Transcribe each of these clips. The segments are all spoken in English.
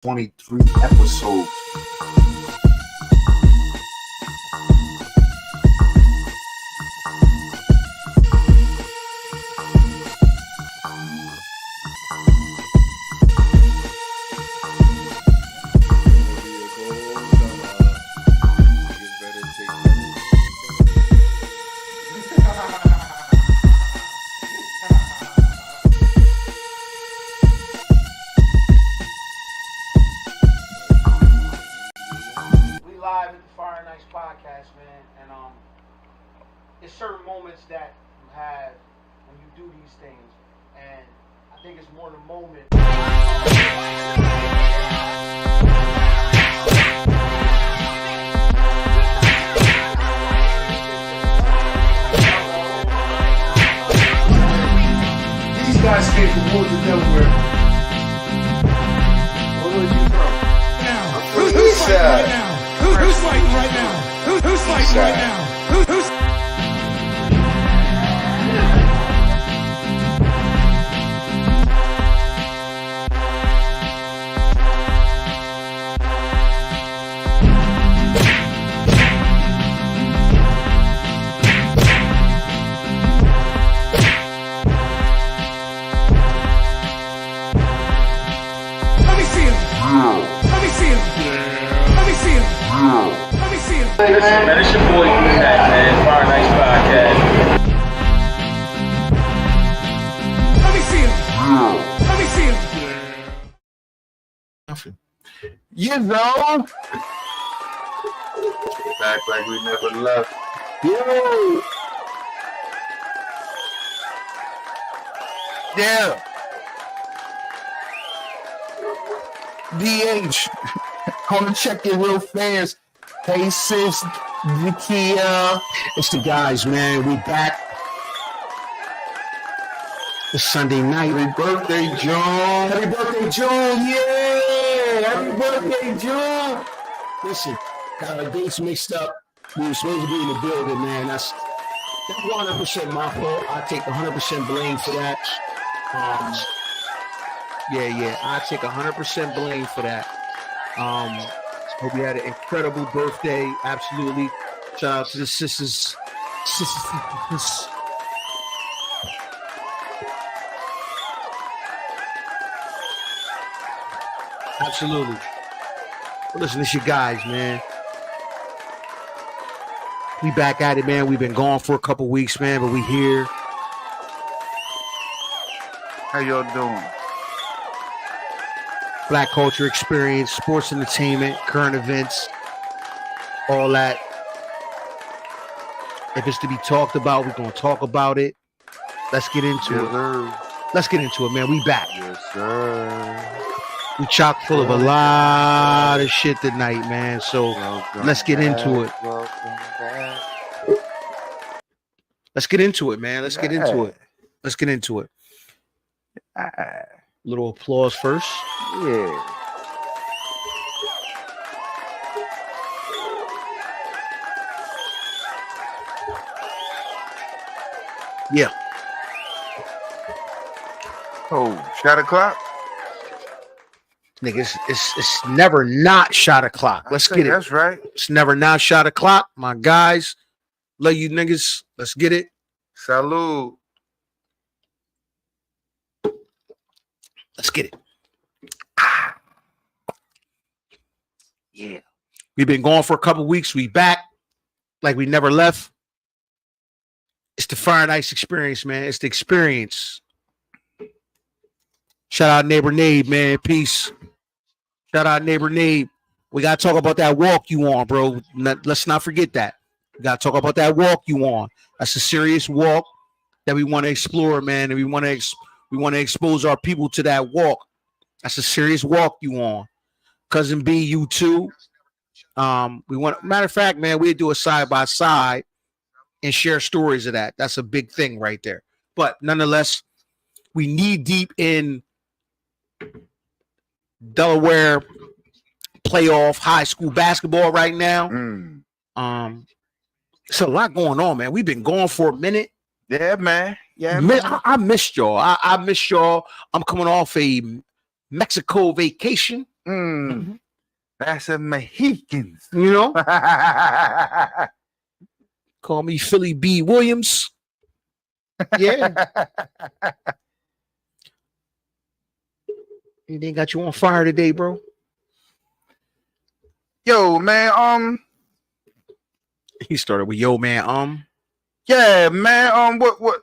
23 episodes. It's certain moments that you have when you do these things, and I think it's more the moment. These guys came from Woodland, Delaware. Where was you from? Now, who's fighting right now? Who's fighting right now? Who's fighting right now? Who's Listen, man, it's your boy Matt, man. Fire Nice Podcast. Let me see him. You know, back like we never left. Yo. Yeah. DH. Come check your real fans. Hey sis, Nikia. It's the guys, man. We back. It's Sunday night. Happy birthday, John. Happy birthday, John. Yeah. Happy birthday, John. Listen, got our dates mixed up. We were supposed to be in the building, man. That's 100% my fault. I take 100% blame for that. Yeah. I take 100% blame for that. Hope you had an incredible birthday. Absolutely. Shout out to the sisters. Absolutely. Well, listen, it's your guys, man. We back at it, man. We've been gone for a couple weeks, man, but we here. How y'all doing? Black culture experience, sports entertainment, current events, all that. If it's to be talked about, we're going to talk about it. Let's get into it. Sir. Let's get into it, man. We back. Yes, sir. We chock full of a lot of shit tonight, man. So let's get into it. Let's get into it, man. Let's get into it. Let's get into it. Little applause first. Yeah. Yeah. Oh, shot o'clock? Nigga, it's never not shot o'clock. Let's get it. That's right. It's never not shot o'clock. My guys, love you niggas. Let's get it. Salud. Let's get it. Yeah. We've been gone for a couple weeks. We back like we never left. It's the Fire and Ice experience, man. It's the experience. Shout out Neighbor Nabe, man. Peace. Shout out Neighbor Nabe. We got to talk about that walk you on, bro. Let's not forget that. We got to talk about that walk you on. That's a serious walk that we want to explore, man. And we want to expose our people to that walk. That's a serious walk you on. Cousin B, you too. Matter of fact, man, we do a side by side and share stories of that. That's a big thing right there. But nonetheless, we knee deep in Delaware playoff high school basketball right now. It's a lot going on, man. We've been going for a minute. Yeah, man. Yeah, I missed y'all. I missed y'all. I'm coming off a Mexico vacation. That's a Mohicans. You know, call me Philly B. Williams. Yeah, they got you on fire today, bro. Yo, man. He started with yo, man. Yeah, man. What?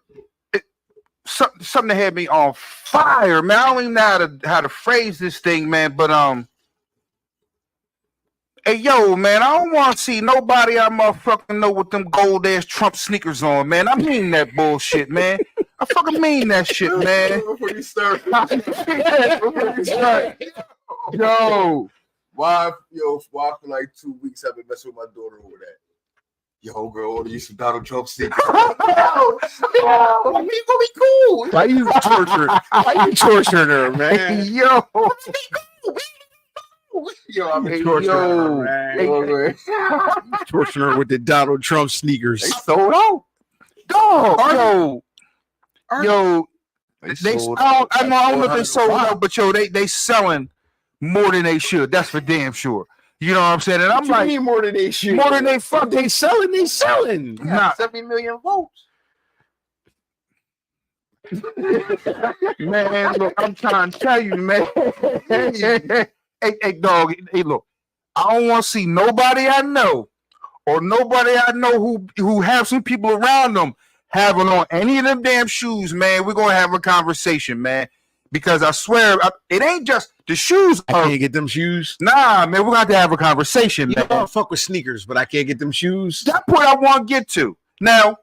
Something that had me on fire, man. I don't even know how to phrase this thing, man. But hey, yo, man. I don't want to see nobody I motherfucking know with them gold ass Trump sneakers on, man. I mean that bullshit, man. I fucking mean that shit, man. Before you start. Yo. Why for like 2 weeks I've been messing with my daughter over that? Yo, girl, order you some Donald Trump sneakers. Yo, we gonna be cool. Why you torturing her, man? Yo. Yo, I mean, Torturing her, Yo. man. yo, Torturing her with the Donald Trump sneakers. They sold out. Dog, yo, they sold I don't know if they 400 sold a out, but yo, they selling more than they should. That's for damn sure. You know what I'm saying? And I'm like, need more than they should. more than they fuck. They selling. Nah, 70 million votes. man, look, I'm trying to tell you, man. hey, dog. Hey, look, I don't want to see nobody I know or nobody I know who have some people around them having on any of them damn shoes, man. We're gonna have a conversation, man. Because I swear, it ain't just the shoes. I can't get them shoes. Nah, man, we're gonna have a conversation, You man. know, I fuck with sneakers, but I can't get them shoes. That point I want to get to. Now,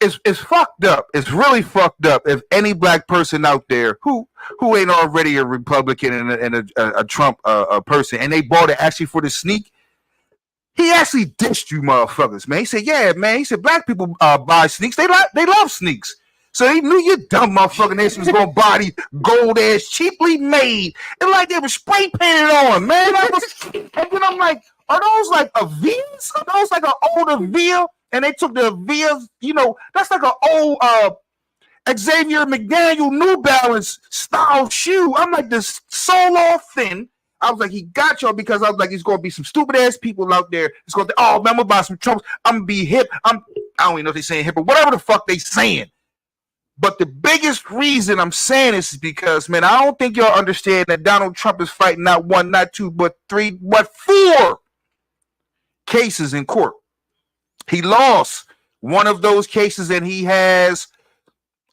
it's fucked up. It's really fucked up. If any black person out there who ain't already a Republican and a Trump person, and they bought it actually for the sneak, he actually dissed you motherfuckers, man. He said, "Yeah, man." He said, "Black people buy sneaks. They love sneaks." So he knew you dumb motherfucking ass was gonna buy these gold ass, cheaply made, and like they were spray painted on, man. And then I'm like, are those like a Vias? Are those like an older Via? And they took the Vias, you know, that's like an old Xavier McDaniel New Balance style shoe. I'm like, this sole off thin. I was like, he got y'all because I was like, it's gonna be some stupid ass people out there. It's gonna think, oh man, I'm gonna buy some Trumps. I'm gonna be hip. I don't even know if they're saying hip, but whatever the fuck they saying. But the biggest reason I'm saying this is because, man, I don't think y'all understand that Donald Trump is fighting not one, not two, but three, but 4 cases in court. He lost one of those cases, and he has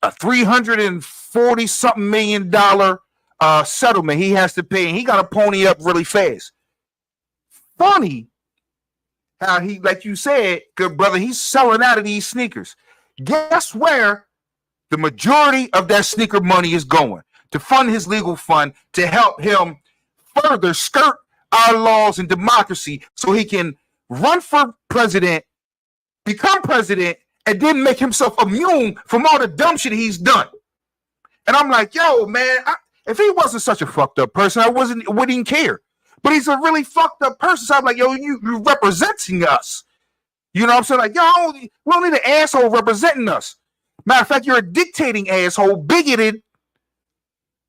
a $340-something million settlement he has to pay, and he got to pony up really fast. Funny how he, like you said, good brother, he's selling out of these sneakers. Guess where the majority of that sneaker money is going? To fund his legal fund to help him further skirt our laws and democracy so he can run for president, become president, and then make himself immune from all the dumb shit he's done. And I'm like, yo, man, if he wasn't such a fucked up person, I wouldn't even care. But he's a really fucked up person. So I'm like, yo, you're representing us. You know what I'm saying? Like, yo, we don't need an asshole representing us. Matter of fact, you're a dictating asshole, bigoted,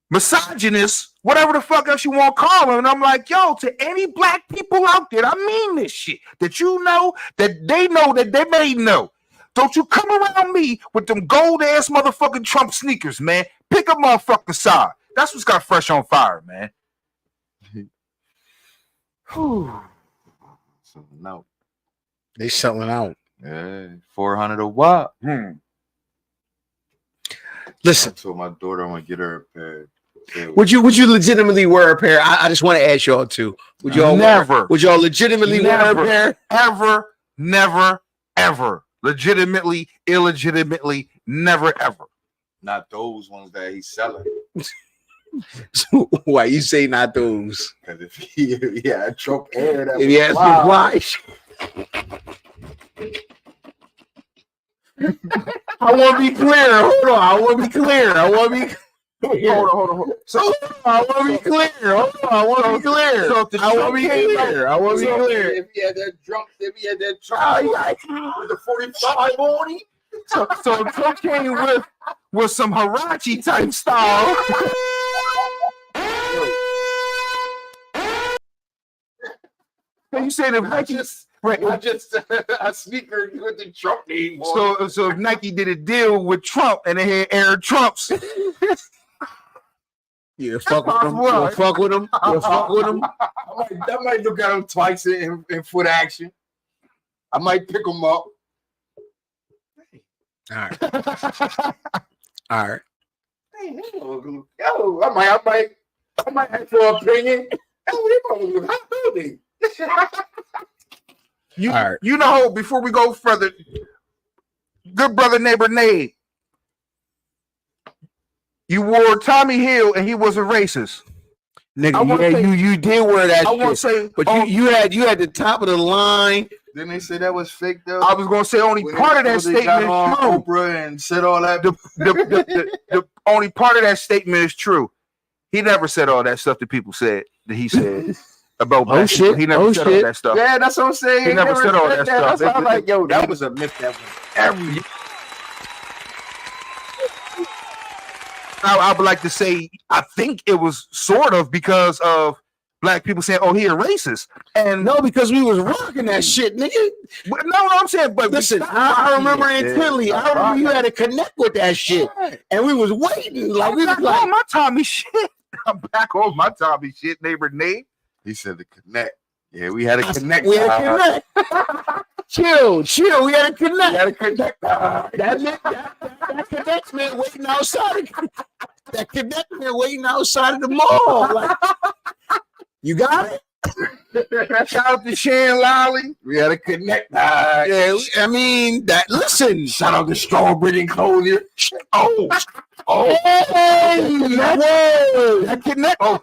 misogynist, whatever the fuck else you want to call him. And I'm like, yo, to any black people out there, I mean this shit, that you know, that they may know. Don't you come around me with them gold ass motherfucking Trump sneakers, man. Pick a motherfucking side. That's what's got Fresh on Fire, man. So, no. They selling out. Yeah, 400 a what? Listen, I told my daughter I'm gonna get her a pair. would you legitimately wear a pair? I just want to ask y'all too. Would y'all Never. Would y'all legitimately wear a pair? Ever, never, ever. Legitimately, illegitimately, never, ever. Not those ones that he's selling. So why you say not those? Because if he had Trump hair, that If he has to fly. I want to be clear. Hold on. I want to be clear. Hold on. So I want to be clear. Hold on. I want to be clear. So if the I want to be clear. I want to be clear. If he had that Trump with the 45 on him. So Trump came with some Hirachi type style. you saying if Nike a sneaker with the Trump name on. so if Nike did a deal with Trump and they had Air Trumps, You fuck with him. You fuck with him. You fuck with him. I might look at him twice in foot action. I might pick him up. All right. All right. Hey, yo, I might have your opinion. Oh, how building. you, All right. you know, before we go further, good brother neighbor Nate, you wore Tommy Hill and he was a racist. Nigga, you did wear that I want shit. to say, But you had the top of the line. Didn't they say that was fake though? I was gonna say only When part of they that statement got is on true. Oprah and said all that. The only part of that statement is true. He never said all that stuff that people said that he said about black people. shit. He never said all that stuff. Yeah, that's what I'm saying. He never said all that stuff. That's why I'm like, yo, that was a myth. That was every. I would like to say I think it was sort of because of black people saying, "Oh, he a racist," and No, because we was rocking that shit, nigga. no, I'm saying, but Listen, I remember intently. I remember you had to connect with that shit, and we was waiting. Like I'm we was back like, on my Tommy shit. I'm back on my Tommy shit, neighbor Nate. He said to connect. Yeah, we had to connect. we had to connect. chill. We had to connect. We had to connect. That connect man waiting outside. That connect man waiting outside of the mall. Like, you got it. Shout out to Shan Lally. We had to connect. Yeah, I mean that. Listen, Shout out to Strawberry and Clothier. Oh, hey, whoa. that connect. Oh,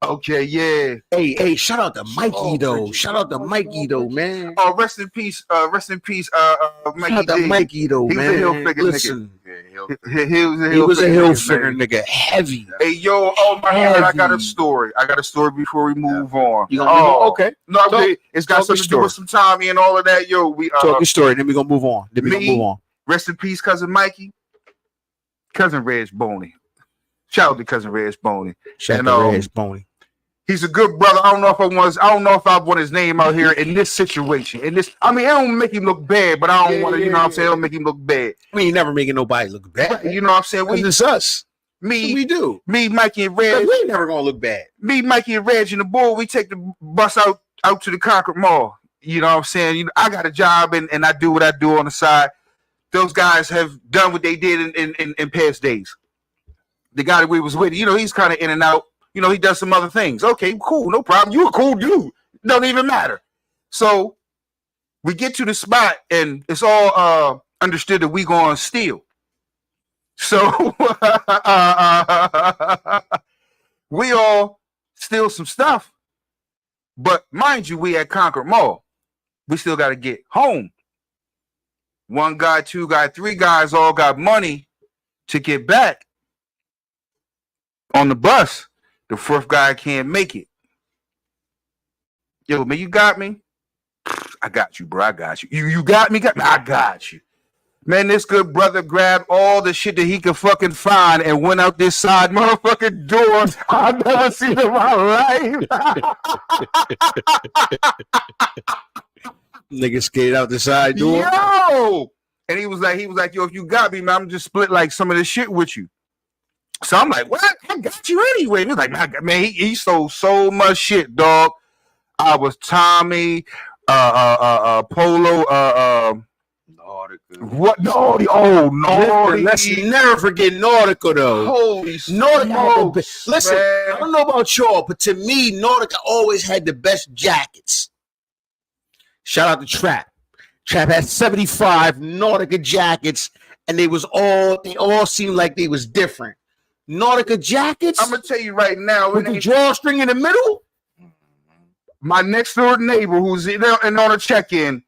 okay, yeah. Hey, shout out to Mikey Oh, though. Bridget. Shout out to Mikey though, man. Oh, rest in peace. Mikey Shout out to D. Mikey though, He was a man. hill figure nigga. Listen, He was a hill nigga, figure man. nigga, heavy. Hey, yo, oh my God, I got a Heavy. story. before we move on. You gonna okay? No, it's got talk something your to do with some Tommy and all of that. Yo, we Talk your story. Then we gonna move on. rest in peace, cousin Mikey, cousin Reg Boney. Shout out to cousin Reg Boney. Shout And, out to Reg Boney. He's a good brother. I don't know if I want his name out here in this situation. I mean, it don't make him look bad, but I don't want to, you know what I'm saying? It don't make him look bad. We ain't never making nobody look bad. You know what I'm saying? Cause it's us. We do. Me, Mikey, and We Reg. ain't never gonna look bad. Me, Mikey, and Reg, and the bull, we take the bus out to the Concord Mall. You know what I'm saying? You know, I got a job and I do what I do on the side. Those guys have done what they did in past days. The guy that we was with, you know, he's kind of in and out. You know, he does some other things. Okay, cool, no problem. You a cool dude. Don't even matter. So we get to the spot and it's all understood that we going to steal. So we all steal some stuff. But mind you, we at Concord Mall. We still got to get home. One guy, two guy, three guys all got money to get back on the bus. The fourth guy can't make it. Yo, man, you got me? I got you, bro. I got you. You got me? I got you. Man, this good brother grabbed all the shit that he could fucking find and went out this side motherfucking door I've never seen in my life. Nigga skated out the side door. Yo! And he was like, yo, if you got me, man, I'm just split like some of this shit with you. So I'm like, what? I got you anyway. And he's like, man, he stole so much shit, dog. I was Tommy, Polo, what? Naughty. Oh, Naughty. Let's never forget Nautica though. Holy Nautica. smokes, Listen, man. I don't know about y'all, but to me, Nautica always had the best jackets. Shout out to Trap. Trap had 75 Nautica jackets, and they all seemed like they was different. Nautica jackets I'm gonna tell you right now, with the drawstring in the middle. my next door neighbor who's in on a check-in,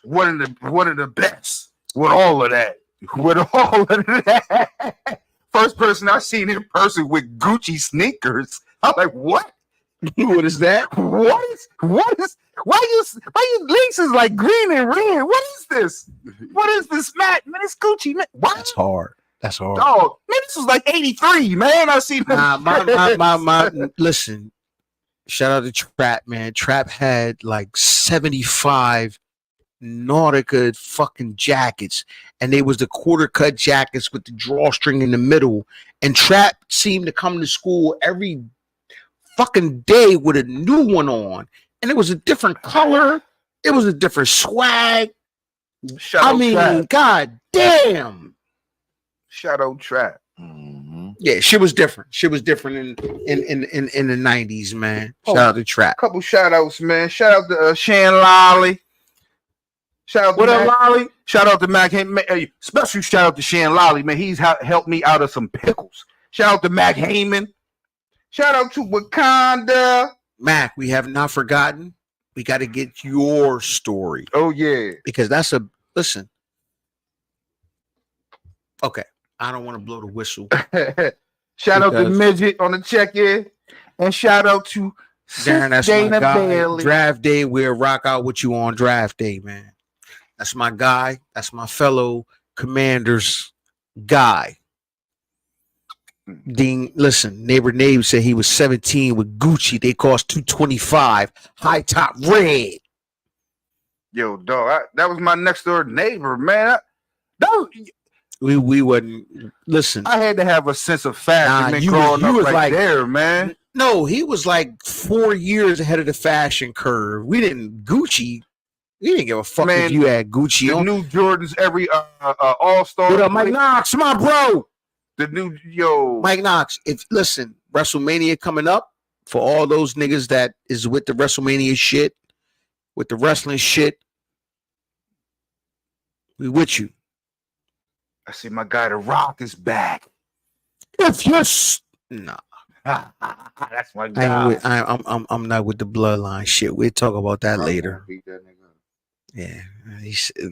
one of the best with all of that. With all of that. First person I seen in person with Gucci sneakers. I'm like, what? What is that? What is why you laces like green and red? What is this? What is this, Matt? Man, it's Gucci, man. What? That's hard. That's hard. Dog, man, this was like 83, man. I seen My listen. Shout out to Trap, man. Trap had like 75 Nautica fucking jackets, and they was the quarter cut jackets with the drawstring in the middle. And Trap seemed to come to school every fucking day with a new one on, and it was a different color. It was a different swag. Shout I out mean, Trap. god damn. Shout out Trap. Yeah, shit was different. Shit was different in the 90s, man. Shout out to Trap. Couple shout outs, man. Shout out to Shan Lolly. Shout out to What up, Mac. Lolly? Shout out to Mac. Special shout out to Shan Lolly, man. He's helped me out of some pickles. Shout out to Mac Heyman. Shout out to Wakanda. Mac, we have not forgotten. We got to get your story Oh yeah. because that's a listen. Okay, I don't want to blow the whistle. Shout out to Because- Midget on the check-in. And shout out to Darren, that's Dana my guy. Bailey. Draft day, we'll rock out with you on draft day, man. That's my guy. That's my fellow Commanders guy. Dean, listen, neighbor Nave said he was 17 with Gucci. They cost $225. High top red. Yo, dog, that was my next door neighbor, man. We wasn't listen. I had to have a sense of fashion. Nah, man, you growing up was right like- there, man. No, he was like 4 years ahead of the fashion curve. We didn't Gucci. We didn't give a fuck Man, if you had Gucci The on. new Jordans every All-Star. What up, Mike Knox? My bro. The new Mike Knox, if listen, WrestleMania coming up for all those niggas that is with the WrestleMania shit, with the wrestling shit, we with you. I see my guy The Rock is back. If yes, no, That's my I ain't guy. with, I'm not with the bloodline shit. We'll talk about that later. Beat that nigga up. Yeah,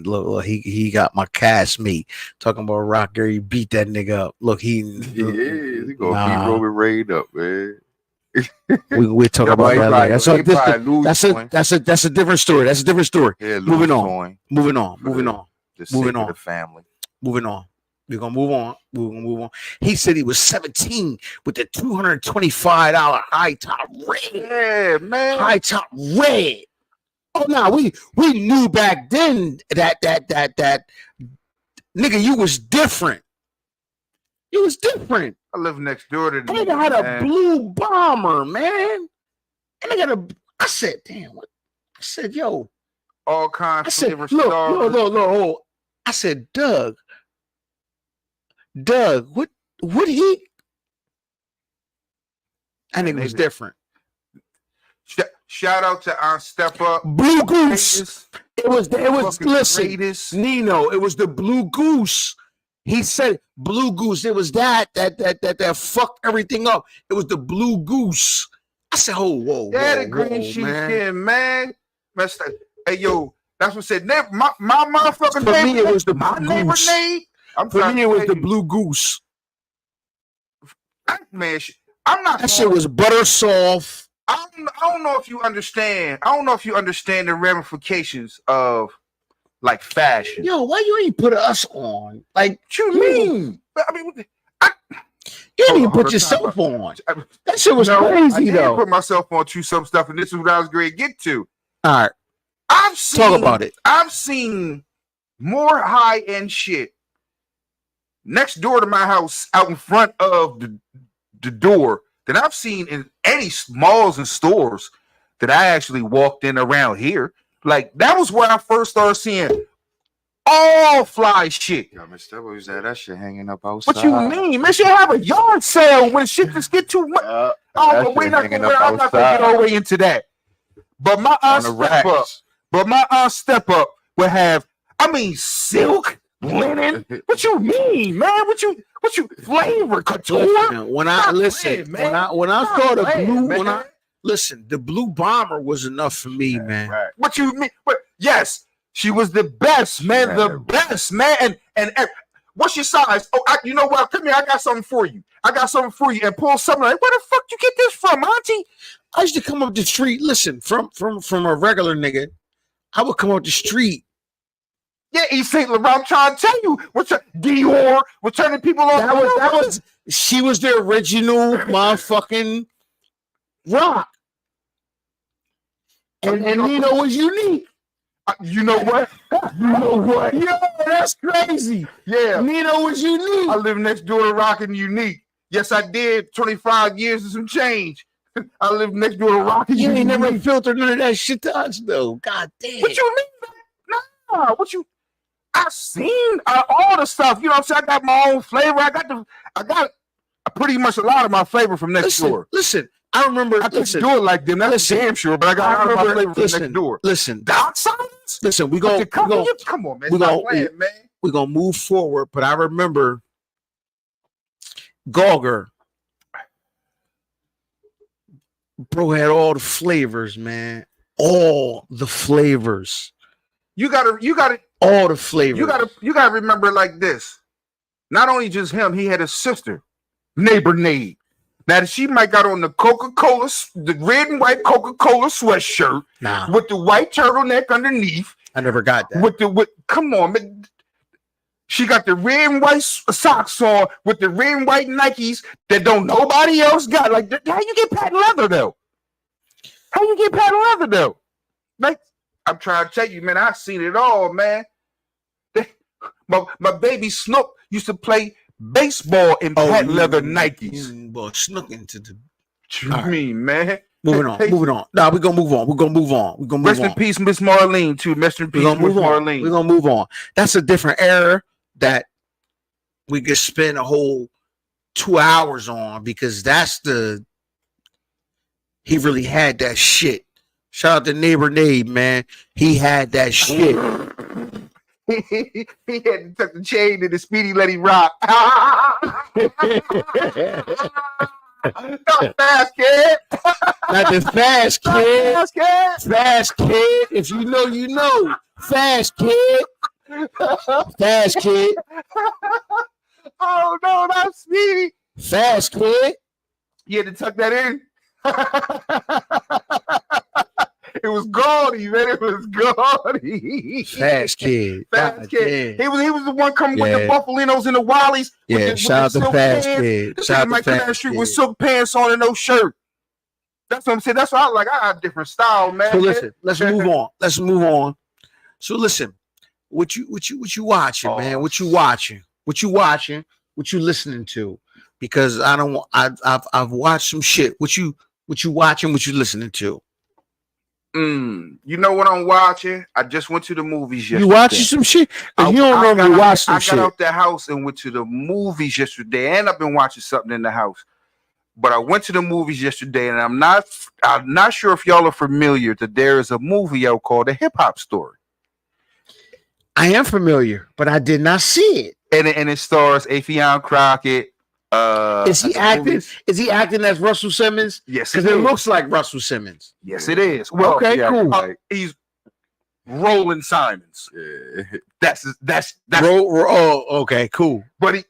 look, he got my castmate talking about Rock. Gary beat that nigga up. Look, He gonna Nah. beat Roman Reigns up, man. we talk Yeah, about that later. That's he probably lose one. that's a different story. That's a different story. Yeah, Moving lose on. one. Moving on. Moving on. Just Moving sake of on. the family. Moving on. We're gonna move on. We're gonna move on. He said he was 17 with the $225 high top red. Yeah, man. High top red. Oh no, we knew back then that nigga, you was different. You was different. I live next door to That nigga had a blue bomber, man. And I said, damn, what? I said, yo, all kinds I of said, flavor look, stars. hold. I said, Doug, what he? I think it was different. Shout out to our Step Up. Blue Goose. Greatest, It was fucking listen, greatest. Nino. It was the Blue Goose. He said Blue Goose. It was that fucked everything up. It was the Blue Goose. I said, oh, whoa, Yeah, whoa, the green whoa, sheepskin, man. Hey, yo, that's what said. My motherfucking For me, neighbor, it was the my Blue neighbor Goose. name. I'm For trying me, to it was tell the you, Blue Goose. man. I'm not. That shit was butter soft. I don't know if you understand. I don't know if you understand the ramifications of like fashion. Yo, why you ain't put us on? Like, What you mean? I mean, you didn't even Hold put on, yourself on. I- That shit was no, I crazy, did though. put myself on to some stuff, and this is what I was going to get to. All right, I've seen, talk about it. I've seen more high end shit next door to my house, out in front of the door, than I've seen in any malls and stores that I actually walked in around here. Like that was where I first started seeing all fly shit. Yo, Mr. Who's that shit hanging up outside? What you mean? Man, should have a yard sale when shit just get too much. Yeah, Oh, that but we're shit not hanging gonna, up I'm not gonna get outside. all the way into that. But my on the Step Up, racks. Step Up would have, I mean, silk, linen. What you mean, man? What you flavor couture? Listen, when I Stop listen, playing, man. when I Stop saw the playing, blue, man. when I listen, the blue bomber was enough for me, man. Right. What you mean? But yes, she was the best, man. The best, man. And what's your size? Oh, you know what? Come here. I got something for you. And pull something like, where the fuck you get this from, Auntie? I used to come up the street. Listen, from a regular nigga, I would come up the street. Yeah, East St. Laurent. I'm trying to tell you, Dior, we're turning people off. That was she was the original motherfucking Rock. And Nino was unique. You know what? You know what? Yo, that's crazy. Yeah. Nino was unique. I live next door to Rock and Unique. Yes, I did. 25 years and some change. I live next door to Rock and You Unique. ain't never filtered none of that shit to us, though. God damn. What you mean? Nah, what you? I seen all the stuff. You know what I'm saying? I got my own flavor. I got pretty much a lot of my flavor from next door. Listen, I remember. I couldn't do it like them. That's damn sure, but I got a lot of my flavor from next door. Listen, The outsiders? listen. We Come go. on, man. we Stop gon- playing, man. We're gonna move forward. But I remember Gauger. Bro had all the flavors, man. All the flavors. You gotta All the flavors. you gotta remember it like this. Not only just him, he had a sister, Neighbor Nade. Now she might got on the Coca-Cola, the red and white Coca-Cola sweatshirt Nah, with the white turtleneck underneath. I never got that. With come on, man. She got the red and white socks on with the red and white Nikes that don't nobody else got. Like, how you get patent leather though? How you get patent leather though? Like, I'm trying to tell you, man. I've seen it all, man. My baby Snook used to play baseball in patent leather Nikes. Well, snuck into the. What you mean, man? Moving on. Nah, we're gonna move on. We're gonna move on. Rest in peace, Miss Marlene, too. Rest in peace, We're gonna Miss move on. Marlene. We're gonna move on. That's a different era that we could spend a whole 2 hours on, because that's he really had that shit. Shout out to Neighbor Nade, man. He had that shit. He had to tuck the chain in the Speedy Let Him Rock. Not fast, kid. Not the fast Not kid. fast, kid. Fast kid. If you know, you know. Fast kid. Fast kid. Oh no, not Speedy. Fast kid. You had to tuck that in. It was gaudy, man. It was gaudy. Fast kid. Fast God kid. damn. He was the one coming with Yeah. the Buffalinos and the Wallies. with Yeah, the shout out to silk Fast pants. Kid. This Shout nigga out might to come down the Fast street Kid. with silk pants on and no shirt. That's what I'm saying. That's why I like. I have different style, man. So listen, let's move on. Let's move on. So listen, what you watching, man? Oh. What you watching? What you watching? What you listening to? Because I don't want. I've watched some shit. What you watching? What you listening to? You know what I'm watching? I just went to the movies yesterday. You watching some shit? 'Cause you don't I normally got watch some I shit. got out the house and went to the movies yesterday, and I've been watching something in the house. But I went to the movies yesterday, and I'm not sure if y'all are familiar that there is a movie out called A Hip Hop Story, I am familiar, but I did not see it. and it stars Affion Crockett. Is he acting? Is he acting as Russell Simmons? Yes, Because it looks like Russell Simmons. Yes, it is. Well, Okay, yeah, cool. like, he's Roland Simons. yeah. That's. Oh, okay, cool. But he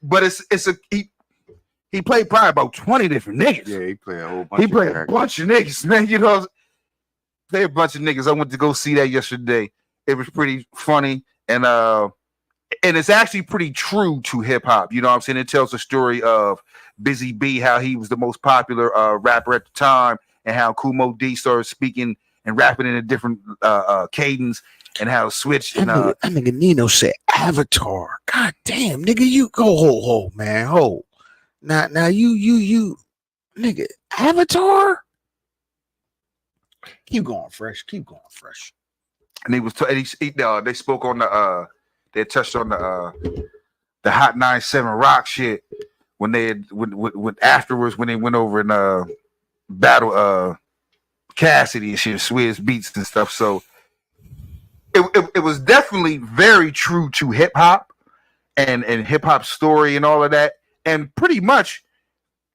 played probably about 20 different niggas. Yeah, he played a whole bunch. He of played a characters. bunch of niggas, man. You know, played a bunch of niggas. I went to go see that yesterday. It was pretty funny, and it's actually pretty true to hip hop. You know what I'm saying? It tells the story of Busy B, how he was the most popular rapper at the time, and how Kumo D started speaking and rapping in a different cadence, and how it switched. And That nigga Nino said Avatar. God damn, nigga, you go hold, man, hold. Now you, nigga, Avatar. Keep going fresh. and he was they spoke on they touched on the Hot 97 Rock shit when they had when afterwards when they went over and battle Cassidy and shit, Swizz Beats and stuff. So it was definitely very true to hip hop and hip hop story and all of that. And pretty much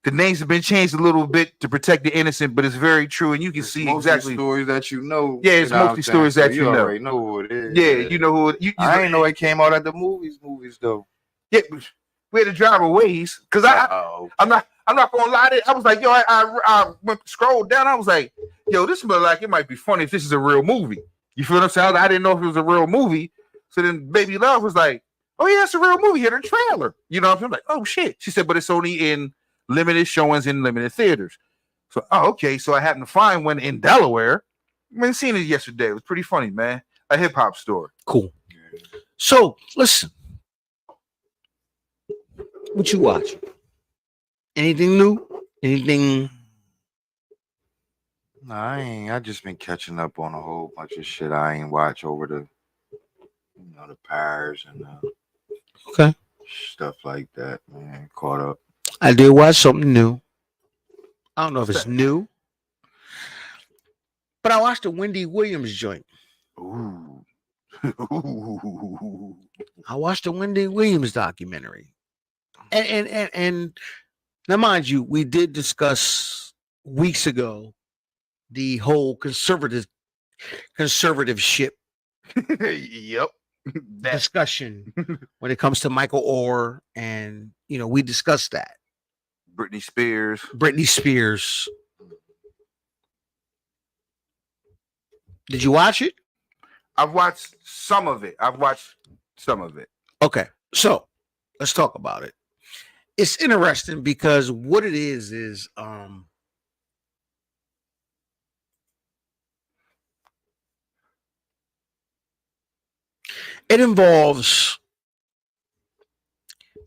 the names have been changed a little bit to protect the innocent, but it's very true, and you can see Mostly exactly. stories that you know. Yeah, it's you know mostly what I'm stories saying? that So you know. already know who it is. Yeah, you know who it, I didn't know it came out at the movies though. Yeah, we had to drive a ways because I'm not gonna lie to you. I was like, yo, I went scrolled down. I was like, yo, this look like it might be funny if this is a real movie. You feel what I'm saying? I didn't know if it was a real movie. So then Baby Love was like, oh yeah, it's a real movie. Here, the trailer. You know what I'm saying? I'm like, oh shit. She said, but it's only in limited showings in limited theaters. So, oh, okay. So I happened to find one in Delaware. been seeing it yesterday. It was pretty funny, man. A hip hop store. Cool. So listen, what you watch? Anything new? Anything? Nah, I just been catching up on a whole bunch of shit I ain't watch over the, the Paris and Okay. stuff like that, man. Caught up. I did watch something new. I don't know if it's new, but I watched the Wendy Williams joint. Ooh. I watched the Wendy Williams documentary, and now, mind you, we did discuss weeks ago the whole conservative ship Yep. That discussion when it comes to Michael Orr, and we discussed that. Britney Spears. Britney Spears. Did you watch it? I've watched some of it. Okay, so let's talk about it. It's interesting because what it is it involves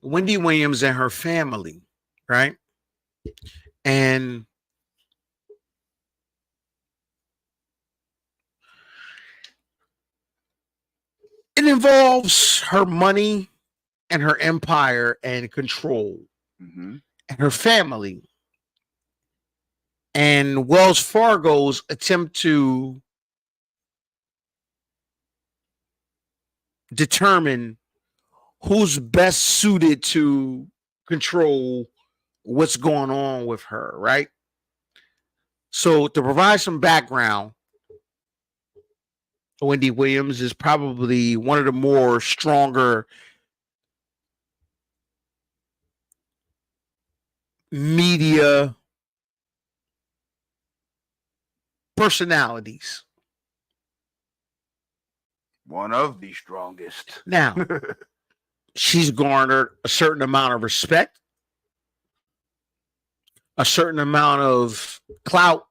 Wendy Williams and her family, right? And it involves her money and her empire and control Mm-hmm. and her family and Wells Fargo's attempt to determine who's best suited to control what's going on with her, right? So to provide some background, Wendy Williams is probably one of the more stronger media personalities. One of the strongest. Now, she's garnered a certain amount of respect, a certain amount of clout.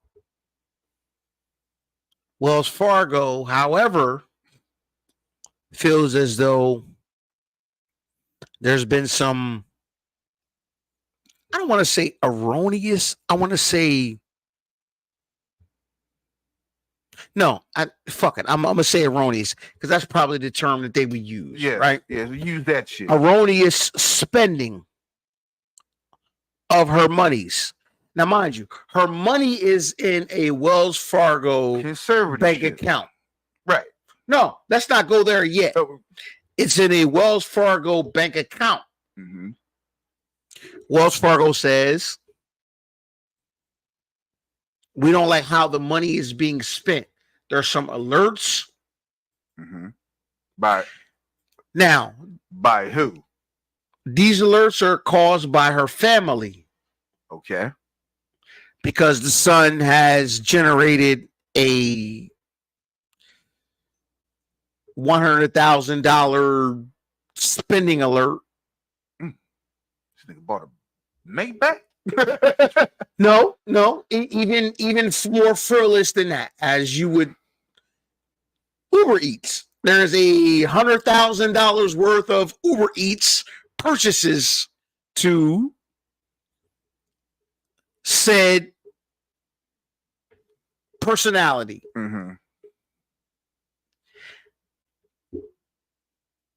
Wells Fargo, however, feels as though there's been some, I don't want to say erroneous, I want to say, no, fuck it. I'm going to say erroneous because that's probably the term that they would use, Yeah. right? Yeah, use that shit. Erroneous spending of her monies. Now, mind you, her money is in a Wells Fargo Conservative bank shit. account. Right. No, let's not go there yet. Oh. It's in a Wells Fargo bank account. Mm-hmm. Wells Fargo says, we don't like how the money is being spent. There's some alerts. Mm-hmm. Now, By who? these alerts are caused by her family Okay. because the son has generated a $100,000 spending alert. This nigga bought a Maybach. No, even more frivolous than that, as you would Uber Eats. There's $100,000 worth of Uber Eats purchases to said personality. Mm-hmm.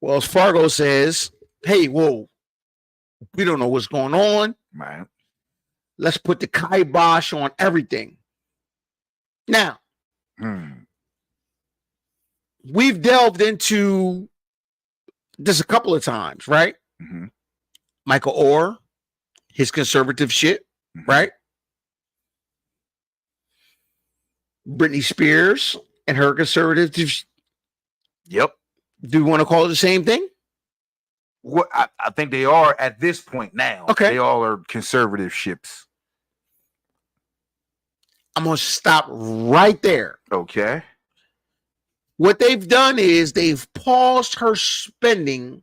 Wells Fargo says, hey, whoa, we don't know what's going on. Right. Let's put the kibosh on everything. Now, we've delved into this a couple of times, right? Mm-hmm. Michael Orr, his conservative shit, Mm-hmm. right? Britney Spears and her conservative. Yep. Do you want to call it the same thing? What I think they are at this point now. Okay. They all are conservative ships. I'm going to stop right there. Okay. What they've done is they've paused her spending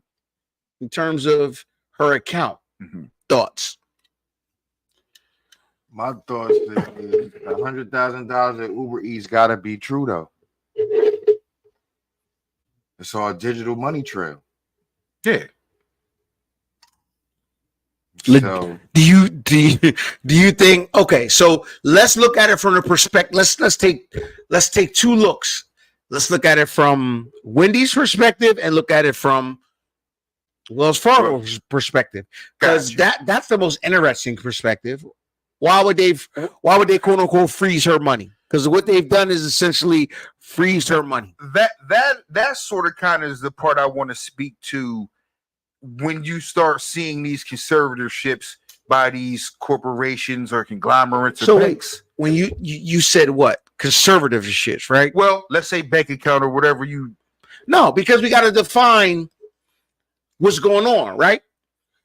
in terms of her account. Mm-hmm. Thoughts? My thoughts is $100,000 at Uber Eats gotta be true though. It's all digital money trail. Yeah. So Do you think? Okay, so let's look at it from the perspective. Let's take two looks. Let's look at it from Wendy's perspective and look at it from Wells Fargo's perspective, because that's the most interesting perspective. Why would they quote unquote freeze her money? Because what they've done is essentially freeze her money. That sort of kind of is the part I want to speak to. When you start seeing these conservatorships by these corporations or conglomerates or So banks. when you said what conservative shit, right? Well, let's say bank account or whatever you. No, because we got to define what's going on, right?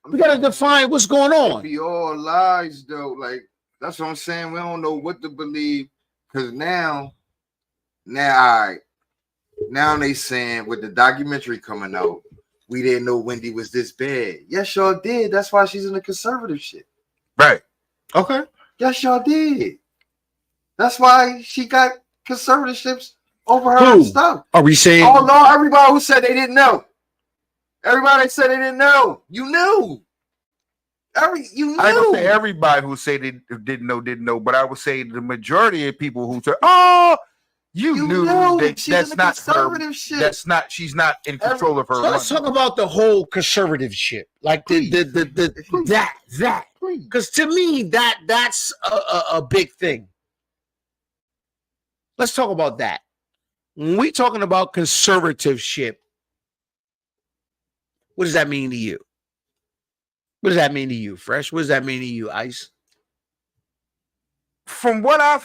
We got to define what's going on. be all lies though. Like that's what I'm saying. We don't know what to believe because now they saying with the documentary coming out, we didn't know Wendy was this bad. Yes, y'all did. That's why she's in the conservative shit. Right. Okay. Yes, y'all did. That's why she got conservatorships over her Who? own stuff. Are we saying? Oh no, everybody who said they didn't know. Everybody said they didn't know. You knew. You knew. I don't say everybody who say they didn't know, but I would say the majority of people who say, "Oh, you knew that she's that's in the not her. conservative shit. That's not. She's not in control of her So let's money." talk about the whole conservative shit, like that. Because to me, that's a big thing. Let's talk about that. When we talking about conservativeship, what does that mean to you? What does that mean to you, Fresh? What does that mean to you, Ice? From what I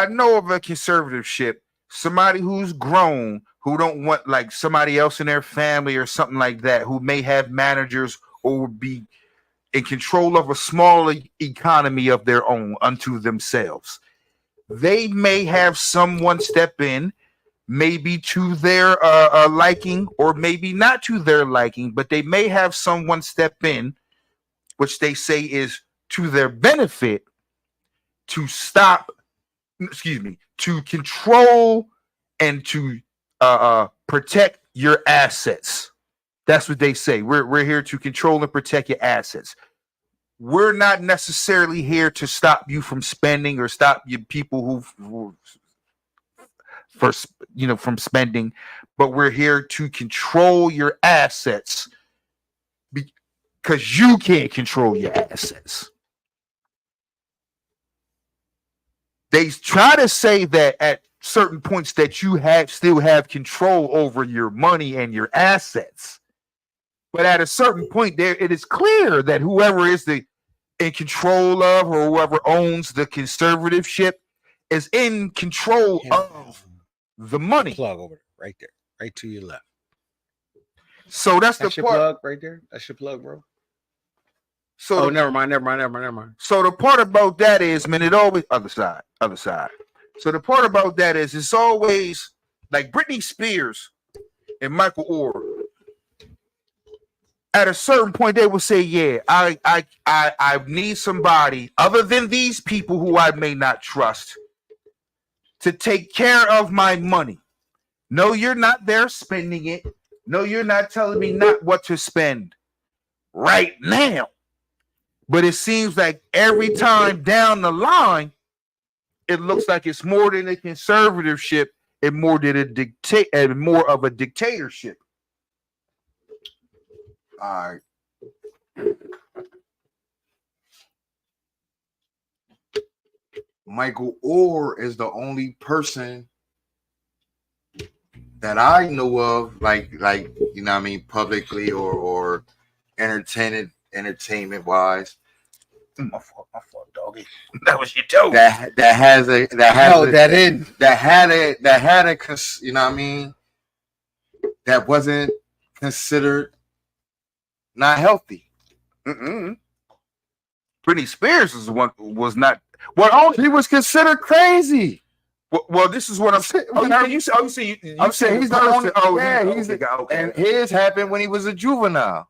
know of a conservatorship, somebody who's grown, who don't want like somebody else in their family or something like that, who may have managers or would be in control of a small economy of their own unto themselves. They may have someone step in, maybe to their liking or maybe not to their liking, but they may have someone step in, which they say is to their benefit, to control and to protect your assets. That's what they say. We're here to control and protect your assets. We're not necessarily here to stop you from spending or stop you people from spending, but we're here to control your assets because you can't control your assets. They try to say that at certain points that you still have control over your money and your assets. But at a certain point there, it is clear that whoever is in control of or whoever owns the conservatorship is in control of the money. Plug over there, right there, right to your left. So that's That's the your part. plug right there. That's your plug, bro. So never mind. So the part about that is, man, it always other side. So the part about that is, it's always like Britney Spears and Michael Orr. At a certain point, they will say, "Yeah, I need somebody other than these people who I may not trust to take care of my money." No, you're not there spending it. No, you're not telling me not what to spend right now. But it seems like every time down the line, it looks like it's more than a conservatorship and more of a dictatorship. all right. Michael Orr is the only person that I know of, like you know what I mean, publicly or entertainment wise. My fault, doggy. That was your joke. That had a you know what I mean, that wasn't considered not healthy. Britney Spears is the one who was not. Well, He was considered crazy. well, this is what I'm saying. You saying he's the only. Oh, yeah, okay. And his happened when he was a juvenile.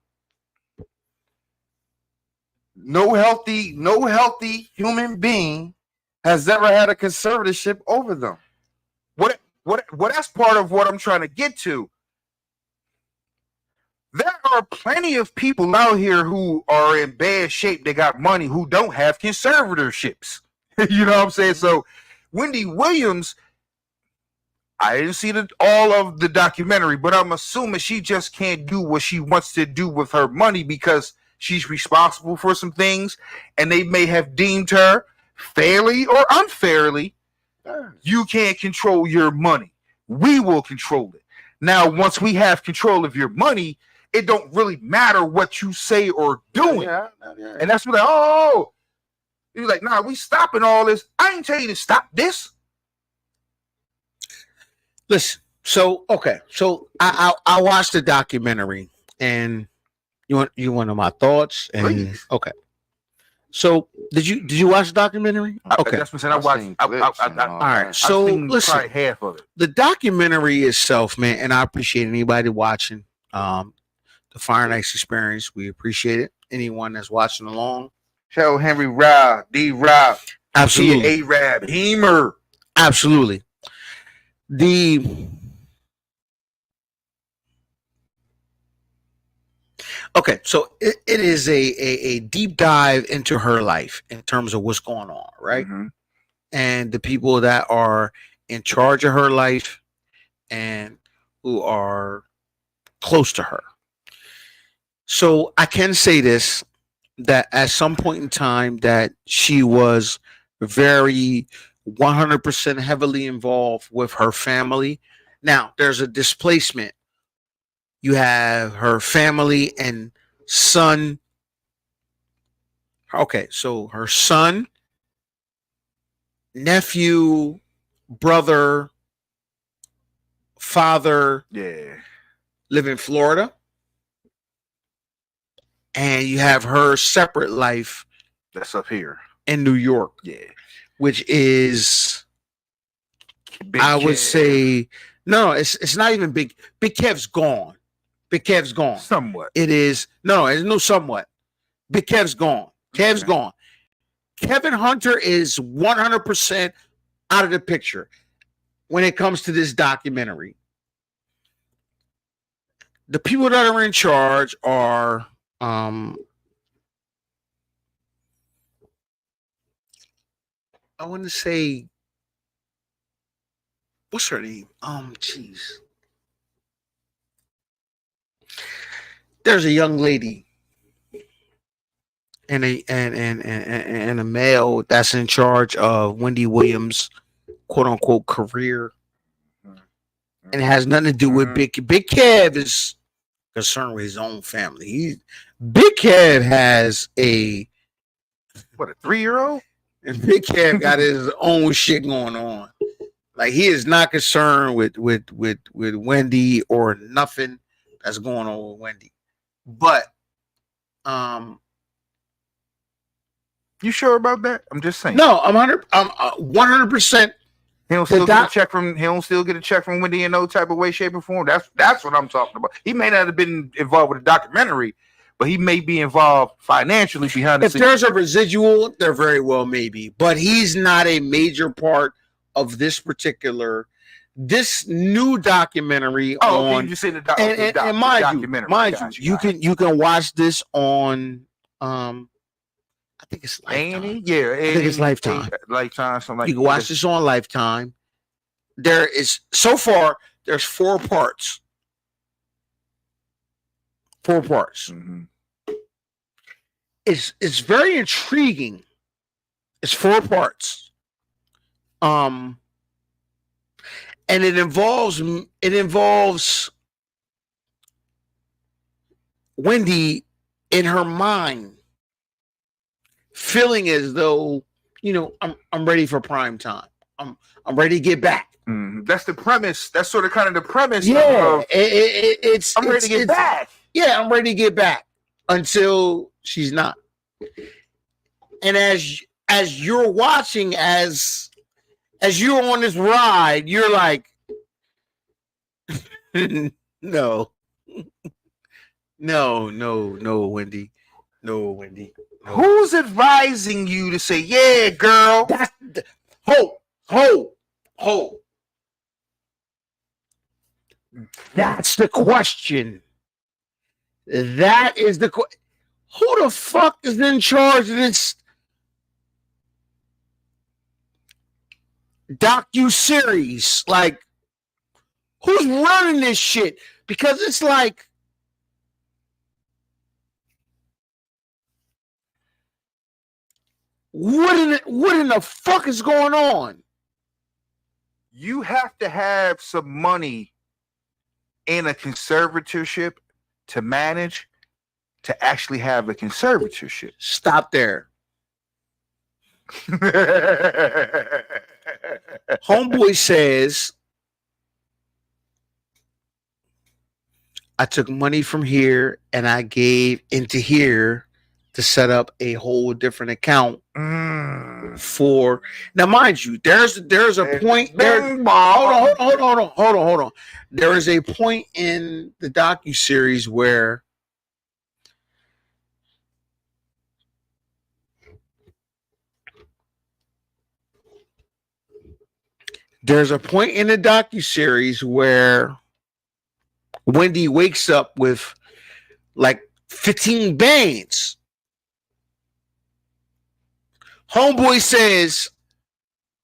no healthy human being has ever had a conservatorship over them. What that's part of what I'm trying to get to. There are plenty of people out here who are in bad shape. They got money who don't have conservatorships. You know what I'm saying? So Wendy Williams, I didn't see all of the documentary, but I'm assuming she just can't do what she wants to do with her money because she's responsible for some things, and they may have deemed her fairly or unfairly. You can't control your money. We will control it. Now, once we have control of your money, it don't really matter what you say or doing. Yeah. And that's what oh, you're like, nah, we stopping all this. I ain't tell you to stop this. Listen, so okay, so I watched the documentary, and you want to know my thoughts, and Please. okay. So did you watch the documentary? Okay, That's what I watched. All all right. So listen, probably half of it. the documentary itself, man, and I appreciate anybody watching the Fire Nights Experience. We appreciate it. Anyone that's watching along, Shout out Henry Rob, D Rob, absolutely, A-Rab, Hemer. absolutely. Okay, so it is a deep dive into her life in terms of what's going on, right? Mhm. And the people that are in charge of her life and who are close to her. So I can say this, that at some point in time that she was very 100% heavily involved with her family. Now there's a displacement. You have her family and son. Okay, so her son, nephew, brother, father Yeah. live in Florida. And you have her separate life That's up here. in New York, Yeah. which is, Big I would Kev. say, no, it's not even big. Big Kev's gone. Big Kev's gone. Somewhat. It is no, it's no somewhat. Big Kev's gone. Kev's Okay. gone. Kevin Hunter is 100% out of the picture when it comes to this documentary. The people that are in charge are I want to say, what's her name? Jeez. There's a young lady and a male that's in charge of Wendy Williams' quote unquote career. And it has nothing to do with Big Kev is concerned with his own family. Big Kev has a 3-year-old? And Big Kev got his own shit going on. Like he is not concerned with Wendy or nothing that's going on with Wendy. But You sure about that? I'm just saying. no, I'm 100%. He don't still get a check from Wendy in no type of way, shape, or form. That's what I'm talking about. He may not have been involved with the documentary, but he may be involved financially behind the If scenes. there's a residual, there very well may be. But he's not a major part of this new documentary Okay, on you just seen the and mind documentary. you, you can watch this on I think it's Lifetime. A&E? Yeah, I think it's Lifetime. Lifetime, something like You can watch this on Lifetime. There is so far there's 4 parts. 4 parts. Mhm. It's very intriguing. It's 4 parts. And it involves Wendy in her mind feeling as though, I'm ready for prime time. I'm ready to get back. Mhm. That's the premise. That's sort of kind of the premise. Yeah, of, it's I'm ready to get back. Yeah, I'm ready to get back until she's not. And as you're watching, as you're on this ride, you're like, no, Wendy, no, Who's advising you to say, yeah, girl? That's ho. That's the question. That is the who the fuck is in charge of this docu-series? Like, who's running this shit? Because it's like, what in the fuck is going on? You have to have some money in a conservatorship to manage to actually have a conservatorship. Stop there. Homeboy says, I took money from here and I gave into here to set up a whole different account for. Now, mind you, there's a point there. Hold on. There is a point in the docuseries where Wendy wakes up with like 15 bands. Homeboy says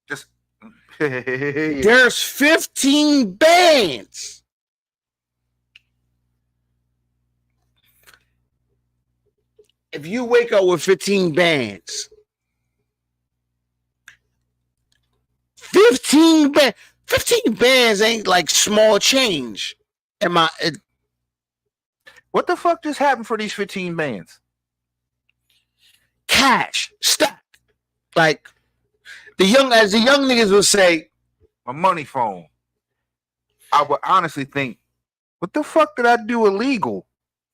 Just there's 15 bands. If you wake up with 15 bands, 15 bands ain't like small change. what the fuck just happened for these 15 bands? Cash stack. Like as the young niggas would say, My money phone. I would honestly think, what the fuck did I do illegal?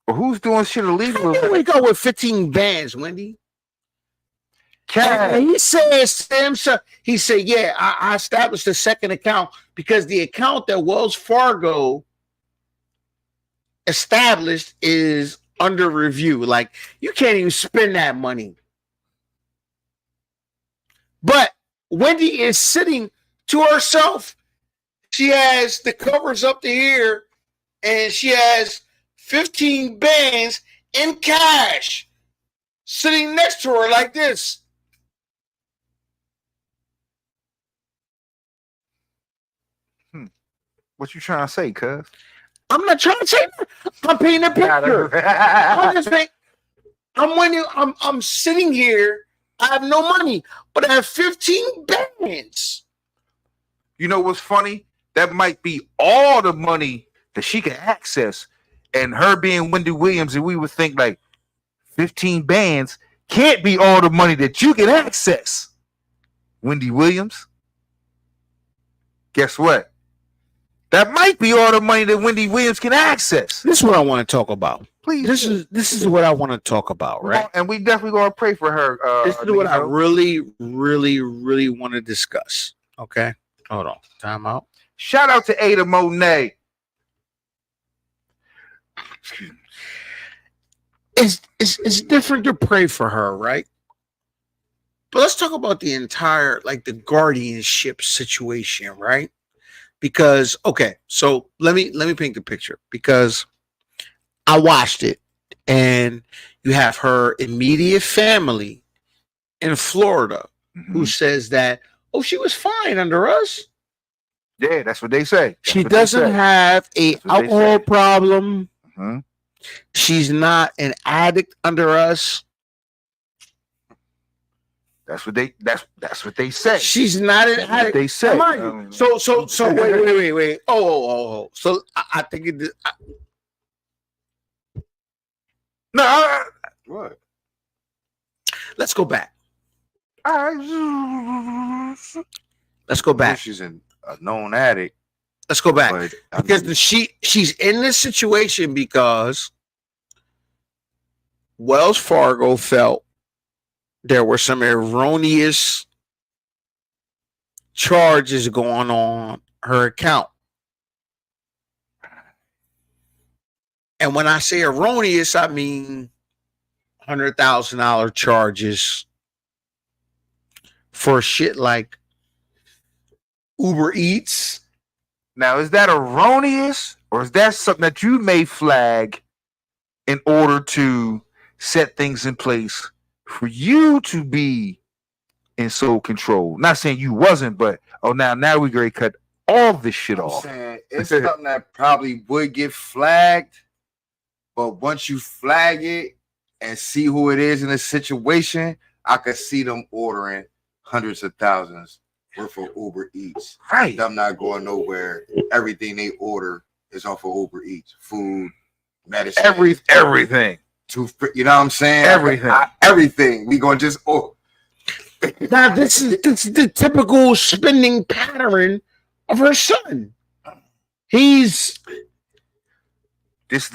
Or who's doing shit illegal? how you wake up with 15 bands, Wendy? Cash. And he says to himself, he said, yeah, I established a second account because the account that Wells Fargo established is under review. Like, you can't even spend that money. But Wendy is sitting to herself. She has the covers up to here, and she has 15 bands in cash sitting next to her like this. What you trying to say, cuz? I'm not trying to say that. I'm painting a picture. I'm just saying, I'm sitting here. I have no money, but I have 15 bands. You know what's funny? That might be all the money that she can access. And her being Wendy Williams, and we would think like 15 bands can't be all the money that you can access. Wendy Williams. Guess what? That might be all the money that Wendy Williams can access. This is what I want to talk about. Please. This is what I want to talk about, right? And we definitely gonna pray for her. This is what I really want to discuss. Okay, hold on. Time out. Shout out to Ada Monet. It's different to pray for her, right? But let's talk about the entire, like, the guardianship situation, right? Because, okay, so let me paint the picture, because I watched it, and you have her immediate family in Florida who says that, oh, she was fine under us. Yeah, that's what they say. She doesn't have a alcohol problem. Mm-hmm. She's not an addict under us. That's what they say. She's not an addict. They say. So wait. Oh. So I think it. What? Let's go back. Let's go back. She's a known addict. Let's go back. But Because she's in this situation because Wells Fargo felt there were some erroneous charges going on her account. And when I say erroneous, I mean $100,000 charges for shit like Uber Eats. Now, is that erroneous, or is that something that you may flag in order to set things in place for you to be in sole control? Not saying you wasn't, but now we gonna cut all this shit I'm off. saying it's something that probably would get flagged, but once you flag it and see who it is in the situation, I could see them ordering hundreds of thousands worth of Uber Eats. Right. Them not going nowhere. Everything they order is off of Uber Eats. Food, medicine, Everything. you know what I'm saying? Everything. Everything. We gonna just Now, this is the typical spending pattern of her son. This is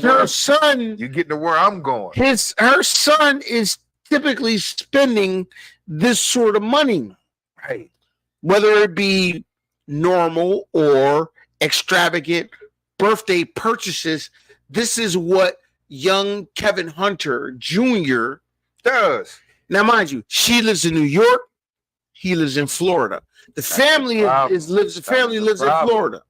her son. You getting to where I'm going. Her son is typically spending this sort of money, Right. whether it be normal or extravagant birthday purchases. This is what young Kevin Hunter Jr. does. Now, mind you, she lives in New York. He lives in Florida. The family lives in Florida.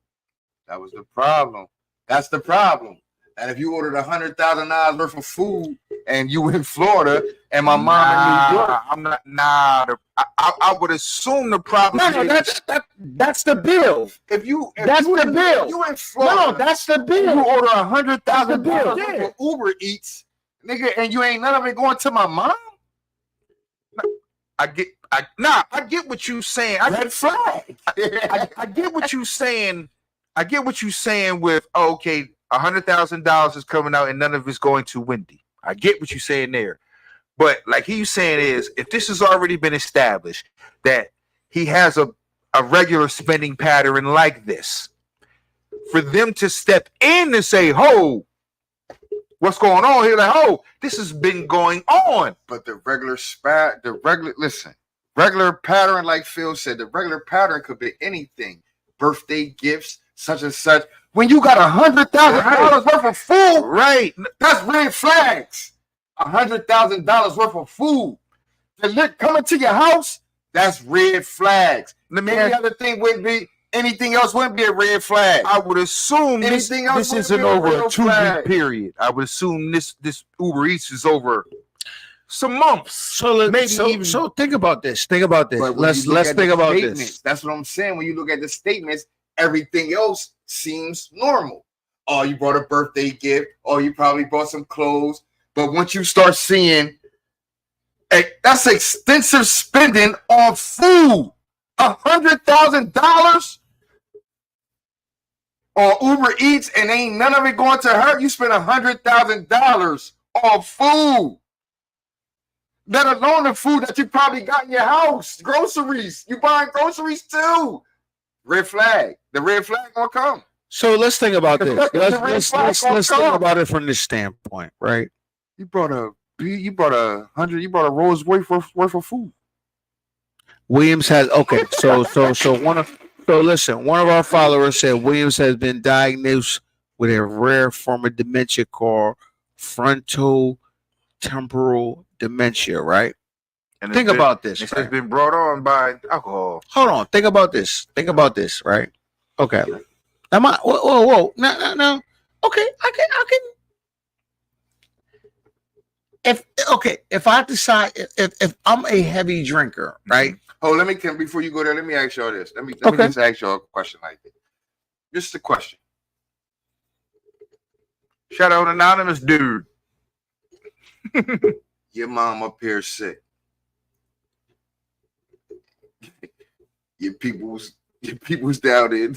That was the problem. That's the problem. And if you ordered $100,000 worth of food and you in Florida and my mom in New York, I'm not. I would assume the problem. No, that's the bill. if you The bill. You in Florida, No, that's the you bill. order $100,000 bill. worth of Uber Eats, nigga, and you ain't none of it going to my mom. I get what you saying. Red flag. I get what you saying. I get what you saying with okay, $100,000 is coming out and none of it's going to Wendy. I get what you're saying there. But like he's saying is if this has already been established that he has a regular spending pattern like this, for them to step in and say, "Ho, what's going on here?" Like, "Oh, this has been going on." But the regular pattern, like Phil said, the regular pattern could be anything. Birthday gifts, such and such. When you got $100,000 worth of food, Right. that's red flags. $100,000 worth of food. Coming to your house, that's red flags. Any other thing wouldn't be, anything else wouldn't be a red flag. I would assume this isn't over a 2-week period. I would assume this Uber Eats is over some months. So think about this. Think about this. But when Let's you look at think the about statements, this. That's what I'm saying. When you look at the statements, everything else seems normal. Oh, you brought a birthday gift. Oh, you probably bought some clothes. But once you start seeing, that's extensive spending on food. $100,000 on Uber Eats, and ain't none of it going to her. You spend $100,000 on food. Let alone the food that you probably got in your house. Groceries. You buying groceries too. Red flag. The red flag gonna come. So let's think about this. Let's think Come. about it from this standpoint, right? You brought a Rolls Royce worth of food. Williams has one of our followers said Williams has been diagnosed with a rare form of dementia called frontotemporal dementia, right? And Think about this. It's Right? been brought on by alcohol. Hold on. Think about this, right? Okay. Am I? Whoa. No. Okay. I can. If I decide if I'm a heavy drinker, right? Oh, before you go there, let me ask y'all this. Let me Okay. just ask y'all a question like this. Just a question. Shout out anonymous dude. Your mom up here sick. Your people's down in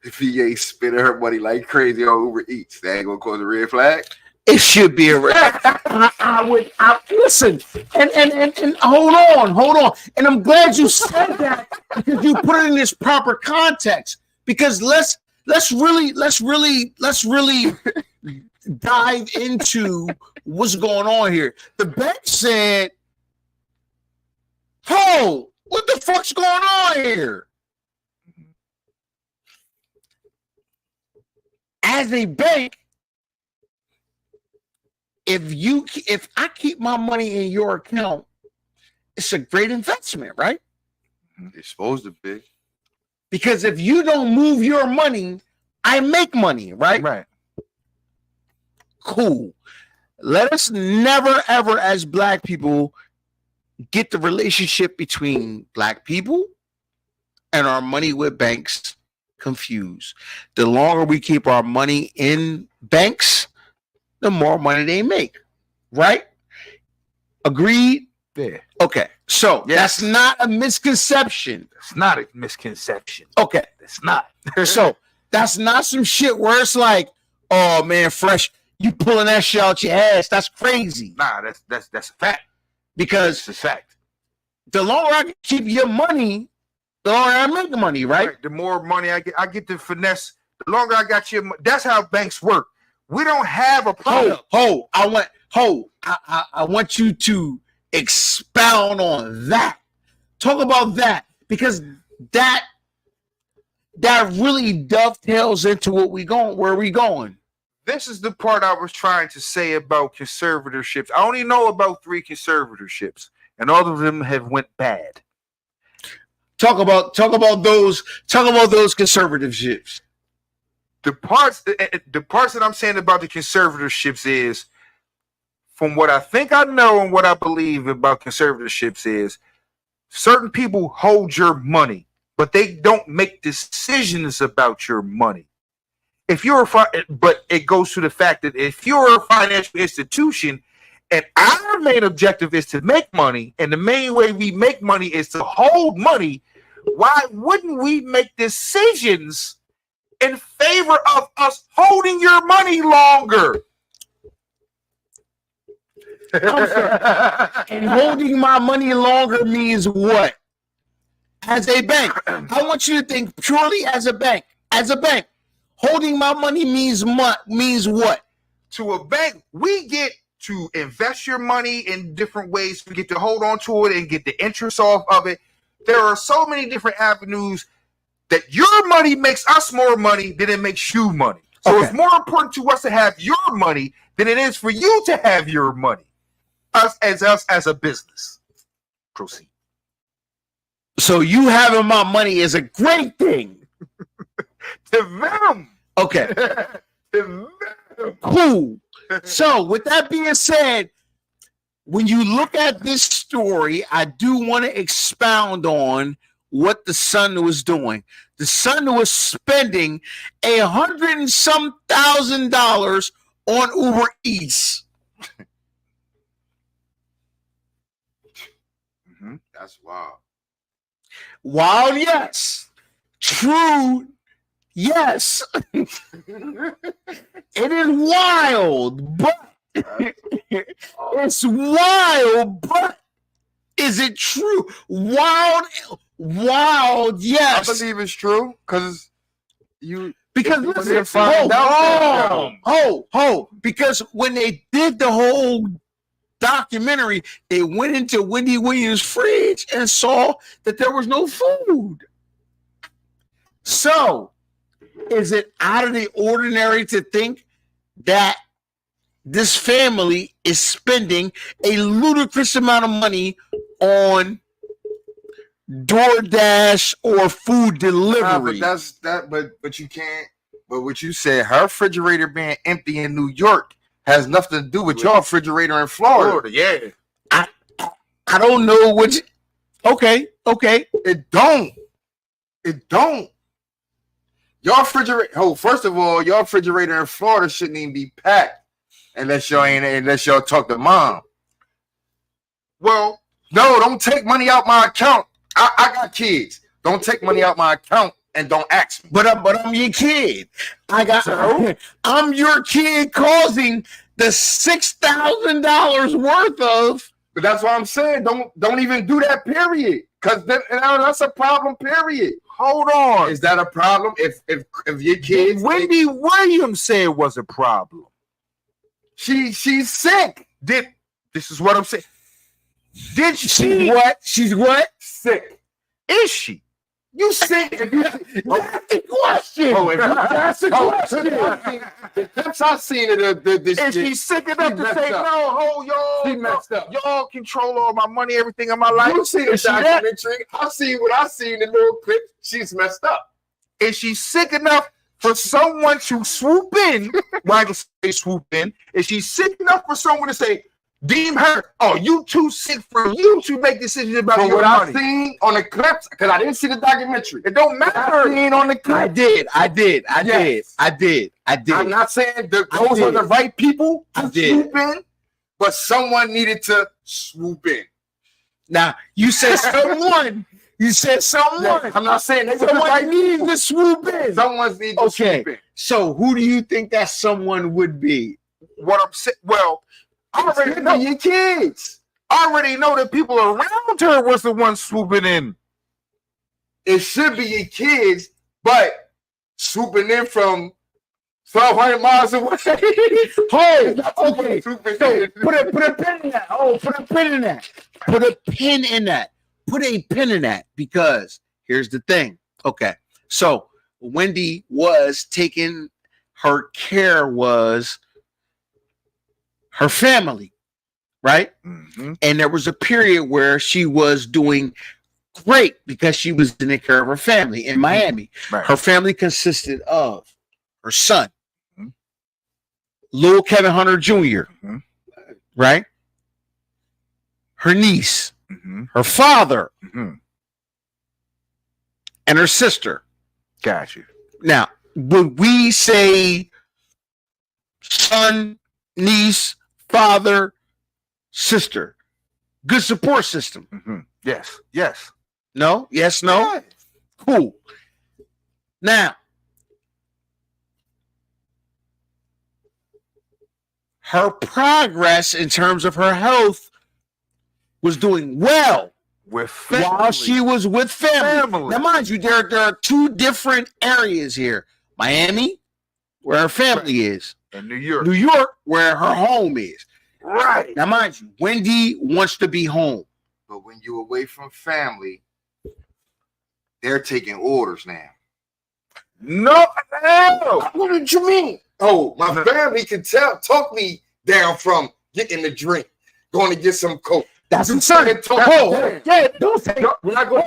VA spending her money like crazy on Uber Eats. That ain't gonna cause a red flag. It should be a I would listen and hold on. And I'm glad you said that because you put it in this proper context. Because let's really dive into what's going on here. The bank said, "Oh, what the fuck's going on here?" As a bank, if I keep my money in your account, it's a great investment, right? It's supposed to be. Because if you don't move your money, I make money, right? Right. Cool. Let us never ever as black people get the relationship between black people and our money with banks confused. The longer we keep our money in banks, the more money they make. Right? Agreed? Yeah. Okay. So Yes. that's not a misconception. It's not a misconception. Okay. It's not. So that's not some shit where it's like, oh man, Fresh, you pulling that shit out your ass. That's crazy. Nah, that's a fact. Because It's a fact. the longer I can keep your money, the longer I make money, right? The more money I get the finesse. The longer I got your, that's how banks work. We don't have a problem. I want you to expound on that. Talk about that, because that really dovetails into where we going. This is the part I was trying to say about conservatorships. I only know about 3 conservatorships, and all of them have went bad. Talk about those conservatives. The parts that I'm saying about the conservatorships is, from what I think I know and what I believe about conservatorships is, certain people hold your money, but they don't make decisions about your money. But it goes to the fact that if you're a financial institution and our main objective is to make money, and the main way we make money is to hold money, why wouldn't we make decisions in favor of us holding your money longer? And holding my money longer means what? As a bank. I want you to think purely as a bank. As a bank. Holding my money means what? To a bank, we get to invest your money in different ways. We get to hold on to it and get the interest off of it. There are so many different avenues that your money makes us more money than it makes you money. So Okay. it's more important to us to have your money than it is for you to have your money. Us as a business. Proceed. So you having my money is a great thing. To them. Okay. To them. Cool. So with that being said, when you look at this story, I do want to expound on what the son was doing. The son was spending $100 and some thousand on Uber Eats. That's wild. Wild, yes. True, yes. It is wild, but it's wild, but is it true? Wild, I yes. believe it's true because you. Because if you listen, didn't find out, because when they did the whole documentary, they went into Wendy Williams' fridge and saw that there was no food. So, is it out of the ordinary to think that this family is spending a ludicrous amount of money on DoorDash or food delivery? but that's that. But you can't. But what you said, her refrigerator being empty in New York has nothing to do with your refrigerator in Florida. Yeah. I don't know which. Okay. It don't. Your refrigerator. Oh, first of all, your refrigerator in Florida shouldn't even be packed unless y'all talk to mom. Well, No, don't take money out my account. I got kids. Don't take money out my account and don't ask me. But I'm your kid. I'm your kid causing the $6,000 worth of. But that's what I'm saying. Don't even do that. Period. Because that's a problem. Period. hold on. Is that a problem? If your kids, Wendy Williams said it was a problem. she's sick. This is what I'm saying. Did she? She's what? She's what? Sick. Is she? You sick? That's the question. Oh, that's the question. The clips I seen of this Is shit, she sick enough she to messed say, up. no, hold She y'all, messed up. y'all control all my money, everything in my life? You seen the Is she that? documentary? I seen what I seen in the little clip. She's messed up. Is she sick enough for someone to swoop in? Why do they swoop in? Is she sick enough for someone to say, deem her, oh, you too sick for you to make decisions about From your what money? I seen on the clips, because I didn't see the documentary. It don't What I matter. seen on the I clip. did. Yes. I did. I'm not saying that I those were did. the right people I to did. swoop in, but someone needed to swoop in. Now you said someone. You said someone. I'm not saying they were the Someone right needed people. to swoop in. Someone's need to Okay. swoop in. So who do you think that someone would be? What I'm saying, well, I already It's know. your kids. I already know that people around her was the one swooping in. It should be your kids, but swooping in from 1,200 miles away. Okay. Swooping So in. put a pin in that. Oh, put a pin in that. Put a pin in that. Put a pin in that because here's the thing. Okay. So Wendy was taking her care was her family, right? Mm-hmm. And there was a period where she was doing great because she was taking care of her family in Miami. Right. Her family consisted of her son, Mhm. Lil Kevin Hunter Jr., Mhm. right? Her niece, Mm-hmm. her father, Mm-hmm. and her sister. Got you. Now, when we say son, niece, father, sister, good support system. Mm-hmm. Yes. Yes. No? Yes, no? Cool. Now, her progress in terms of her health was doing well With family. while she was with family. Family. Now, mind you, there are two different areas here. Miami, where her family is. in New York. New York, where her home is. Right. Now, mind you, Wendy wants to be home. But when you're away from family, they're taking orders now. No. Hell. What did you mean? Oh, my family can talk me down from getting a drink, going to get some coke. That's You absurd. can't talk Oh, down. yeah, don't say When I go,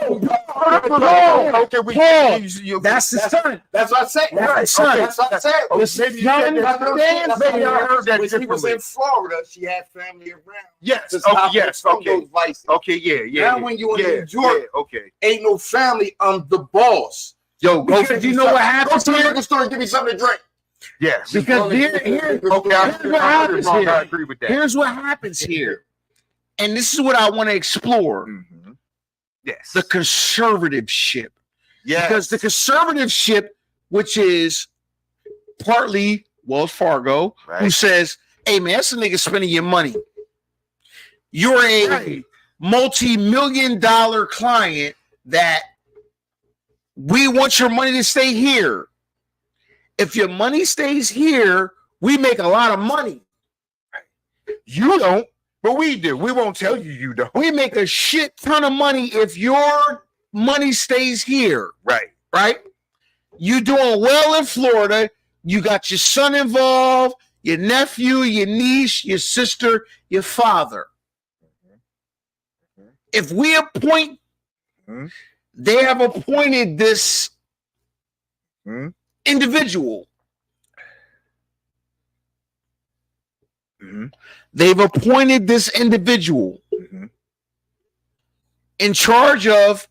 Okay, we Paul, you, that's the son. that's what I said. That's the son. That's what I said. Oh, The maybe you son said that. understands Maybe I heard that When she was differently. in Florida, she had family around. Yes. to Okay. stop her Yes. from Okay. those vices. Okay. Yeah. Yeah. Now yeah, when you in yeah, New York, yeah, okay. ain't no family. I'm the boss. Yo, go. Because You know what happens Go to the here? liquor store and give me something to drink. Yes. Because here, Okay. I here's what happens here. agree with that. Here's what happens here. And this is what I want to explore. Mhm. Yes. The conservativeship. yes. Because the conservativeship, which is partly Wells Fargo, who Right. says, hey man, that's a nigga spending your money. You're a Right. multi-million-dollar client that we want your money to stay here. If your money stays here, we make a lot of money. You don't, but we do. We won't tell you you don't. We make a shit ton of money if your money stays here, Right. right? You doing well in Florida. You got your son involved, your nephew, your niece, your sister, your father. If we appoint, Mhm. they have appointed this Mhm. individual. Mhm. They've appointed this individual Mhm. in charge of,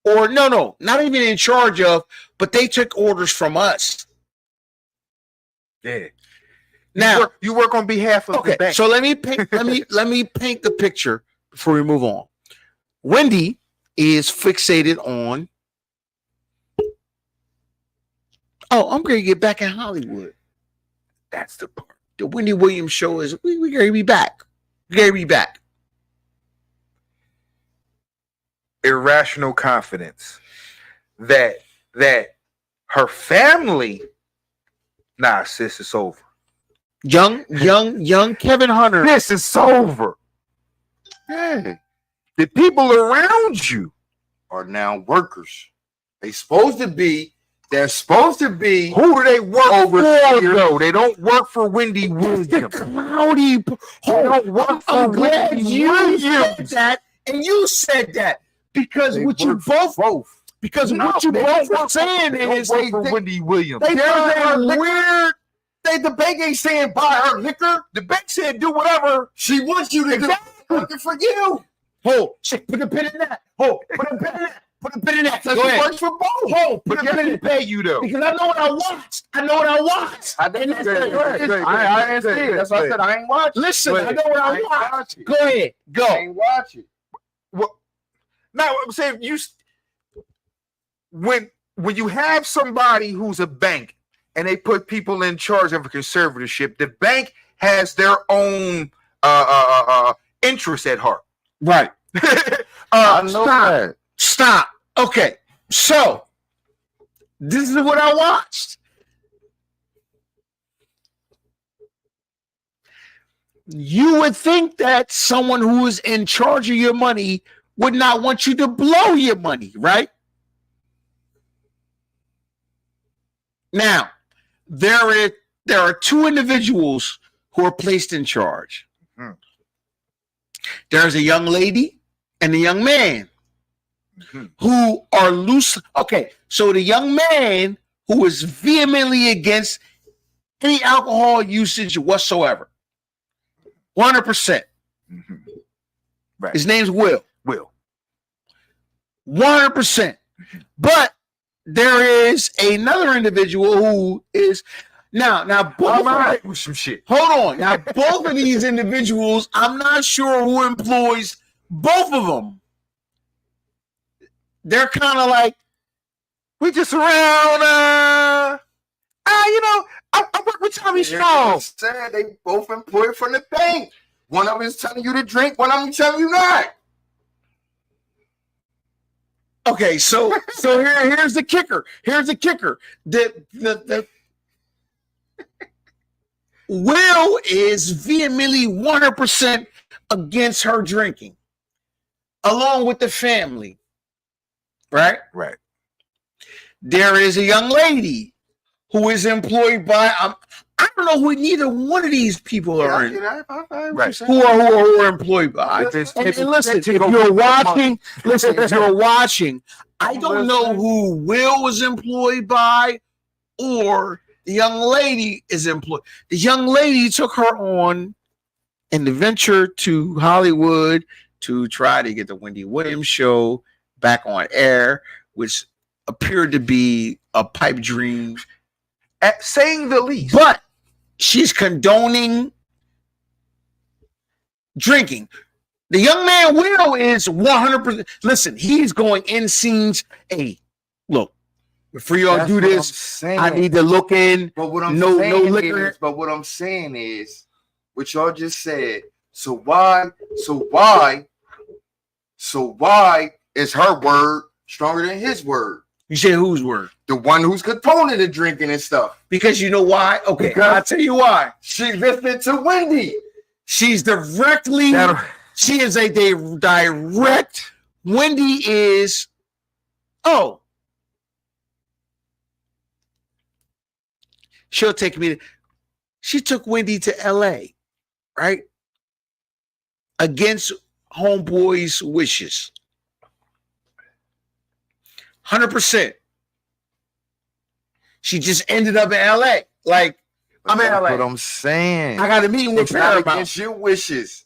or no, not even in charge of, but they took orders from us. Yeah. Now, You work on behalf of the okay, bank. so let me paint the picture before we move on. Wendy is fixated on, oh, I'm going to get back in Hollywood. That's the part. The Wendy Williams show is, we going to be back. We're going to be back. Irrational confidence that her family, nah, sis, it's over. Young Kevin Hunter. This is over. Yeah. The people around you Are now workers. They're supposed to be. Who do they work for, though? They don't work for Wendy Williams. The cloudy. They don't work for I'm glad Wendy you Williams. said that, and you said that because They what you work for both because what you both were saying They don't is work for Wendy Williams. They buy her liquor. weird. The bank ain't saying buy her liquor. The bank said do whatever. She wants you to do working for you. Hold, put a pin in that. Hold, put a pin in that. Put a pin in that. So Go she ahead. works for both. Hold, put But a guess pin in who it. pay you though? Because I know what I watched. I know what I watched. I And didn't that's say the- it. I ain't see it. That's why I said I ain't watching. Listen, Go I ahead. know what I I ain't watched. watching. Go ahead. Go. I ain't watching. Now I'm saying when you have somebody who's a bank and they put people in charge of a conservatorship, the bank has their own interest at heart. Right. I know Stop. that. Stop. Okay. So this is what I watched. You would think that someone who is in charge of your money would not want you to blow your money, right? Now, there are two individuals who are placed in charge. Hmm. There's a young lady and a young man Mhm. who are loose. Okay, so the young man who is vehemently against any alcohol usage whatsoever, 100%. Mhm. Right. His name's Will. 100%. But there is another individual who is now both I'm all right with some shit. hold on. Now both of these individuals, I'm not sure who employs both of them. They're kind of like, We just around I work with Tommy Strong. Said they both employed from the bank. One of them is telling you to drink, one of them telling you not. okay, so here's the kicker. Here's the kicker. The Will is vehemently 100% against her drinking, along with the family. Right? Right. There is a young lady who is employed by I don't know who neither one of these people are in. Right. Who are employed by. If it's- And if- listen, if if- you're watching, I don't know who Will was employed by or the young lady is employed. The young lady took her on an adventure to Hollywood to try to get the Wendy Williams show back on air, which appeared to be a pipe dream. At saying the least. But she's condoning drinking. The young man Will is 100%. Listen, he's going in scenes. Hey, look, before y'all That's do what this, I'm I saying. need to look in. But what I'm No saying liquor. is, but what I'm saying is, what y'all just said. So why is her word stronger than his word? You say whose word? The one who's controlling the drinking and stuff. Because you know why? Okay, Because- I'll tell you why. She listened to Wendy. She's directly, she is a direct, Wendy is, she'll take me she took Wendy to LA, right? Against homeboy's wishes. 100%. She just ended up in LA. Like, I'm in That's LA. what I'm saying. I got a meeting with It's not Paramount. against your wishes.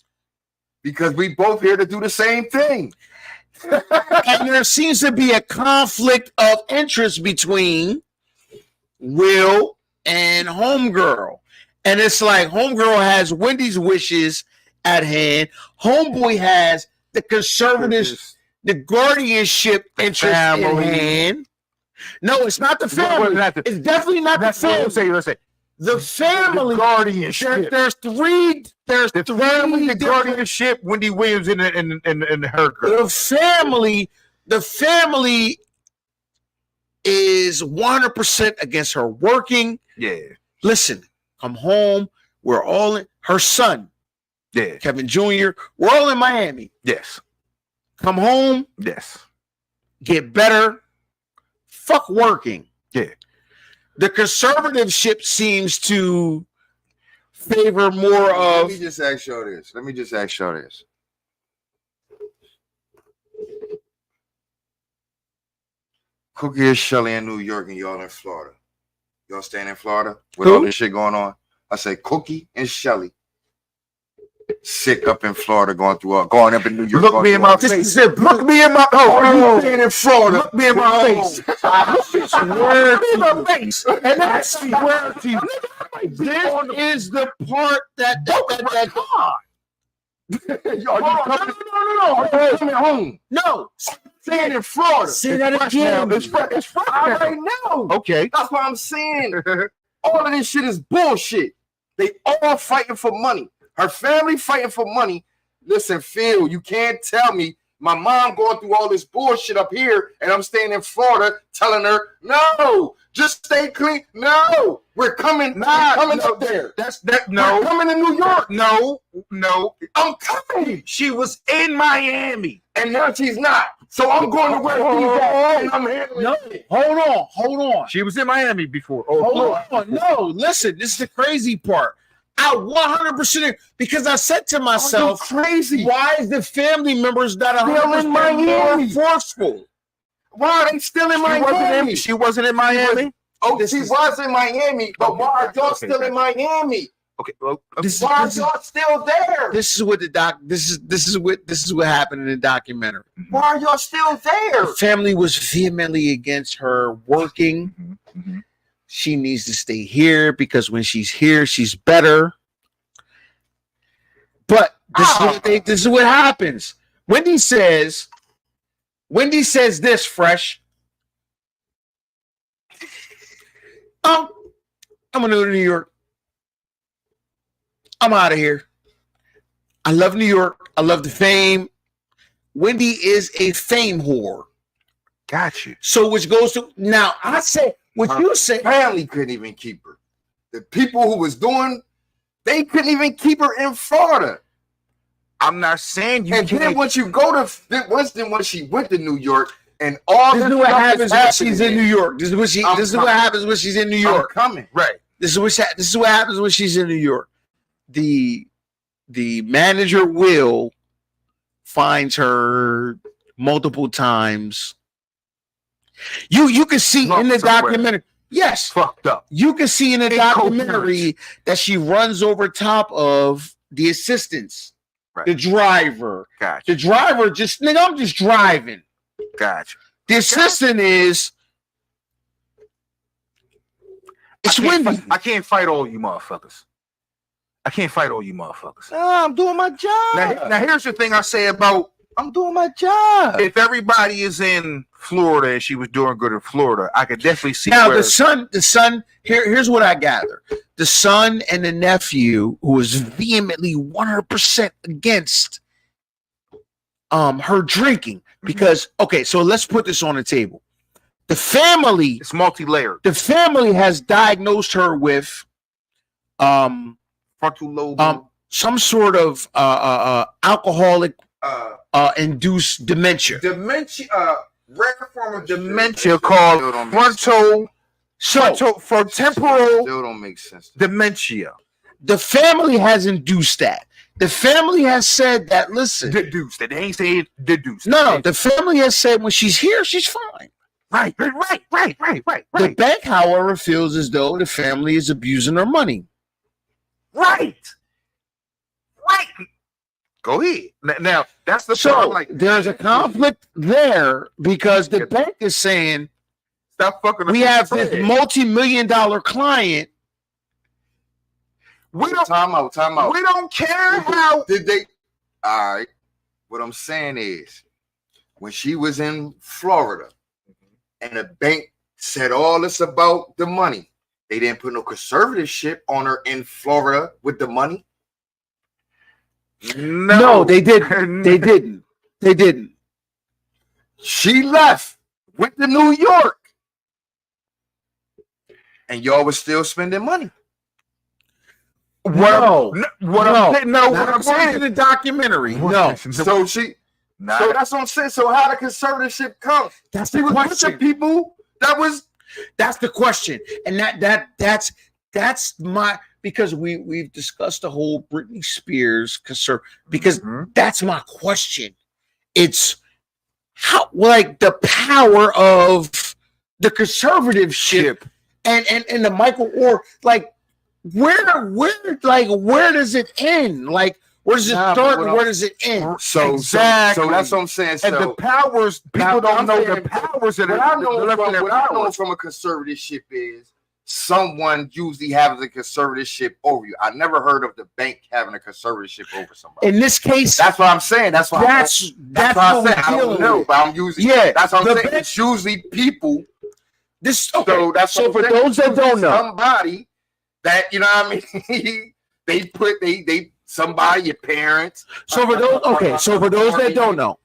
Because we both here to do the same thing. And there seems to be a conflict of interest between Will and Homegirl. And it's like Homegirl has Wendy's wishes at hand. Homeboy has the conservative, the guardianship interest at family. hand. No, it's not the family. It's definitely not the family. Let's say The family. guardianship. There's three. There's The three. family, the different- guardianship, Wendy Williams and her girl. The family is 100% against her working. Yeah, Listen, come home. We're all in. Her son, yeah, Kevin Jr., we're all in Miami. yes, Come home, yes. get better, Fuck working. Yeah. The conservativeship seems to favor more Let of me just ask y'all this. Cookie is Shelly in New York and y'all in Florida. Y'all staying in Florida with all Who? this shit going on? I say Cookie and Shelly. Sick up in Florida, going up in New York. Look going me in through my all this. face. Look me in my Oh, you staying in Florida? Look me in my face. Swear Look me in my face. And that's swear to you. this is the part that No. Are you coming home? no. Staying in Florida. Say that Fresh now. again. It's fresh I now. already know. Okay. That's what I'm saying. All of this shit is bullshit. They all fighting for money. Her family fighting for money. Listen, Phil, you can't tell me my mom going through all this bullshit up here and I'm staying in Florida telling her, no, just stay clean. No, we're coming up there. No. We're coming to New York. No. I'm coming. She was in Miami. And now she's not. So I'm going to where he's at and I'm handling No, it. hold on. She was in Miami before. Hold on. No, listen, this is the crazy part. I 100% because I said to myself, Crazy. why is the family members not Still in 100% Miami? more forceful? Why are they still in Miami? She wasn't in Miami. Oh, This she is- was in Miami, but Okay, why are y'all okay, still in Miami? Okay. Well, Why are y'all still there? This is what this is what happened in the documentary. Why are y'all still there? Her family was vehemently against her working. Mhm. She needs to stay here because when she's here, she's better. But this is what happens. Wendy says this, Fresh. I'm gonna go to New York. I'm out of here. I love New York. I love the fame. Wendy is a fame whore. Got you. So which goes to now I say what you say. Family couldn't even keep her. The people who was doing, they couldn't even keep her in Florida. I'm not saying you And then can't. once you go to when she went to New York and all This this is what stuff happens when she's in New happening, York. This is what I'm this is what coming. happens when she's in New I'm York. coming. Right. This is what happens when she's in New York. The manager Will finds her multiple times. You can see in the Somewhere. documentary. Yes, Fucked up. you can see in the Incoherent. documentary that she runs over top of the assistants, Right. the driver. Got The you. driver just nigga, I'm just driving. Got you. The assistant is it's Wendy. I can't fight all you motherfuckers. I can't fight all you motherfuckers. I'm doing my job. Now here's the thing I say about I'm doing my job. if everybody is in Florida and she was doing good in Florida, I could definitely see Now where, the son. Here's what I gather: the son and the nephew, who was vehemently 100% against her drinking, because okay, so let's put this on the table. The family it's multi-layered. has diagnosed her with Frontal lobe. some sort of alcoholic Uh, induced dementia. dementia, rare form of dementia Still called don't make sense. So temporal Still don't make sense. dementia. the family has induced that. The family has said that, listen, Deduced. They ain't saying deduced. no, the family has said when she's here, she's fine. Right. The bank, however, feels as though the family is abusing her money. Right. Go ahead. Now that's the So part. I'm like, there's a conflict there because the bank is saying stop fucking. we have this. this multi-million-dollar client. We don't. Time out. We don't care how. Did they? All right. What I'm saying is, when she was in Florida, and the bank said all this about the money, they didn't put no conservatorship on her in Florida with the money. No, they didn't. They didn't. They didn't. She left, went to New York, and y'all was still spending money. No. What I'm saying in the documentary. No. So she. So that's what I'm saying. So how the conservatorship come? That's She the was with the question. people That's the question, and that's my, because we've discussed the whole Britney Spears concern, because that's my question. It's how, like, the power of the conservatorship and the Michael Orr, like where does it end? Like, where does it start and where does it end? So that's what I'm saying. And the powers, people don't know the powers that What I are know from a conservatorship is someone usually having a conservatorship over you. I never heard of the bank having a conservatorship over somebody. In this case, That's what I'm saying. That's why that's what I what said. I we're don't dealing know, with. but I'm using. Yeah, That's what I'm the saying. bank- It's usually people. This So that's so what for I'm saying. those that don't know, somebody that, you know what I mean, they somebody, your parents. so for those that don't know,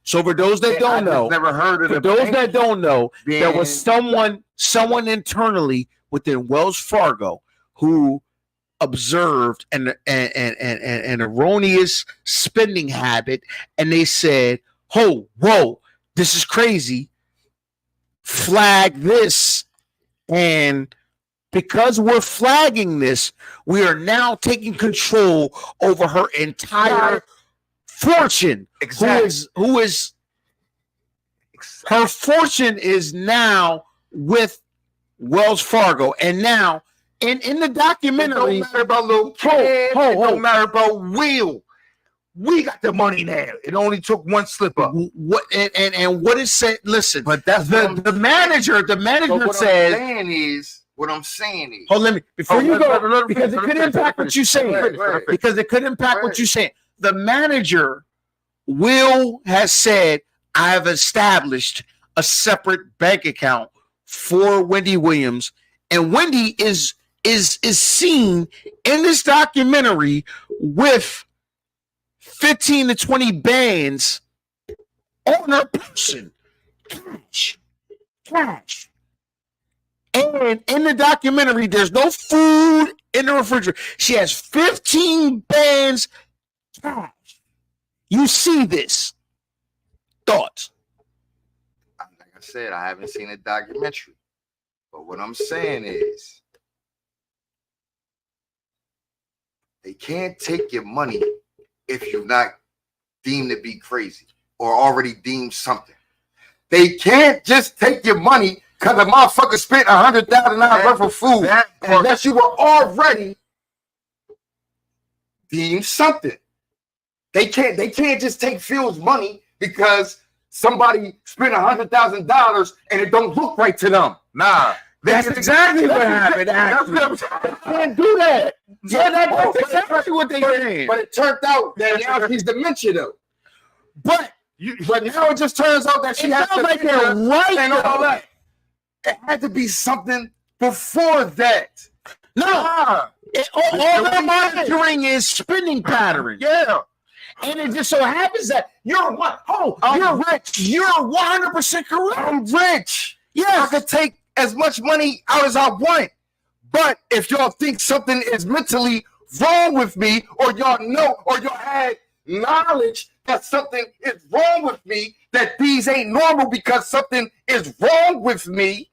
never heard of for the those bank that don't know, there was being- someone internally within Wells Fargo who observed an erroneous spending habit, and they said, whoa, this is crazy, flag this. And because we're flagging this, we are now taking control over her entire fortune. Exactly. Who is her fortune is now with Wells Fargo. And now in the It documentary, don't matter about little kids. It don't matter about Will. We got the money now. It only took one slip up. what and what is said, listen, But that's the manager But what says, I'm saying is, hold, let me, before you go, because it could impact what you're saying. Right. Because it could impact what you're saying. The manager, Will, has said, I have established a separate bank account for Wendy Williams, and Wendy is seen in this documentary with 15 to 20 bands on her person. Cash. And in the documentary, there's no food in the refrigerator. She has 15 bands cash. You see this. Thoughts? like I said, I haven't seen a documentary. But what I'm saying is, they can't take your money if you're not deemed to be crazy or already deemed something. They can't just take your money because a motherfucker spent $100,000 worth of food unless you were already deemed something. They can't just take Phil's money because somebody spent $100,000 and it don't look right to them. Nah. That's exactly what happened, actually. Can't do that. Yeah, that's exactly what they did. But it turned out that now she's dementia though. But now it just turns out that she it has sounds to like they're right. and all though. that. It had to be something before that. No, all they're monitoring is spending patterns. Yeah. And it just so happens that you're rich. You're 100% correct. I'm rich. I Yes. could take as much money out as I want. But if y'all think something is mentally wrong with me, or y'all know, or y'all had knowledge that something is wrong with me, that these ain't normal because something is wrong with me,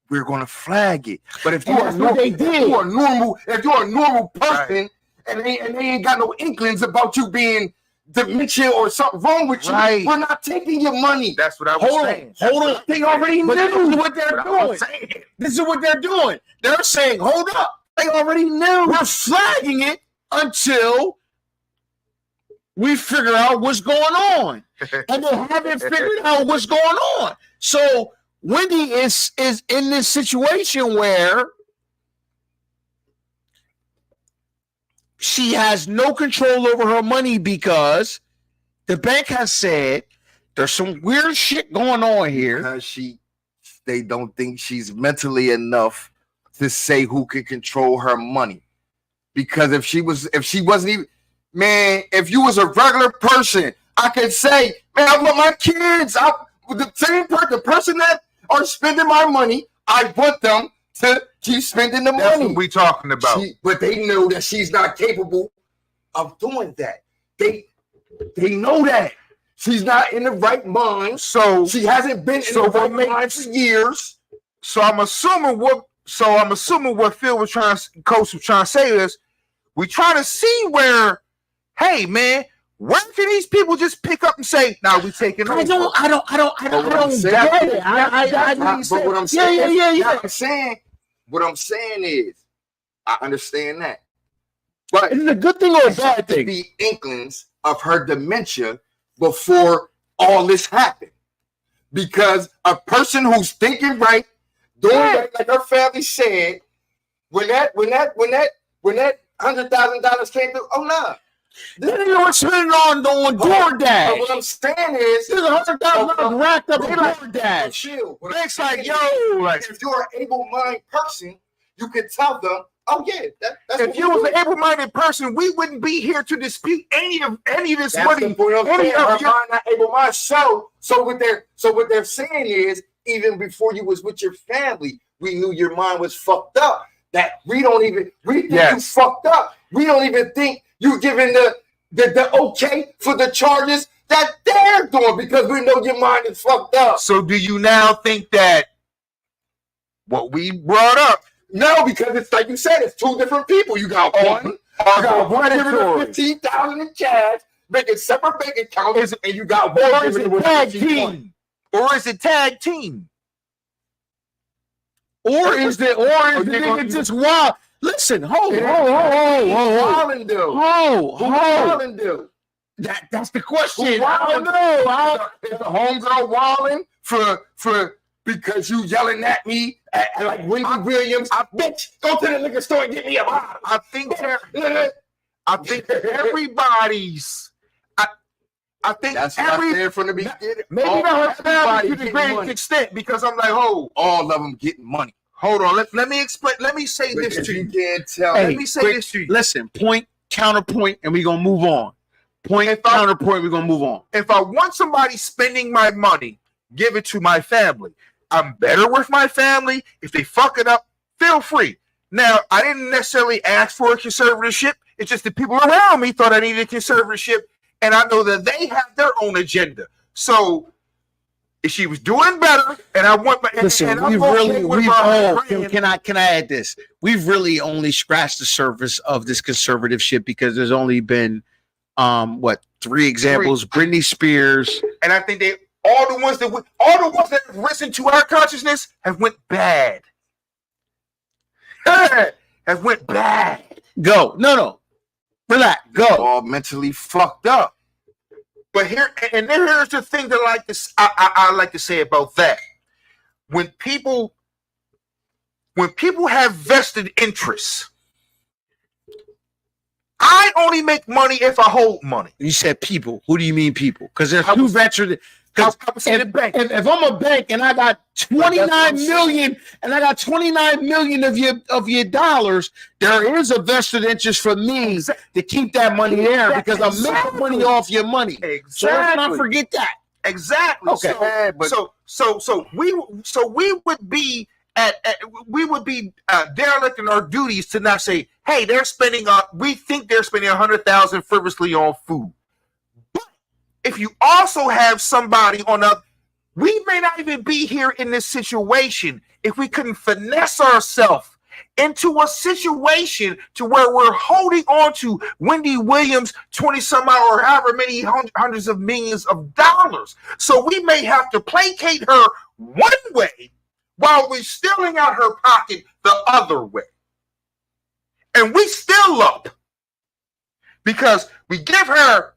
we're gonna flag it. But if you And are that's what they did. if you're a normal person and they ain't got no inklings about you being dementia or something wrong with you, Right. we're not taking your money. That's what I was saying. Hold on. They already But this knew is what they're what I doing. was saying. This is what they're doing. They're saying, hold up. They already knew. We're flagging it until we figure out what's going on. And they haven't figured out what's going on. So Wendy is in this situation where she has no control over her money because the bank has said there's some weird shit going on here. Because they don't think she's mentally enough to say who can control her money. Because if she wasn't even, man, if you was a regular person, I could say, man, I want my kids. The person that are spending my money, I want them to keep spending the That's money. what we talking about. But they know that she's not capable of doing that. They know that she's not in the right mind. So She hasn't been in the right mind for years. So I'm assuming what Phil was Coach was trying to say is, we trying to see where, hey man, where can these people just pick up and say, "Now we taking over"? I don't get it. But what I'm saying, what I'm saying is, I understand that. But Is it a good thing or a there bad had to thing? be inklings of her dementia before all this happened, because a person who's thinking right, doing right, like her family said, when that $100,000 came through, oh no. They didn't know what spending on But DoorDash. what I'm saying is, There's $100,000 racked up in DoorDash. chill. What I'm It's like, saying yo, is, like, if you're an able-minded person, you can tell them, oh yeah, that's if what you we was do. an able-minded person, we wouldn't be here to dispute any of this That's money. the point I'm Any saying. of Her your- mind not able-minded. So what they're saying is, even before you was with your family, we knew your mind was fucked up. That we think Yes. you fucked up. We don't even think you giving the okay for the charges that they're doing, because we know your mind is fucked up. So do you now think that what we brought up No, because it's like you said, it's two different people. You got one giving her 15,000 in cash, making separate bank accounts, and you got one or is giving it her tag 15,000. team? Or is it tag team? Or is the nigga just wild? Listen, hold. Wildin' do? Who Hold. wildin' do? That's the question. Who I don't know. Is the homegirl wildin' for because you yelling at me at like Wendy Williams? Bitch, go to the liquor store and get me a bottle. I think everybody's. I think That's what I said from the beginning. maybe All- not her family everybody to the getting greatest money. extent, because I'm like, oh, All of them getting money. hold on. Let me explain. Let me say this Because to you you. can't tell. Hey, Let me say quick, this to you. Listen, point, counterpoint, and we're gonna move on. Point, counterpoint, we're gonna move on. If I want somebody spending my money, give it to my family. I'm better with my family. If they fuck it up, feel free. Now, I didn't necessarily ask for a conservatorship. It's just the people around me thought I needed a conservatorship, and I know that they have their own agenda. So if she was doing better, and I want my Listen, and I'm we've okay really, with we've my all. brand. Can I add this? We've really only scratched the surface of this conservative shit, because there's only been, 3 examples: Britney Spears. And I think all the ones that have risen to our consciousness have went bad. Have went bad. Go, no, relax, go. All mentally fucked up. But here's the thing that I like to say about that. When people have vested interests, I only make money if I hold money. You said people. Who do you mean people? Because there's I two was- veterans. I Because was in the bank. if I'm a bank and I got 29 million and I got 29 million of your dollars, there is a vested interest for me to keep that money there, because I'm making money off your money. So let's not forget that. Exactly. Okay. Yeah, but So we would be derelict in our duties to not say, hey, we think they're spending 100,000 frivolously on food. But if you also have somebody we may not even be here in this situation if we couldn't finesse ourselves into a situation to where we're holding on to Wendy Williams 20 some odd or however many hundreds of millions of dollars. So we may have to placate her one way while we're stealing out her pocket the other way. And we still up because we give her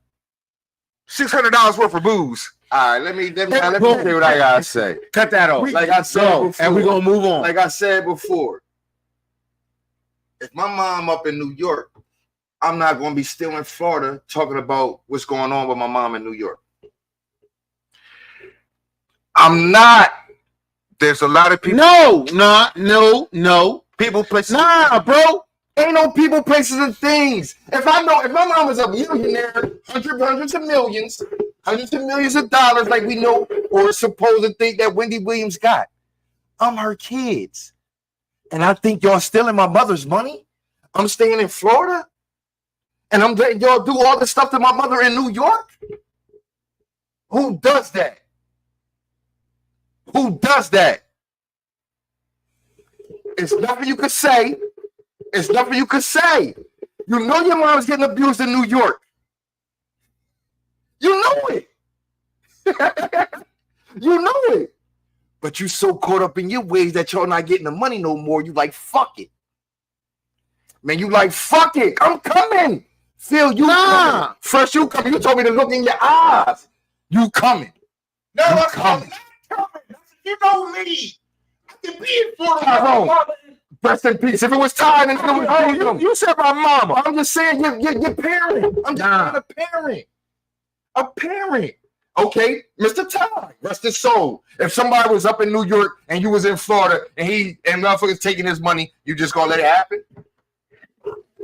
$600 worth of booze. all right, let me say what I gotta say. Cut that off. Like I said Go, before, and we're gonna move on. like I said before, if my mom up in New York, I'm not gonna be still in Florida talking about what's going on with my mom in New York. I'm not. There's a lot of people. No. People, places. Nah, bro. Ain't no people, places, and things. If my mom is a millionaire, hundreds of millions of dollars, like we know or supposed to think that Wendy Williams got, I'm her kids, and I think y'all stealing my mother's money. I'm staying in Florida, and I'm letting y'all do all this stuff to my mother in New York. Who does that? Who does that? It's nothing you could say. It's nothing you could say. You know your mom's getting abused in New York. You know it. You know it. But you so caught up in your ways that you're not getting the money no more. You like, fuck it. Man, you like, fuck it. I'm coming. Phil, you coming. Fresh, you coming. You told me to look in your eyes. You coming. No, You I'm coming. coming. You know me. I can be in Florida. Tyrone. Rest in peace. If it was Ty, then it was William. You said my mama. I'm just saying, your parent. I'm just saying a parent. A parent. Okay, Mr. Ty, rest his soul. If somebody was up in New York and you was in Florida and motherfuckers taking his money, you just gonna let it happen?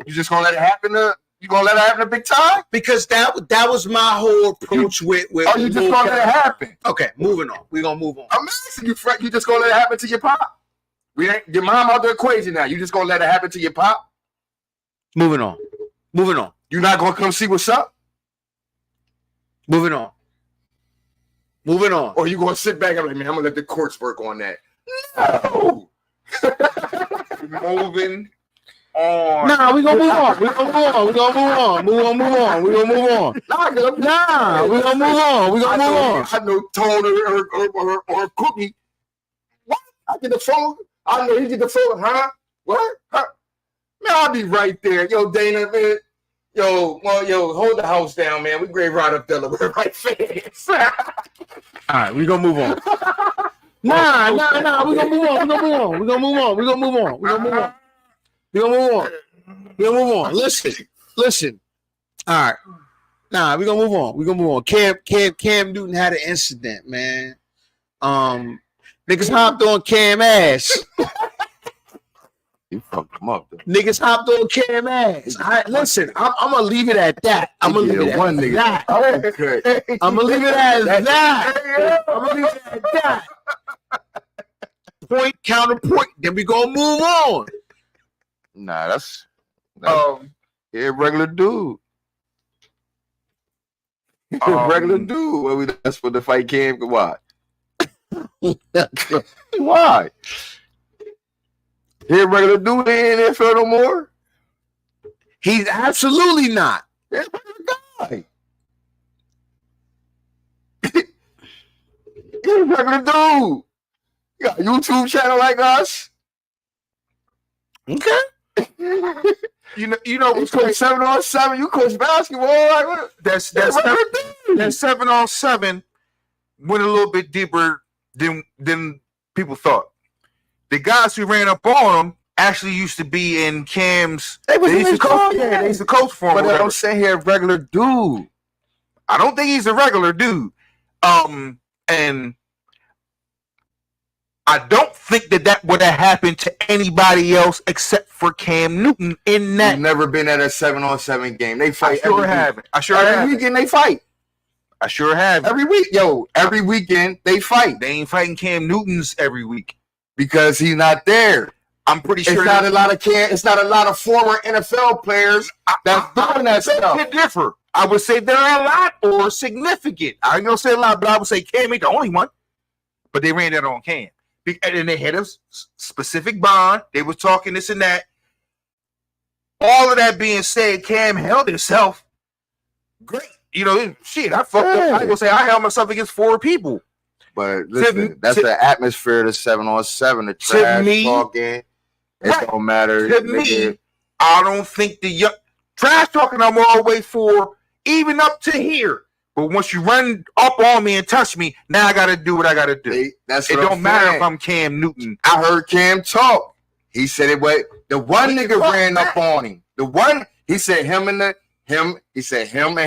You just gonna let it happen? You gonna let it happen to Big Ty? Because that was my whole approach with. Or you just gonna let it happen? Okay, moving on. We're gonna move on. I'm asking you, Frank. You just gonna let it happen to your pop? Your mom out the equation now. You just gonna let it happen to your pop? Moving on. Moving on. You not gonna come see what's up? Moving on. Moving on. Or you gonna sit back and be like, man, I'm gonna let the courts work on that? No. Moving on. Nah, we're gonna move on. We're gonna move on. We're gonna move on. We're gonna move on. We're gonna move on. Nah, we're gonna move on. We're gonna move on. I know Tone or Cookie. What? I get the phone. I know he get the phone. Huh? What? Huh? Man, I'll be right there. Yo, Dana, man. Yo, hold the house down, man. We great right up Delaware, right fast. All right, we're gonna move on. Nah. We're gonna move on. We're gonna move on. We're gonna move on. We're gonna move on. We're gonna move on. We're gonna move on. We're gonna move on. Listen. All right. Nah, we're gonna move on. We're gonna move on. Cam Newton had an incident, man. Niggas hopped on Cam ass. You fucked him up, though. Niggas hopped on Cam ass. Listen, I'm gonna leave it at that. I'm gonna leave it at that. Okay. I'm gonna leave it as that. I'm gonna leave it at that. Point, counterpoint. Then we gonna move on. Nah, that's a regular dude. Regular dude. Well, that's what the fight came. Why? Why? He a regular dude in the NFL no more? He's absolutely not. He's a regular guy. He's a regular dude. You got a YouTube channel like us? Okay. You know, you coach 7-on-7. You coach basketball. Like what? That's 7-on-7 went a little bit deeper than people thought. The guys who ran up on him actually used to be in Cam's. They used to coach. Yeah, they used to coach for him. But I'm saying here, regular dude. I don't think he's a regular dude. And I don't think that would have happened to anybody else except for Cam Newton in that. You've never been at a 7-on-7 game. They fight. I sure haven't. Every weekend they fight. I sure have. Every week, every weekend they fight. They ain't fighting Cam Newton's every week because he's not there. I'm pretty sure it's not a lot of former NFL players that's doing that stuff. They differ. I would say there are a lot or significant. I ain't gonna say a lot, but I would say Cam ain't the only one. But they ran that on Cam. And they had a specific bond. They was talking this and that. All of that being said, Cam held himself great. You know, shit, I fucked up. I ain't gonna say I held myself against 4 people. But listen, that's the atmosphere of the 7-on-7, the trash talking. It don't matter. To me, I don't think the trash talking I'm always for, even up to here. But once you run up on me and touch me, now I got to do what I got to do. It don't matter if I'm Cam Newton. I heard Cam talk. He said it was the one nigga ran up on him. The one he said him and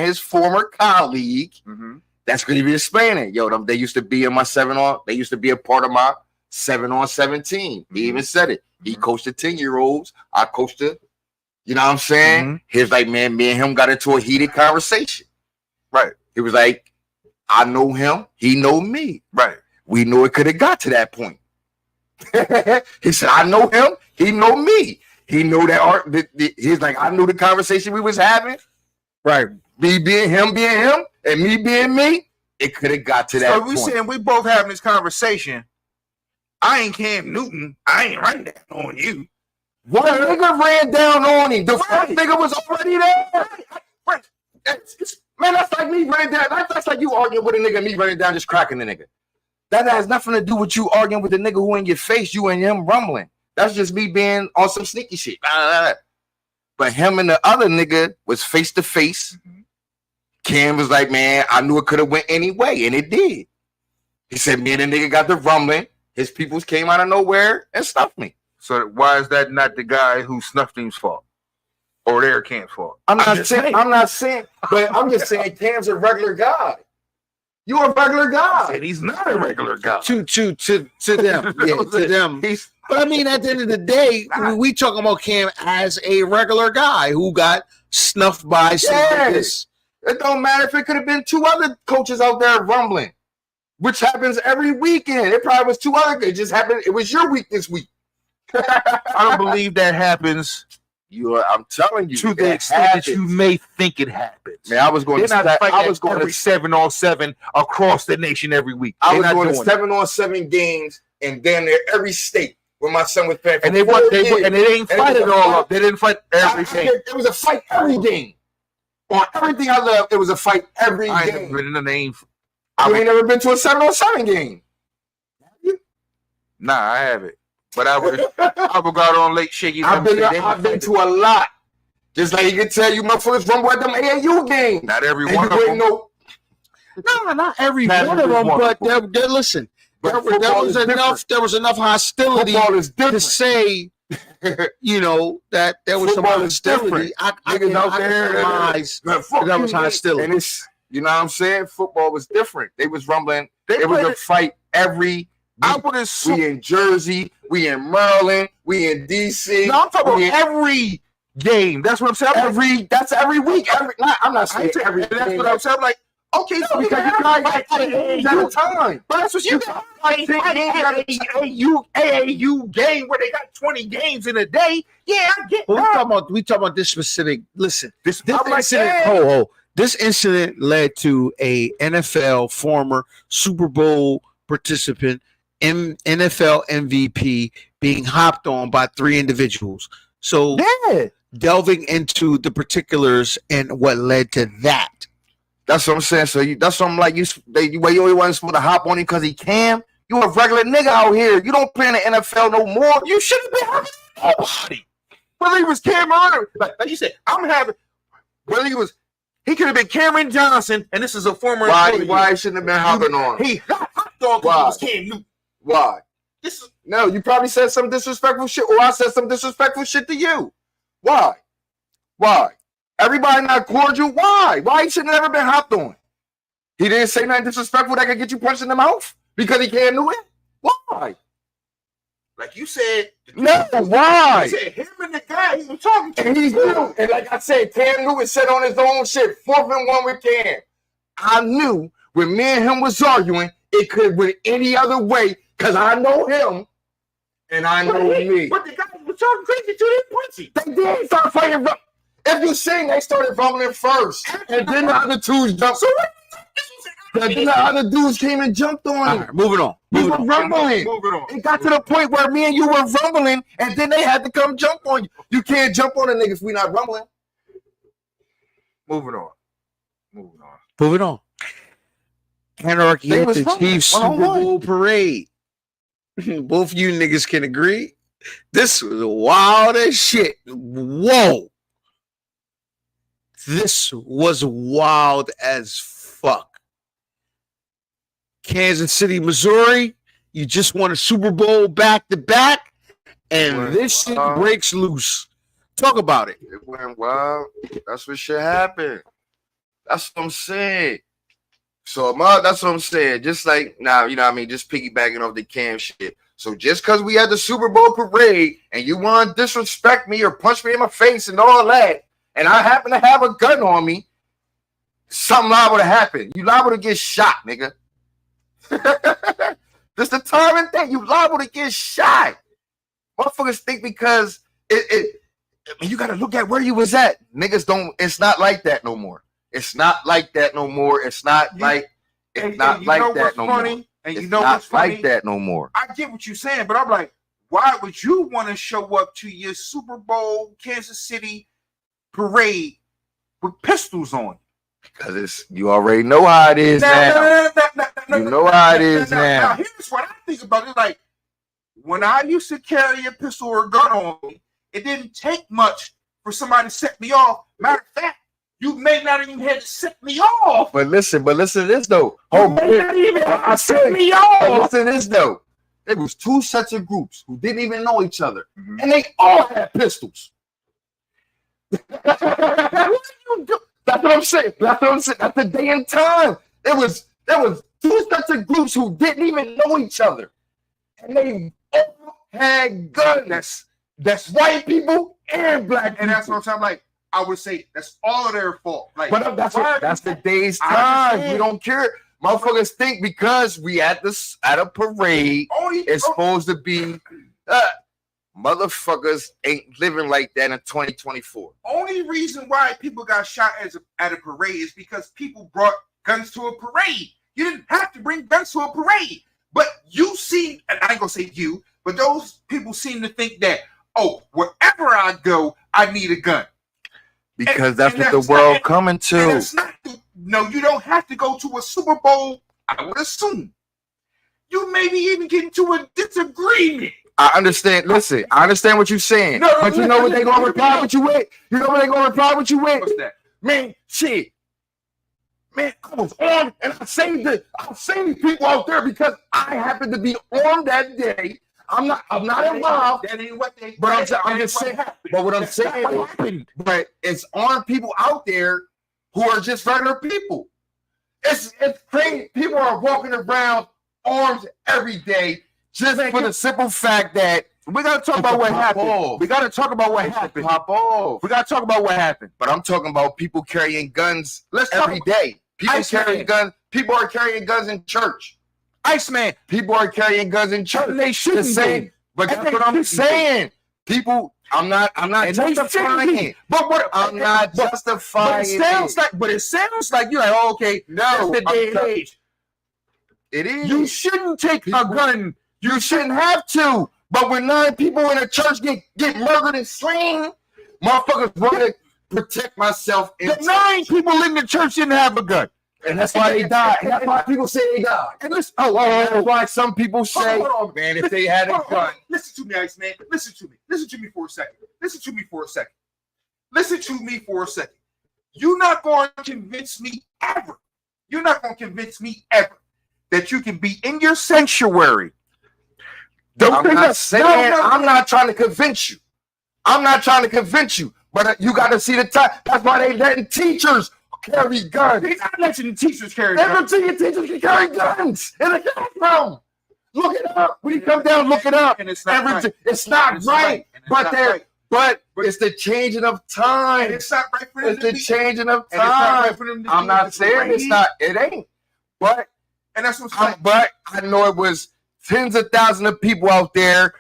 his former colleague. Mm-hmm. That's going to be explaining. They used to be in my 7-on. They used to be a part of my 7-on-7 team. He even said it. He coached the 10-year-olds. I coached the, you know what I'm saying? Mm-hmm. He was like, man, me and him got into a heated conversation. Right. He was like, I know him. He know me. Right. We know it could have got to that point. He said, I know him. He know me. He know that he's like, I knew the conversation we was having. Right. Me being him, and me being me. It could have got to that point. So we saying we both having this conversation. I ain't Cam Newton. I ain't running down on you. What nigga ran down on him? The first Right. nigga was already there. Right. Man, that's like me running down. That's like you arguing with a nigga and me running down just cracking the nigga. That has nothing to do with you arguing with the nigga who in your face, you and him rumbling. That's just me being on some sneaky shit. But him and the other nigga was face to face. Cam was like, man, I knew it could have went any way, and it did. He said, me and the nigga got the rumbling. His peoples came out of nowhere and stuffed me. So why is that not the guy who snuffed him's fault? Or their Cam's fault? I'm not just saying, saying. I'm not saying, but I'm just saying Cam's a regular guy. You a regular I guy. said he's not a regular guy. To them, yeah, to them. He's But I mean, at the end of the day, we talking about Cam as a regular guy who got snuffed by some Yes. niggas. It don't matter if it could have been two other coaches out there rumbling, which happens every weekend. It probably was two other. It just happened. It was your week this week. I don't believe that happens I'm telling you, to the it extent that happens. you may think it happens. Man, I was going They're to. not fighting I was going every to. 7-on-7 across the nation every week. I They're was not going to doing it. 7-on-7 games and damn near every state where my son was playing. And they want. and it ain't And it fight was it a all fight. up. They didn't fight every game. It was a fight every game. On everything I love, it was a fight every I ain't game. never been in the name. You ain't never been to a 7-on-7 game. Nah, I haven't. But I would got on late shaky. I've been to a lot. Just like he can tell you, motherfuckers rumble at them AAU games. Not every And one you of wouldn't them. know. No, not every Not one of every them, one but of them. listen. But There football was is enough. different. There was enough hostility Football is to different. say, that there was some Football is hostility. different. I Niggas can out there, surmise Man, fuck that you, was man. hostility. And it's, you know what I'm saying? Football was different. They was rumbling. It was played a fight every I week. would assume. We in Jersey. We in Maryland. We in DC. No, I'm talking we about in every game. That's what I'm saying. that's every week. I'm not saying every That's game. what I'm saying. I'm like, okay, No, so you because you got guys got games at a time. But that's what you got. Like, AAU game where they got 20 games in a day. Yeah, I get But that. we talking about this specific. Listen, This this I'm like, incident. yeah. This incident led to a NFL former Super Bowl participant, NFL MVP, being hopped on by 3 individuals. So Yeah. delving into the particulars and what led to that. That's what I'm saying. So that's something like you only want supposed to hop on him because he can. You a regular nigga out here. You don't play in the NFL no more. You shouldn't be having nobody. Whether he was Cameron, like you said, I'm having. Whether he could have been Cameron Johnson, and this is a former. employee. Why shouldn't have been hopping on him? He hot dog Why? was Cam Newton. Why? This is No, you probably said some disrespectful shit, or I said some disrespectful shit to you. Why? Everybody not cordial. Why? Why he should have never been hopped on? He didn't say nothing disrespectful that could get you punched in the mouth because he can't do it. Why? like you said. No, why? You said him and the guy he was talking to. And he's new. And like I said, Cam Newton said on his own shit, 4th and 1 with Cam. I knew when me and him was arguing, it could have went any other way because I know him and I know me. But the guy was talking crazy to his pussy. They did start fighting. If you seen, they started rumbling first, and then the other dudes jumped. So then the other dudes came and jumped on All him. right, moving on. We Moving were on. rumbling. Moving on. It got to the point where me and you were rumbling, and then they had to come jump on you. You can't jump on a nigga if we not rumbling. Moving on. Moving on. Anarchy They at was the wrong. Chiefs Super 101. Bowl parade. Both you niggas can agree. This was wild as shit. Whoa. This was wild as fuck. Kansas City, Missouri, you just won a Super Bowl back to back, and this shit breaks loose. Talk about it. It went wild. That's what should happen. That's what I'm saying. So that's what I'm saying. Just like now, you know what I mean? Just piggybacking off the Cam shit. So just because we had the Super Bowl parade and you want to disrespect me or punch me in my face and all that, and I happen to have a gun on me, something liable to happen. You liable to get shot, nigga. This the time and thing. You liable to get shot. Motherfuckers think because I mean, you got to look at where you was at. Niggas don't. It's not like that no more. It's not like that no more. It's not like. It's not like that no more. And you It's know not what's funny? like that no more. I get what you're saying, but I'm like, why would you want to show up to your Super Bowl Kansas City parade with pistols on? Because it's you already know how it is now. You know how it is now. Now, here's what I think about it. Like, when I used to carry a pistol or a gun on me, it didn't take much for somebody to set me off. Matter of fact, you may not even have to set me off. But listen to this though. You may not even have to set me But off. listen to this though. There was two sets of groups who didn't even know each other, Mhm. and they all had pistols. What are you doing? That's what I'm saying. That's what I'm saying. That's the day and time. There was two sets of groups who didn't even know each other, and they all had guns. That's white people and black people. And that's what I'm saying. Like, I would say that's all of their fault. Like, But that's why are that's you- the day's I time. understand. We don't care. Motherfuckers think because we at a parade, only it's supposed to be motherfuckers ain't living like that in 2024. only reason why people got shot at a parade is because people brought guns to a parade. You didn't have to bring guns to a parade, but you seem, and I ain't gonna say you, but those people seem to think that, oh, wherever I go, I need a gun. Because that's and what the that's world not- coming And to. it's not, no, you don't have to go to a Super Bowl, I would assume. You maybe even get into a disagreement. I understand. Listen, I understand what you're saying. No, but you know what they gonna no, reply no. with you with? You know what they gonna reply with you with? What's that? Man, shit. Man, I was on and I saved people out there because I happened to be on that day. I'm not involved. That ain't what they. But that I'm ain't just what saying. happened. But what I'm That's not saying what is, happened. but it's armed people out there who are just regular people. It's crazy. People are walking around armed every day just for the simple fact that We gotta talk about what happened. We gotta talk about what happened. pop off. We gotta talk about what happened. But I'm talking about people carrying guns Let's talk every day. People Iceman. carrying guns. People are carrying guns in church. Iceman. People are carrying guns in church. And they shouldn't The same. be. But And that's they what I'm shouldn't saying. People, I'm not And they justifying shouldn't be. it. But what? I'm not but justifying it sounds it. like. But it sounds like you're like, oh, okay. No, That's the day and I'm- age. It is. You shouldn't take a gun. You shouldn't have to. But when 9 people in a church get murdered and slain, motherfuckers want to protect myself. The 9 people in the church didn't have a gun. And that's why they died. And that's why people say they died. And listen, And that's why some people say, hold on. man, if they had a Hold on. gun. Listen to me, Iceman. Listen to me. Listen to me for a second. Listen to me for a second. Listen to me for a second. You're not going to convince me ever. You're not going to convince me ever that you can be in your sanctuary. I'm say not that. saying, No. I'm not trying to convince you. I'm not trying to convince you. But you got to see the time. That's why they letting teachers carry guns. They're not letting the teachers carry Every guns. teachers can carry guns in the classroom. Look it up. When you come down, look it up. And it's not right. It's not It's right. And it's But not they're right. but it's the changing of And time. it's not right for them It's to the be. changing of And it's not right time. for them to I'm be not in the saying it's parade. not. It ain't. But And that's what I'm saying. but I know it was tens of thousands of people out there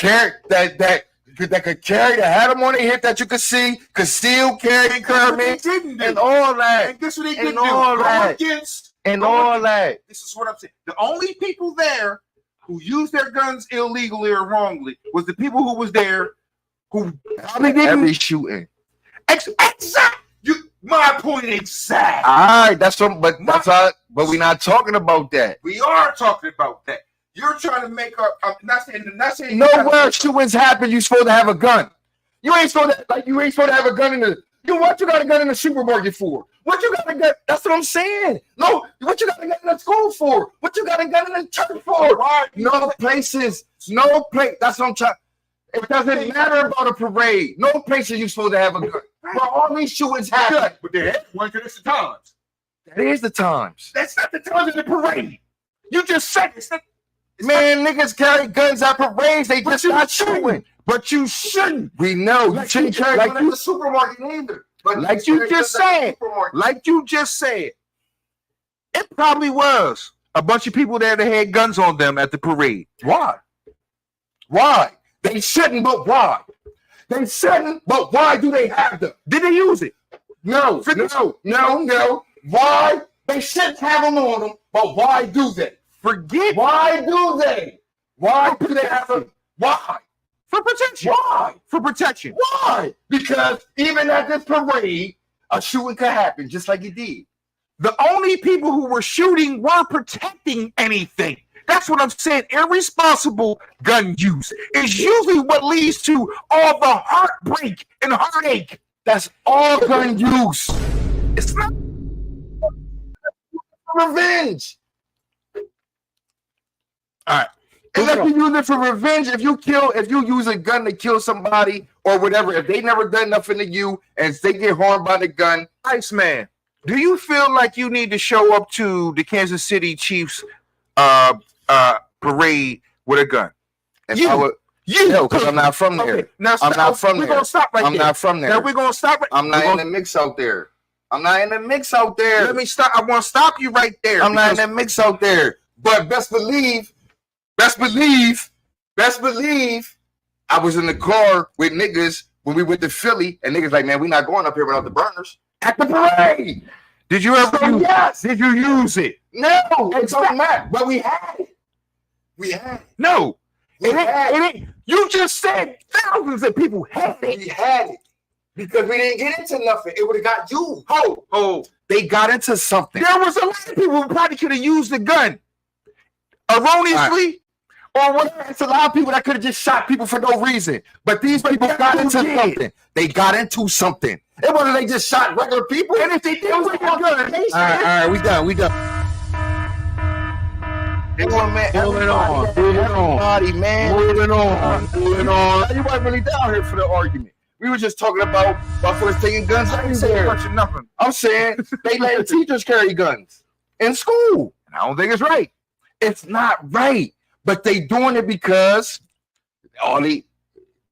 that could carry, that had them on their hip that you could see, could still carry They Kermit didn't do. and all that And guess what they and did do? all Go that. against. and Go all against- that. This is what I'm saying. The only people there who used their guns illegally or wrongly was the people who was there who probably didn't. Every shooting. Exact. My point exact. All right, that's what. But that's all. But we're not talking about that. We are talking about that. You're trying to make up. I'm not saying. Nowhere shootings happen, you supposed to have a gun. You ain't supposed to have a gun in the. What you got a gun in the supermarket for? What you got a gun? That's what I'm saying. No, what you got a gun in the school for? What you got a gun in the church for? No places. No place. That's what I'm trying. It doesn't matter about a parade. No places you supposed to have a gun. But all these shootings happen. But they're one because it's the times. That is the times. That's not the times of the parade. You just said it's not. Man, niggas carry guns at parades. They just you not shouldn't. shooting. But you shouldn't. We know. You shouldn't carry like guns at the supermarket either. But Like you just said. Like you just said, it probably was a bunch of people there that had guns on them at the parade. Why? Why? They shouldn't, but why? They shouldn't, but why do they have them? Did they use it? No. Why? They shouldn't have them on them, but why do they? Forget Why do they? Why do they have a? Why? for protection. Why? For protection. Why? Because even at this parade, a shooting could happen just like it did. The only people who were shooting weren't protecting anything. That's what I'm saying. Irresponsible gun use is usually what leads to all the heartbreak and heartache. That's all gun use. It's not. Revenge. All right. And if you use it for revenge, if you use a gun to kill somebody or whatever, if they never done nothing to you and they get harmed by the gun, Iceman, do you feel like you need to show up to the Kansas City Chiefs parade with a gun? if You. I would, You, because I'm not from there. Okay, now I'm not from we're there. gonna stop right I'm there. not from there. Now we're gonna stop right. I'm not we're in gonna- the mix out there. I'm not in the mix out there. Let me stop. I want to stop you right there. I'm not in because- the mix out there. But best believe, I was in the car with niggas when we went to Philly, and niggas like, man, we not going up here without the burners at the parade. Did you ever? So, use, yes. Did you use it? No, it don't matter. But we had it. No. We had it. You just said thousands of people had it. We had it. Because we didn't get into nothing. It would have got you. Oh, They got into something. there was a lot of people who probably could have used the gun erroneously. Or whatever. It's a lot of people that could have just shot people for no reason. But these people got into something. They got into something. It wasn't they just shot regular people. And if they did with a gun, All right, we done. Moving on. Everybody, man. Moving on. You weren't really down here for the argument. We were just talking about motherfuckers taking guns I out didn't say there. much of nothing. I'm saying they let teachers carry guns in school. And I don't think it's right. It's not right, but they doing it because all the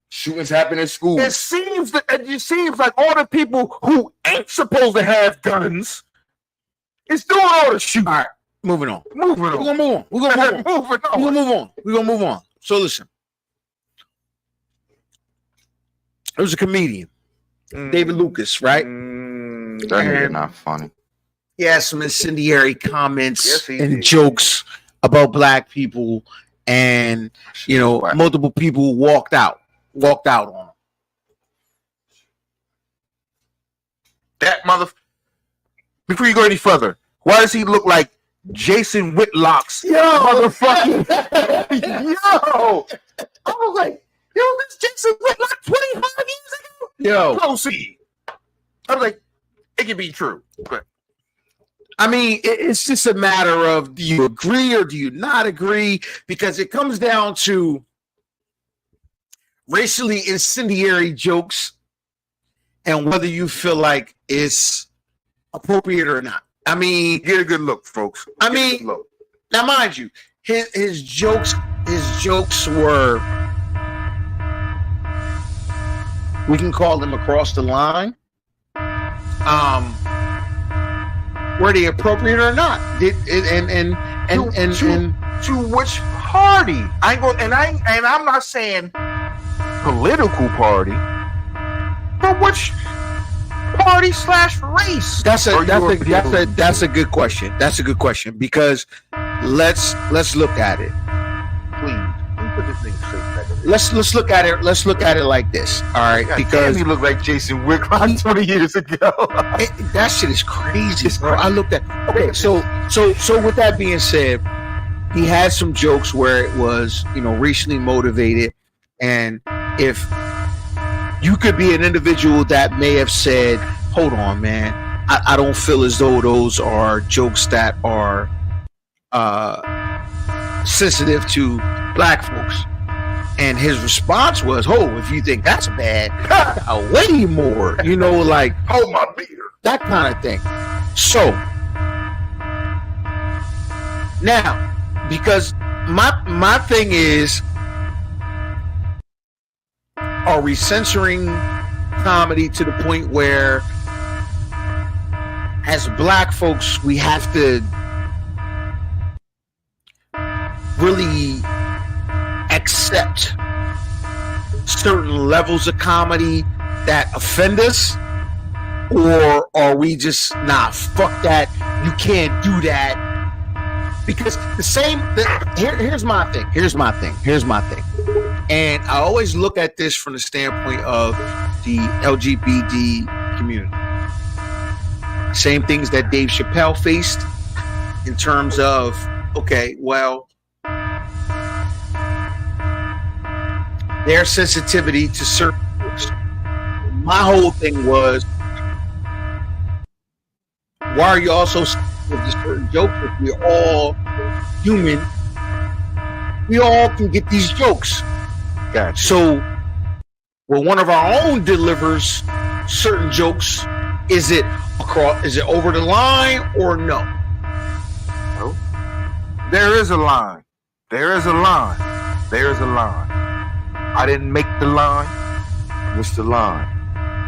shootings happen in school. It seems like all the people who ain't supposed to have guns is doing all the shooting. All right, moving on. Moving We're on. gonna move on. We're gonna Moving on. move on. So listen, there was a comedian, David Lucas, right? Mm, That nigga And- not funny. He had some incendiary comments Yes, he and did. jokes about black people, and Right. multiple people walked out on him. that mother. Before you go any further, why does he look like Jason Whitlock's motherfucking? Yo, I was like, yo, this Jason Whitlock 25 years ago. Yo, Proceed. I was like, it can be true, but I mean, it's just a matter of, do you agree or do you not agree? Because it comes down to racially incendiary jokes and whether you feel like it's appropriate or not. I mean, get a good look, folks. I Get a mean- good look. now mind you, his jokes were, we can call them across the line. Were they appropriate or not? To which party? I ain't going, and I'm not saying political party, but which party / race? That's Or a good question. That's a good question because let's look at it. Please, let me put this thing straight back. Let's look at it. Let's look at it like this. All right, God because damn, he looked like Jason Whitlock 20 years ago. that shit is crazy, bro. I looked at. Okay, so with that being said, he had some jokes where it was, racially motivated, and if you could be an individual that may have said, "Hold on, man, I don't feel as though those are jokes that are sensitive to black folks." And his response was, "Oh, if you think that's bad, I got way more." Like Hold my beer. that kind of thing. So now, because my thing is, are we censoring comedy to the point where, as black folks, we have to really accept certain levels of comedy that offend us? Or are we just, fuck that, you can't do that, because here's my thing. Here's my thing. And I always look at this from the standpoint of the LGBT community. Same things that Dave Chappelle faced in terms of, okay, well, their sensitivity to certain jokes. My whole thing was, why are you all so sensitive to certain jokes if we're all human? We all can get these jokes. Gotcha. So when one of our own delivers certain jokes, is it over the line or no? No. There is a line. There is a line. There is a line. I didn't make the line. What's the line?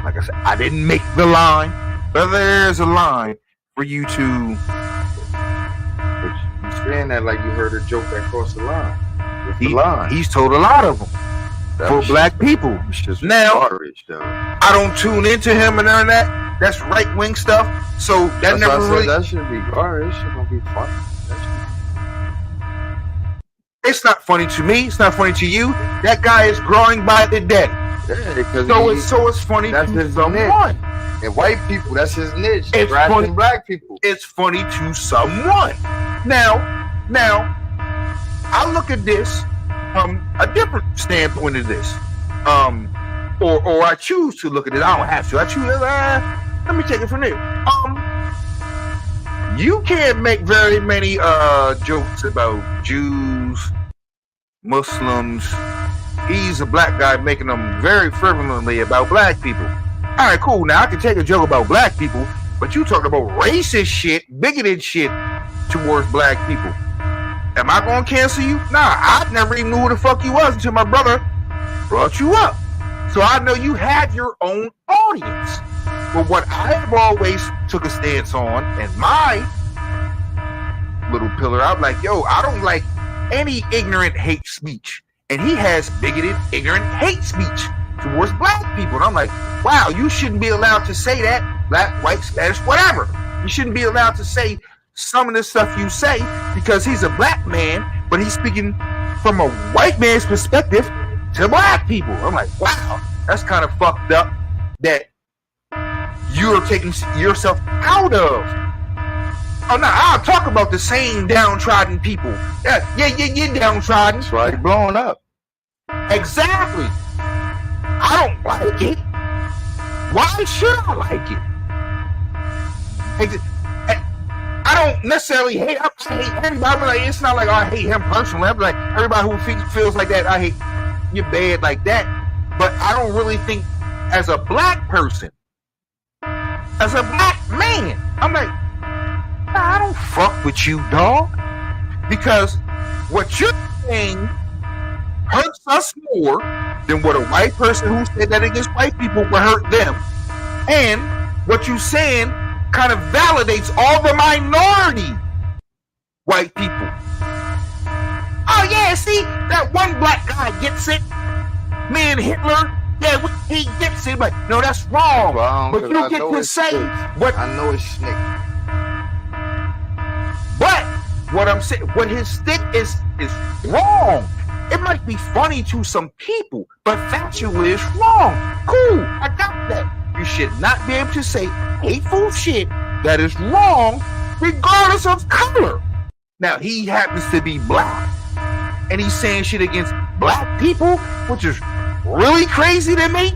Like I said, I didn't make the line. But there is a line for you to. But you saying that like you heard a joke that crossed the line. What's the line? He's told a lot of them That for was black people. just Now, garbage, though. I don't tune into him and none of that. That's right wing stuff. So that That's why I never said really. that should be garbage. It should not be fun. It's not funny to me. It's not funny to you. That guy is growing by the day. Yeah, because So it's funny that's to his someone. and white people, that's his niche. It's Rapping funny. black people. It's funny to someone. Now, I look at this from a different standpoint of this. Or I choose to look at it. I don't have to. I choose. Let me take it from there. You can't make very many jokes about Jews, Muslims. He's a black guy making them very frivolently about black people. All right, cool. Now I can take a joke about black people, but you talking about racist shit, bigoted shit towards black people. Am I gonna cancel you? Nah, I never even knew who the fuck you was until my brother brought you up. So I know you have your own audience. But what I have always took a stance on, and my little pillar, I'm like, yo, I don't like any ignorant hate speech. And he has bigoted, ignorant hate speech towards black people. And I'm like, wow, you shouldn't be allowed to say that. Black, white, Spanish, whatever. You shouldn't be allowed to say some of the stuff you say because he's a black man, but he's speaking from a white man's perspective to black people. I'm like, wow, that's kind of fucked up that you're taking yourself out of. Oh no, I'll talk about the same downtrodden people. Yeah, you're downtrodden. That's why he's blowing up. Exactly. I don't like it. Why should I like it? I don't necessarily hate. I hate everybody. But like, it's not like I hate him personally. I'm like everybody who feels like that. I hate you bad like that. But I don't really think as a black person, as a black man, I'm like, nah, I don't fuck with you, dog. Because what you're saying hurts us more than what a white person who said that against white people would hurt them. And what you're saying kind of validates all the minority white people. Oh yeah, see, that one black guy gets it. Me and Hitler, yeah, he gets it. But no, that's wrong. But you get to say what I know it's snake. But what I'm saying, what his stick is wrong. It might be funny to some people, but factually it's wrong. Cool, I got that. You should not be able to say hateful shit that is wrong, regardless of color. Now he happens to be black, and he's saying shit against black people, which is really crazy to me.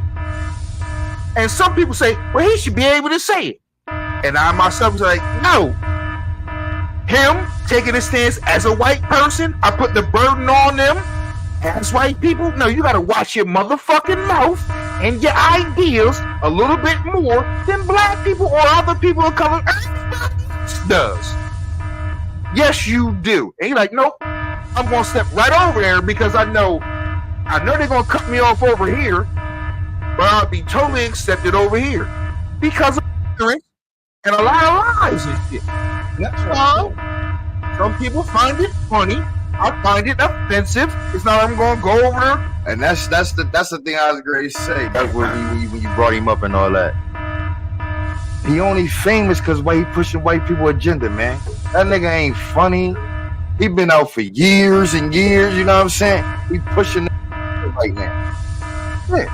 And some people say, well, he should be able to say it. And I myself was like, no. Him taking a stance as a white person, I put the burden on them as white people. No, you gotta watch your motherfucking mouth and your ideas a little bit more than black people or other people of color does. Yes, you do. And you're like, nope, I'm gonna step right over there because I know they're gonna cut me off over here, but I'll be totally accepted over here because of ignorance and a lot of lies and shit. That's why some people find it funny. I find it offensive. It's not I'm gonna go over there. And that's the thing I was going to say. That's when you brought him up and all that. He only famous because he pushing white people agenda, man. That nigga ain't funny. He been out for years and years. You know what I'm saying? He pushing right now. Yeah.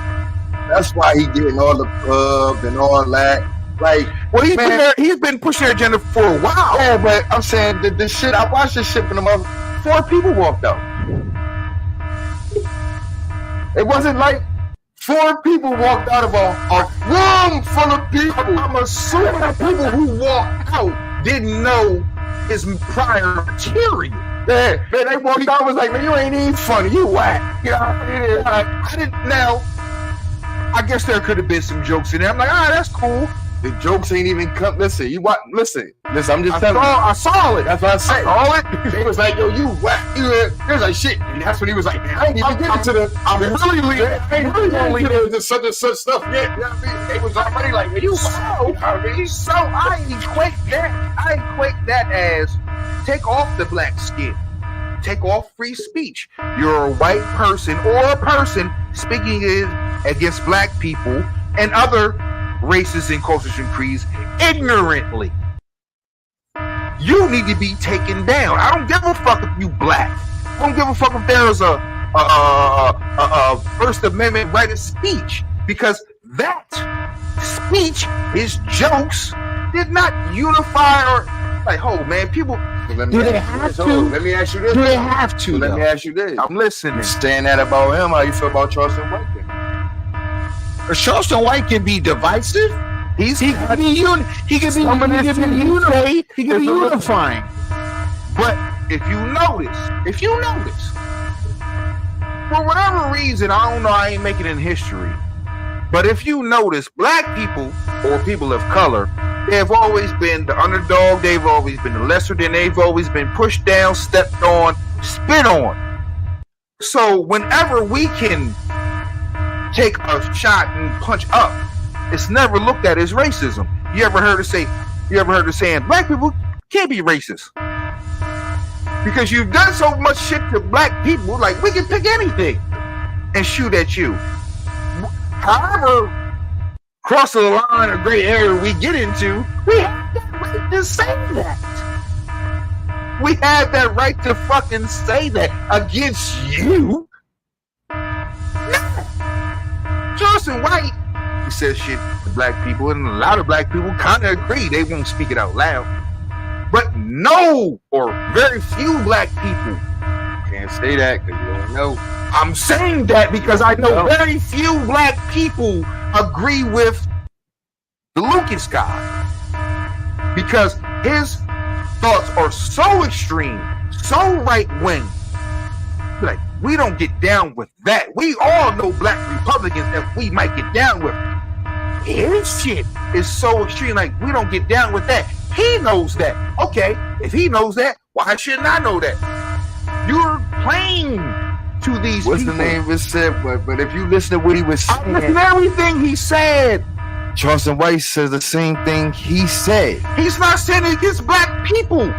That's why he getting all the pub and all that. Like, Well, he's Man. been there. He's been pushing their agenda for a while. yeah, but I'm saying the shit. I watched this shit from the mother. 4 people walked out. It wasn't like 4 people walked out of a room full of people. I'm assuming the people who walked out didn't know his prior material. Yeah, man, they walked out was like, man, you ain't even funny. You whack. You know, I didn't. Now, I guess there could have been some jokes in there. I'm like, that's cool. the jokes ain't even come. Listen, you what? Listen. I'm just telling you. I saw it. That's what I said. All it. They was like, yo, you whack. You was like, shit. And that's when he was like, man, I ain't even getting to the. I'm really leaving. I ain't really gonna leave it to such and such stuff yet. You know what I mean? They was already like, man, you So, I equate that as take off the black skin, take off free speech. You're a white person or a person speaking against black people and other races and cultures and creeds ignorantly. You need to be taken down. I don't give a fuck if you black. I don't give a fuck if there's a First Amendment right of speech, because that speech, his jokes, did not unify or like, hold man, people. Do they have to? Let me ask you this. Do they have to? Let me though? ask you this. I'm listening. Saying that about him, how you feel about Charleston White? Charleston White can be divisive. He can be unifying. But if you notice, for whatever reason, I don't know, I ain't making it in history, but if you notice, black people or people of color, they have always been the underdog, they've always been the lesser than, they've always been pushed down, stepped on, spit on. So whenever we can take a shot and punch up, it's never looked at as racism. You ever heard the saying, black people can't be racist? Because you've done so much shit to black people, like we can pick anything and shoot at you. However, cross the line or gray area we get into, we have that right to say that. We have that right to fucking say that against you. No. Charleston White, he says shit to black people, and a lot of black people kind of agree. They won't speak it out loud. But no, or very few black people. Can't say that because you don't know. I'm saying that because I know very few black people agree with the Lucas guy. Because his thoughts are so extreme, so right-wing. Like, we don't get down with that. We all know black Republicans that we might get down with. His shit is so extreme, like, we don't get down with that. He knows that. Okay, if he knows that, why shouldn't I know that? You're playing to these What's people. the name of it said? But if you listen to what he was I listen saying, to everything he said. Charleston White says the same thing he said. He's not saying it against black people.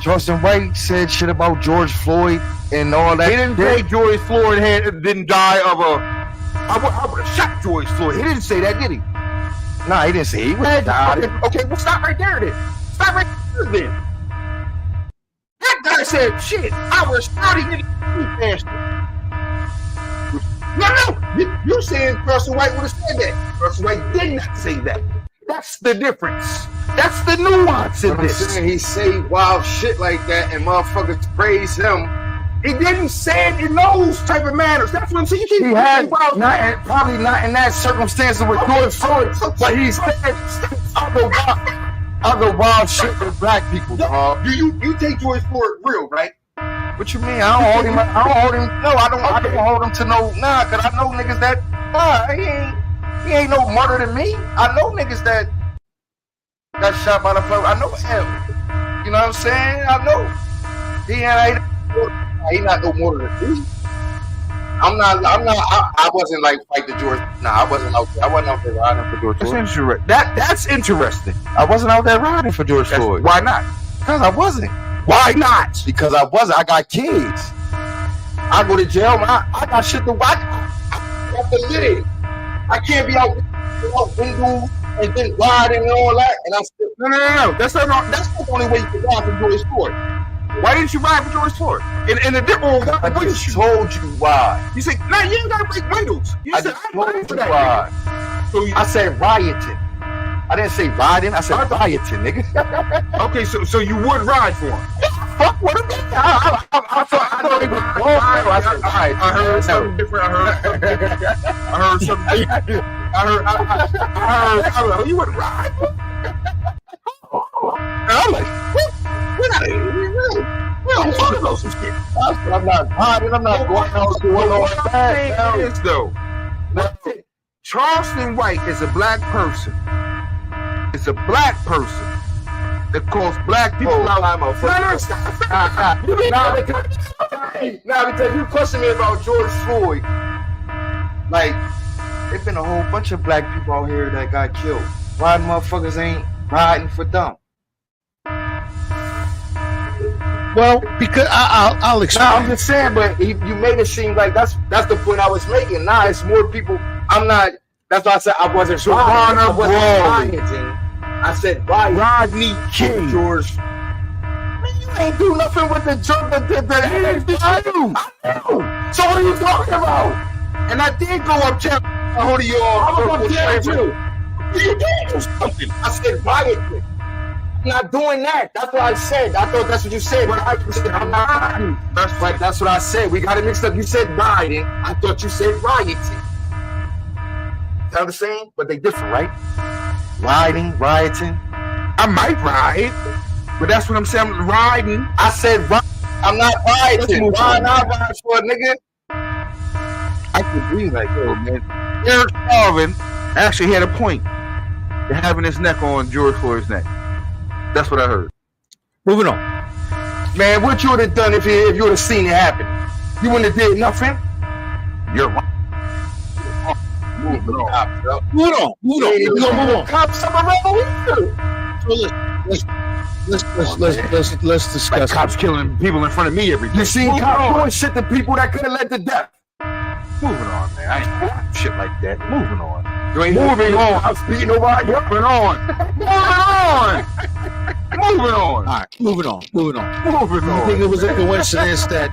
Charleston White said shit about George Floyd and all that. He didn't say George Floyd didn't die of I would have shot George Floyd. He didn't say that, did he? Nah, he didn't say he would die. Okay, well, stop right there then. Stop right there then. That guy said, shit, I was starting in the bastard. No, you're saying Charleston White would have said that. Charleston White did not say that. That's the difference. That's the nuance in I'm this. saying he say wild shit like that and motherfuckers praise him. He didn't say it in those type of manners. That's what I'm saying. You He keep had wild. probably not in that circumstance with George Floyd, but he said other wild shit with black people, dog. You take George Floyd real, right? What you mean? I don't hold him. No, I don't hold him to no. Nah, cause I know niggas that. He ain't no martyr than me. I know niggas that got shot by the police. I know him. You know what I'm saying? I know. He not no martyr than me. I wasn't like fight the George. Nah, I wasn't out there riding for George Floyd. That's interesting. I wasn't out there riding for George Floyd. Why not? Because I wasn't. Why not? Because I wasn't. I got kids. I go to jail. I got shit to watch. I got to live. I can't be out windows and then riding and all that. And I still No. That's not the only way you can ride for George Floyd. Why didn't you ride with George Floyd? In a different I just told you why. You say, nah, you ain't gotta break windows. You I said, just I'm ready told for you that. why. So you, I said rioting. I didn't say riding. I said rioting, nigga. okay, so you would ride for him. Fuck what a bitch. I thought it was wrong. I said rioting. I heard something different. I heard something. I heard. You would ride for him? And I'm like, we're not. We don't want to know some shit. I'm not riding. I'm not going out to one on that. Is though, Charleston White is a black person. It's a black person that calls black people out. Now, because you question me about George Floyd, like, there's been a whole bunch of black people out here that got killed. Why motherfuckers ain't riding for them? Well, because I'll No, explain. I'm just saying, but you made it seem like that's the point I was making. Nah, it's more people. I'm not. That's why I said I wasn't riding. I wasn't rioting. I said rioting. Rodney King. George. Man, you ain't do nothing with the drug. I know. So what are you talking about? And I did go up there. Hold of y'all. I was up there too. You did do something. I said rioting. I'm not doing that. That's what I said. I thought that's what you said. But I said I'm not riding. That's what I said. We got it mixed up. You said riding. I thought you said rioting. You understand? But they different, right? Riding, rioting. I might ride, but that's what I'm saying. I'm riding. I said I'm not rioting. Why not ride for a nigga? I could agree like, yo, man. Eric Calvin actually had a point to having his neck on George Floyd's neck. That's what I heard. Moving on. Man, what you would have done if you would have seen it happen? You wouldn't have did nothing. You're right. Moving on. Moving on. We gonna move on. Cops, I'm Let's discuss. Like cops killing people in front of me every day. You seen cops doing shit to people that could have led to death. Moving on, man. I ain't shit like that. Moving on. You ain't moving on. I'm speaking nobody. Moving on. Moving on. Moving on. All right, moving on. Moving You think it was a coincidence that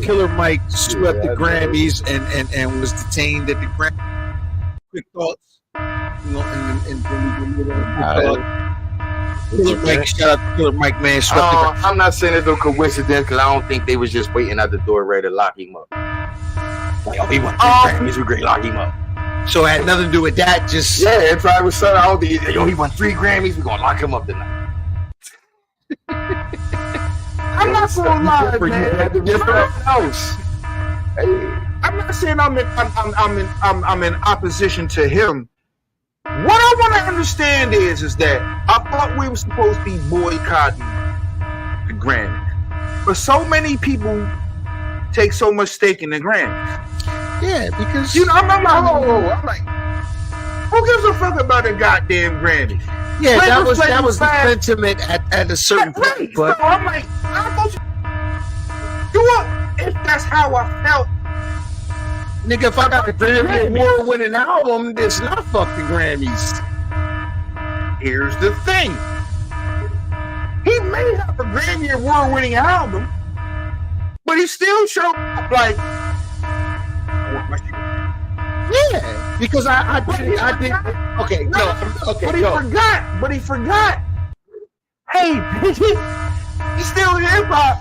Killer Mike swept the Grammys and was detained at the Grammys? Quick thoughts. You know, Killer Mike, shout out to Killer Mike, man. Swept the Grammys. I'm not saying it's no coincidence because I don't think they was just waiting at the door ready to lock him up. Like, oh, he won 3 Grammys. We're great, lock him up. So it had nothing to do with that. Just Yeah, it probably was something. I don't think he won 3 Grammys. We're gonna lock him up tonight. I'm not gonna lie, man. I'm not saying I'm in opposition to him. What I want to understand is that I thought we were supposed to be boycotting the Grammys, but so many people take so much stake in the Grammys. yeah, because You know, I'm like, who gives a fuck about the goddamn Grammys? yeah, Play that was was the fine. sentiment at a certain Right. point. But So I'm like, if that's how I felt. nigga, if I got a Grammy award-winning album, it's not fuck the Grammys. Here's the thing. He may have a Grammy award-winning album, but he still showed up like, I want my shit. Yeah, because I did. Okay, okay, But he forgot. Hey, he still hip hop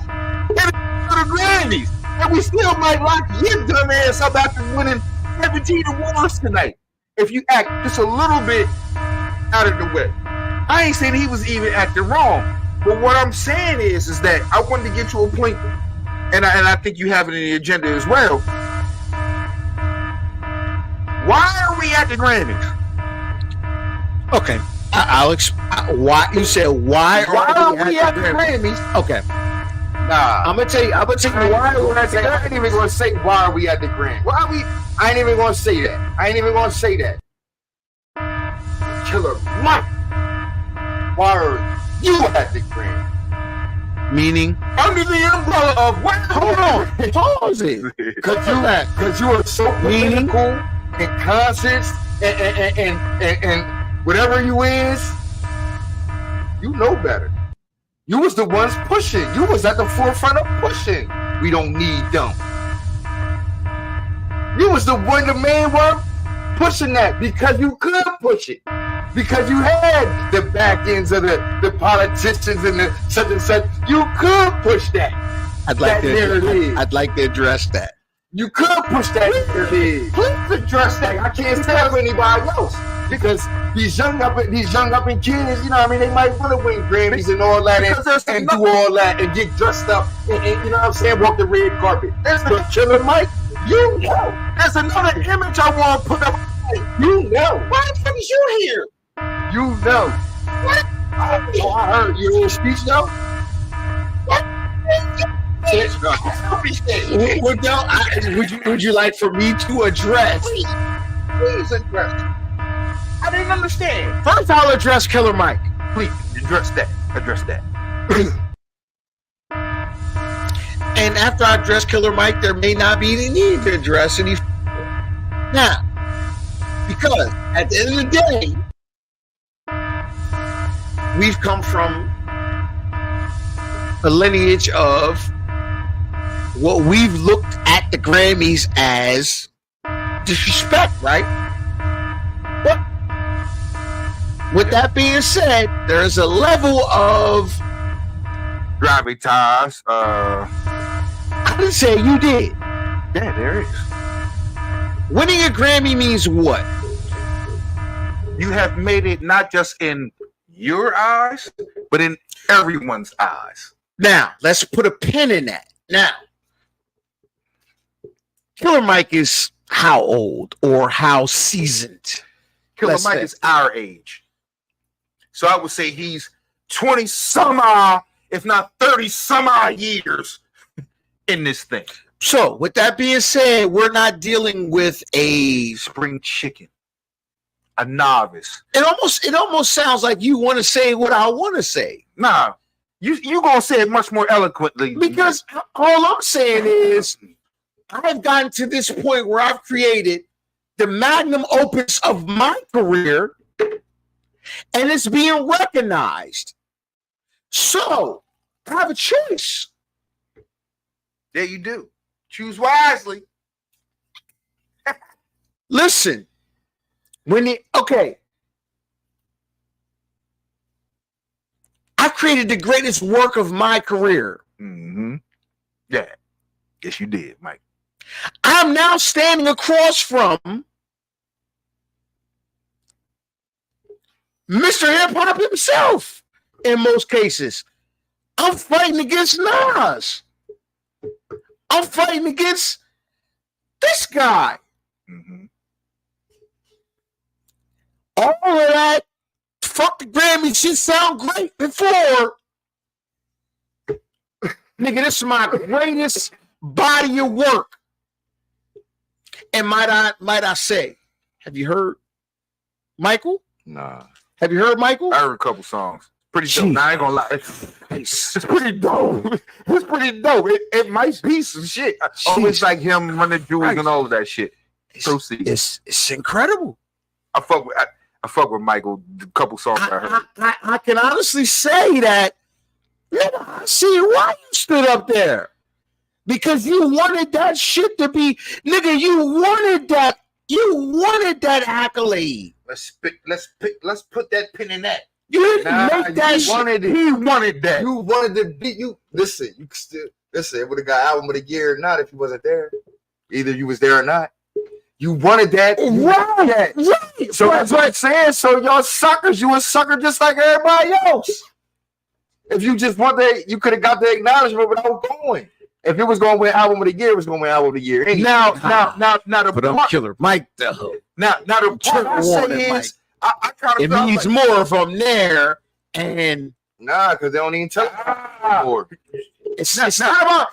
for the Grammys, and we still might lock your dumb ass up after winning 17 awards tonight if you act just a little bit out of the way. I ain't saying he was even acting wrong, but what I'm saying is that I wanted to get to a point, and I think you have it in the agenda as well. Why are we at the Grammys? Okay, Alex, why you said why are we at the Grammys? Okay, Nah. I'm gonna tell you Why are we at the Grammys? I ain't even gonna say why are we at the Grammys. Why are we? I ain't even gonna say that. Killer Mike. Why are you at the Grammys? meaning. Under the umbrella of what? Hold on, pause it. Cause you are so political and conscious and whatever you is, you know better. You was the ones pushing. You was at the forefront of pushing. We don't need them. You was the main one pushing that because you could push it. Because you had the back ends of the politicians and the such and such. You could push that. I'd like that narrative. I'd like to address that. You could push that narrative. Please address that. I can't tell anybody else. Because these young up and kids, you know what I mean, they might want to win Grammys and all that and do all that and get dressed up and you know what I'm saying, walk the red carpet. There's the Killer Mike. You know. There's another image I want to put up. You know. Why the fuck is you here? You know. What? Oh, I heard your little speech though. What? Would you like for me to address? Please address. I didn't understand. First, I'll address Killer Mike. Please address that. Address that. And after I address Killer Mike, there may not be any need to address any. Now, because at the end of the day, we've come from a lineage of what we've looked at the Grammys as disrespect, right? But with that being said, there's a level of Gravitas. I didn't say you did. Yeah, there is. Winning a Grammy means what? You have made it not just in your eyes, but in everyone's eyes. Now, let's put a pin in that. Now, Killer Mike is how old or how seasoned? Killer Let's Mike say. is our age. So I would say he's 20 some odd, if not 30 some odd years in this thing. So, with that being said, we're not dealing with a Spring chicken. A novice. it almost sounds like you want to say what I want to say. Nah. You gonna say it much more eloquently. Because all I'm saying is I've gotten to this point where I've created the magnum opus of my career and it's being recognized. So I have a choice. there you do. Choose wisely. Listen, I've created the greatest work of my career. Mm-hmm. Yeah. Yes, you did, Mike. I'm now standing across from Mr. Hip Hop himself in most cases. I'm fighting against Nas. I'm fighting against this guy. Mm-hmm. All of that fuck the Grammy shit sound great before. Nigga, this is my greatest body of work. And might I say, have you heard Michael? Nah. Have you heard Michael? I heard a couple songs. Pretty dope. Nah, I ain't gonna lie. It's pretty dope. It's pretty dope. It might be some shit. Always like him running jewels and all of that shit. Proceed. It's incredible. I fuck with Michael. A couple songs I heard. I can honestly say that, nigga, I see why you stood up there. Because you wanted that shit to be, nigga, you wanted that accolade. Let's put that pin in that. You didn't make that shit. He wanted that. You wanted to be you. Listen, you still listen. It would have got album of the year or not if you wasn't there. Either you was there or not. You wanted that. Right. So that's what I'm saying. So y'all suckers, you a sucker just like everybody else. If you just want that, you could have got the acknowledgement without going. If it was going to win album of the year, it was going to win album of the year. Anyway. Now the But I'm part, Killer Mike though. now the part I say Mike. is I kind of It means more if I'm there, and Nah, because they don't even tell anymore. it's not about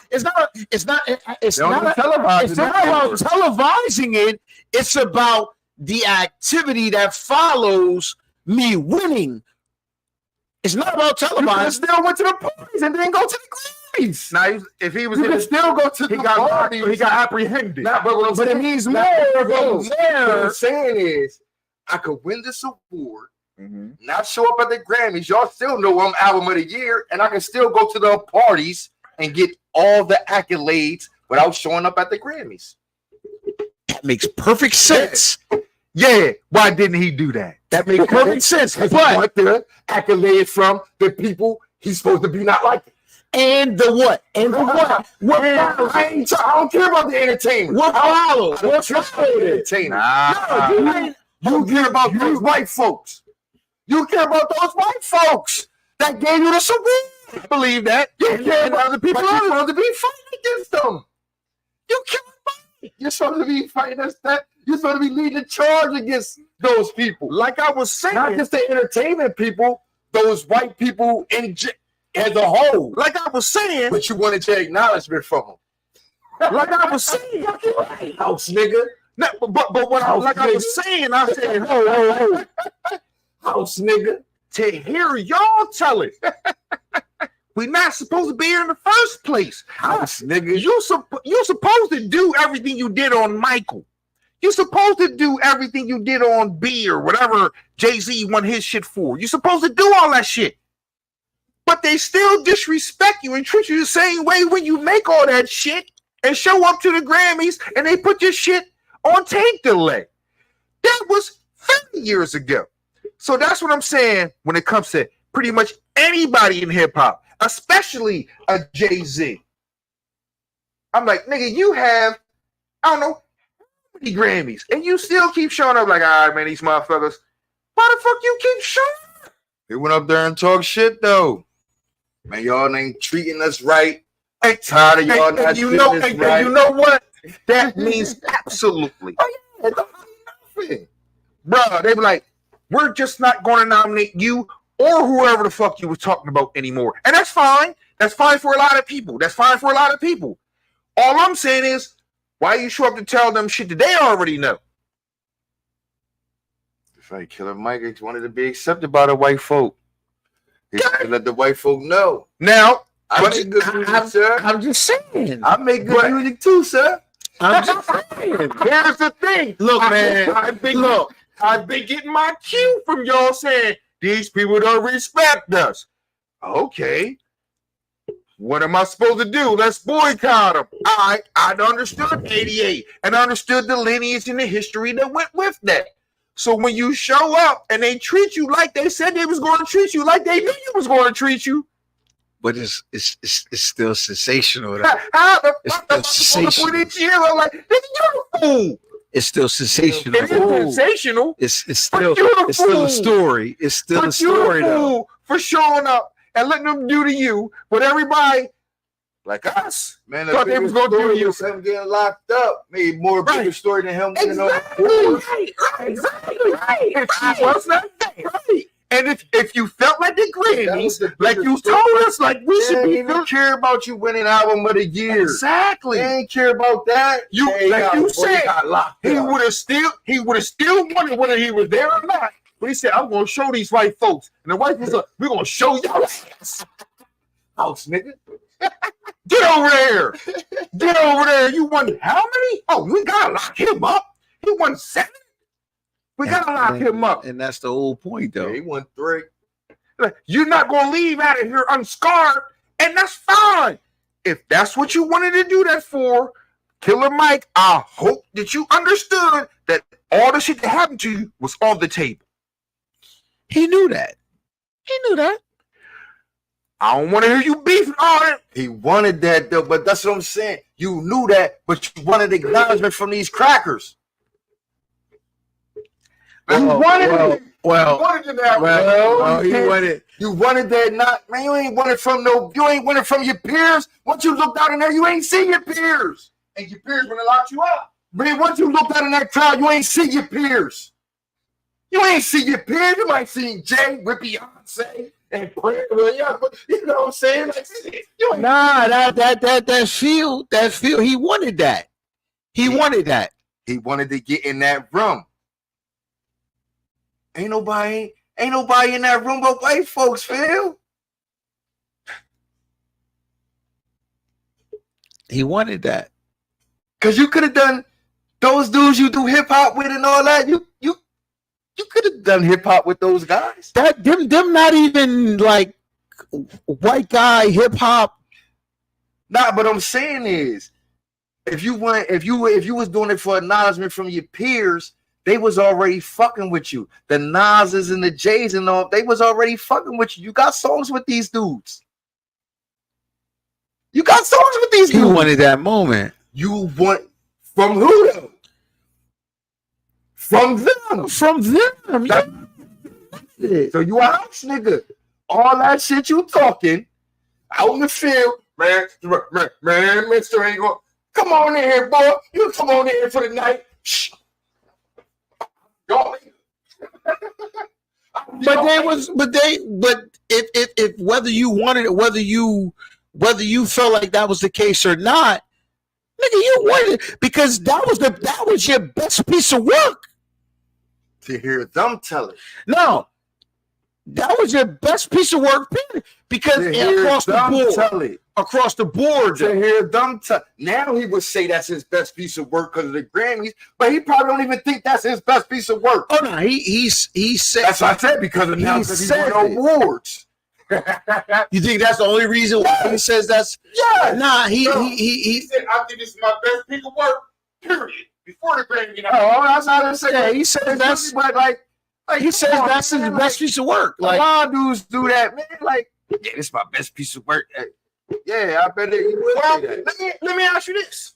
televising it. It's about the activity that follows me winning. It's not about You could televising. still went to the parties and then go to the Grammys. Now if he was You in can the, still go to the parties. he got apprehended. Nah, but But it means more Nah, if bro, I'm what there. I'm saying is, I could win this award not show up at the Grammys. Y'all still know I'm album of the year, and I can still go to the parties and get all the accolades without showing up at the Grammys. That makes perfect sense. Yeah, why didn't he do that? That makes perfect sense. But But want the accolade from the people he's supposed to be not liking. and the what? And the what? What I follows? don't care about the entertainment. What follows? I don't care about the entertainment. You care about those white folks. You care about those white folks that gave you the support. I believe that. You care about other people. But you're supposed to be fighting against them. You can't fight. You're supposed to be fighting against that. You're supposed to be leading the charge against those people. Like I was saying, Not just the entertainment people, those white people as a whole. like I was saying, But you wanted your acknowledgement from them. like I was saying. House nigga. No, but what I, like I was saying, I said, ho, House nigga. to hear y'all tell it. We're not supposed to be here in the first place. House nigga. You supposed to do everything you did on Michael. You're supposed to do everything you did on B or whatever Jay-Z won his shit for. You're supposed to do all that shit. But they still disrespect you and treat you the same way when you make all that shit and show up to the Grammys and they put your shit on tape delay. That was 30 years ago. So that's what I'm saying when it comes to pretty much anybody in hip-hop, especially a Jay-Z. I'm like, nigga, you have, I don't know, how many Grammys, and you still keep showing up like, all right, man, these motherfuckers, why the fuck you keep showing up? They went up there and talked shit though. Man, y'all ain't treating us right. I'm tired of y'all not treating us right. And you know what? That means absolutely. Nothing. Bruh, they be like, we're just not going to nominate you or whoever the fuck you was talking about anymore. And that's fine. That's fine for a lot of people. That's fine for a lot of people. All I'm saying is, why you show up to tell them shit that they already know? It's like Killer Mike wanted to be accepted by the white folk. He had to let the white folk know. Now, I but make good music, sir. I'm just saying. I make good music too, sir. I'm just saying. here's the thing. Look, man. I've been getting my cue from y'all saying these people don't respect us. Okay. What am I supposed to do? Let's boycott them. I understood 88 and I understood the lineage and the history that went with that. So when you show up and they treat you like they said they was going to treat you, like they knew you was going to treat you, But it's still sensational. Though. how the It's fuck am I still supposed to put sensational. it here? I'm like, nigga, you're a fool. It's still sensational. It is sensational. It's But still you're the it's still fool. a story. It's still a But you're story a though. fool for showing up and letting them do to you, but everybody like us Man, thought they was gonna do you. was him getting locked up. Made more Right. bigger story than him getting on the Exactly. board. Right. If she was not there. Right. And if you felt like the That was Grammys, the like bigger you story. told us, like we They should ain't be even feeling care about you winning album of the year. exactly. They ain't care about that. You They like got- you boy, said, he got locked he up. would have still wondered whether he was there or not. But he said, I'm gonna show these white folks. And the white folks are, we're gonna show y'all House nigga. Get over there. Get over there. You won how many? Oh, we gotta lock him up. He won 7. We gotta lock him up. And that's the whole point though. Yeah, he won 3. You're not gonna leave out of here unscarred, and that's fine. If that's what you wanted to do that for, Killer Mike, I hope that you understood that all the shit that happened to you was on the table. He knew that. He knew that. I don't want to hear you beefing on it. He wanted that though, but that's what I'm saying. You knew that, but you wanted acknowledgement from these crackers. You wanted it. Well, You wanted it that well, way. he wanted. You wanted that not, man. You ain't want it from your peers. Once you looked out in there, you ain't see your peers. And your peers gonna lock you up. Man, once you looked out in that crowd, you ain't see your peers. You ain't see your peers. You might see Jay with Beyonce and Prince. Well, yeah, but you know what I'm saying? Like, you ain't Nah, that feel, he wanted that. He wanted that. He wanted to get in that room. Ain't nobody in that room but white folks, Phil. He wanted that. Cause you could have done those dudes you do hip hop with and all that. You You could have done hip hop with those guys. That them not even like white guy hip hop. Nah, but I'm saying is, if you was doing it for acknowledgement from your peers, they was already fucking with you. The Nas's and the J's and all, they was already fucking with you. You got songs with these dudes. You got songs with these He dudes. wanted that moment. You want from who though? From them. From them. Yeah. So you a house nigga. All that shit you talking out in the field, man, Mister ain't going. Come on in here, boy. You come on in here for the night. Shh. Y'all. But if whether you wanted it, whether you felt like that was the case or not, nigga, you wanted it because that was your best piece of work. To hear them tell it. No, that was your best piece of work, period. Because To hear across the them board, tell it. across the board, To hear them tell. Now he would say that's his best piece of work because of the Grammys, but he probably don't even think that's his best piece of work. oh no, he said. That's what I said because of now because he won awards. You think that's the only reason why he says that's? Yeah. Nah, he said, I think it's my best piece of work, period. Before the Grammy, oh, that's how they say. Yeah, he said that's. But like He says that's his best piece of work. Like, Like, a lot of dudes do that, man. Like, yeah, this is my best piece of work. Yeah, I bet he will say that. Let me ask you this.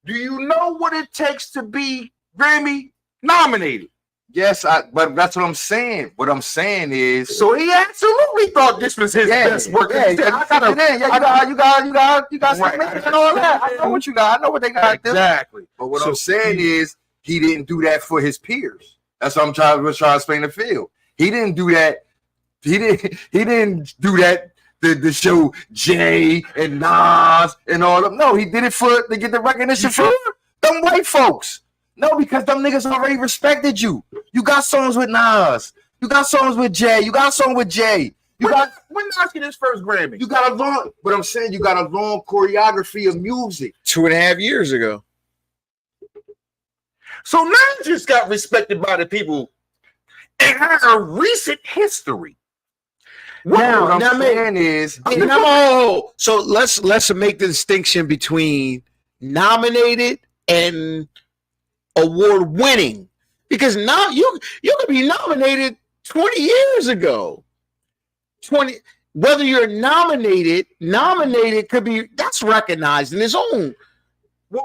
Do you know what it takes to be Grammy nominated? Yes, but that's what I'm saying. What I'm saying is, So he absolutely thought this was his best work. Yeah, He said, you got Right. and all that. I know what you got. I know what they got. Exactly. But what I'm saying is, he didn't do that for his peers. That's what I'm trying to explain to Phil. He didn't do that. He didn't do that to show Jay and Nas and all of them. No, he did it to get the recognition for them white folks. No, because them niggas already respected you. You got songs with Nas. You got songs with Jay. You got a song with Jay. When Nas get his first Grammy? You got a long, but I'm saying you got a long choreography of music. 2.5 years ago. So Nas just got respected by the people in our recent history. What I'm now, saying is, so let's make the distinction between nominated and award winning, because now you could be nominated 20 years ago. 20, whether you're nominated could be, that's recognized in its own.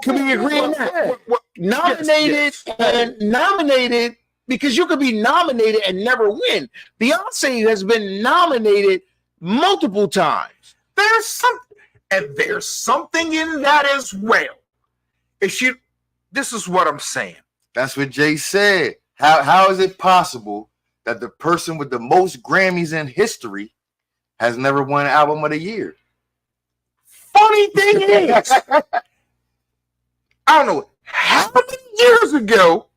Can we agree on that? Nominated and nominated, because you could be nominated and never win. Beyonce has been nominated multiple times. There's something in that as well. This is what I'm saying. that's what Jay said. How is it possible that the person with the most Grammys in history has never won Album of the Year? Funny thing is, I don't know how many years ago,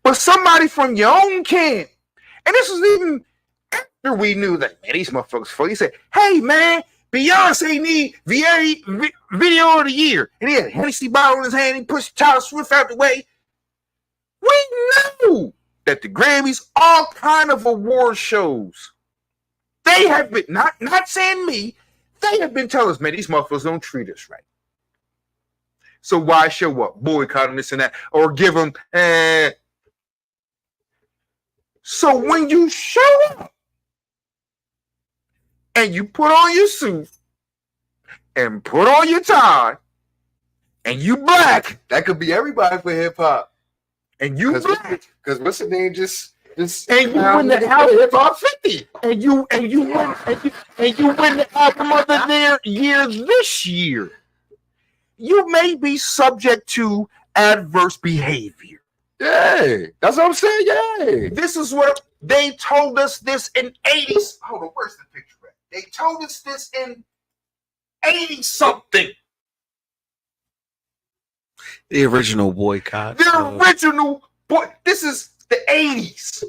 but somebody from your own camp, and this was even after we knew that, man, these motherfuckers fuck. He said, hey, man, Beyonce need video of the year. And he had a Hennessy bottle in his hand. He pushed Tyler Swift out the way. We knew that the Grammys, all kind of award shows, they have been, not saying me, they have been telling us, man, these motherfuckers don't treat us right. So why show up, boycott them, this and that, or give them, So when you show up and you put on your suit and put on your tie and you black, That could be everybody for hip hop. and you black, Because what's the name? Just and you win the album Hip Hop 50, and you win the album of the year this year, you may be subject to adverse behavior. Yeah, that's what I'm saying. Yeah, This is what they told us this in 80s. Hold on, where's the picture at? They told us this in 80 something. The original boycott. The original boy. This is the 80s.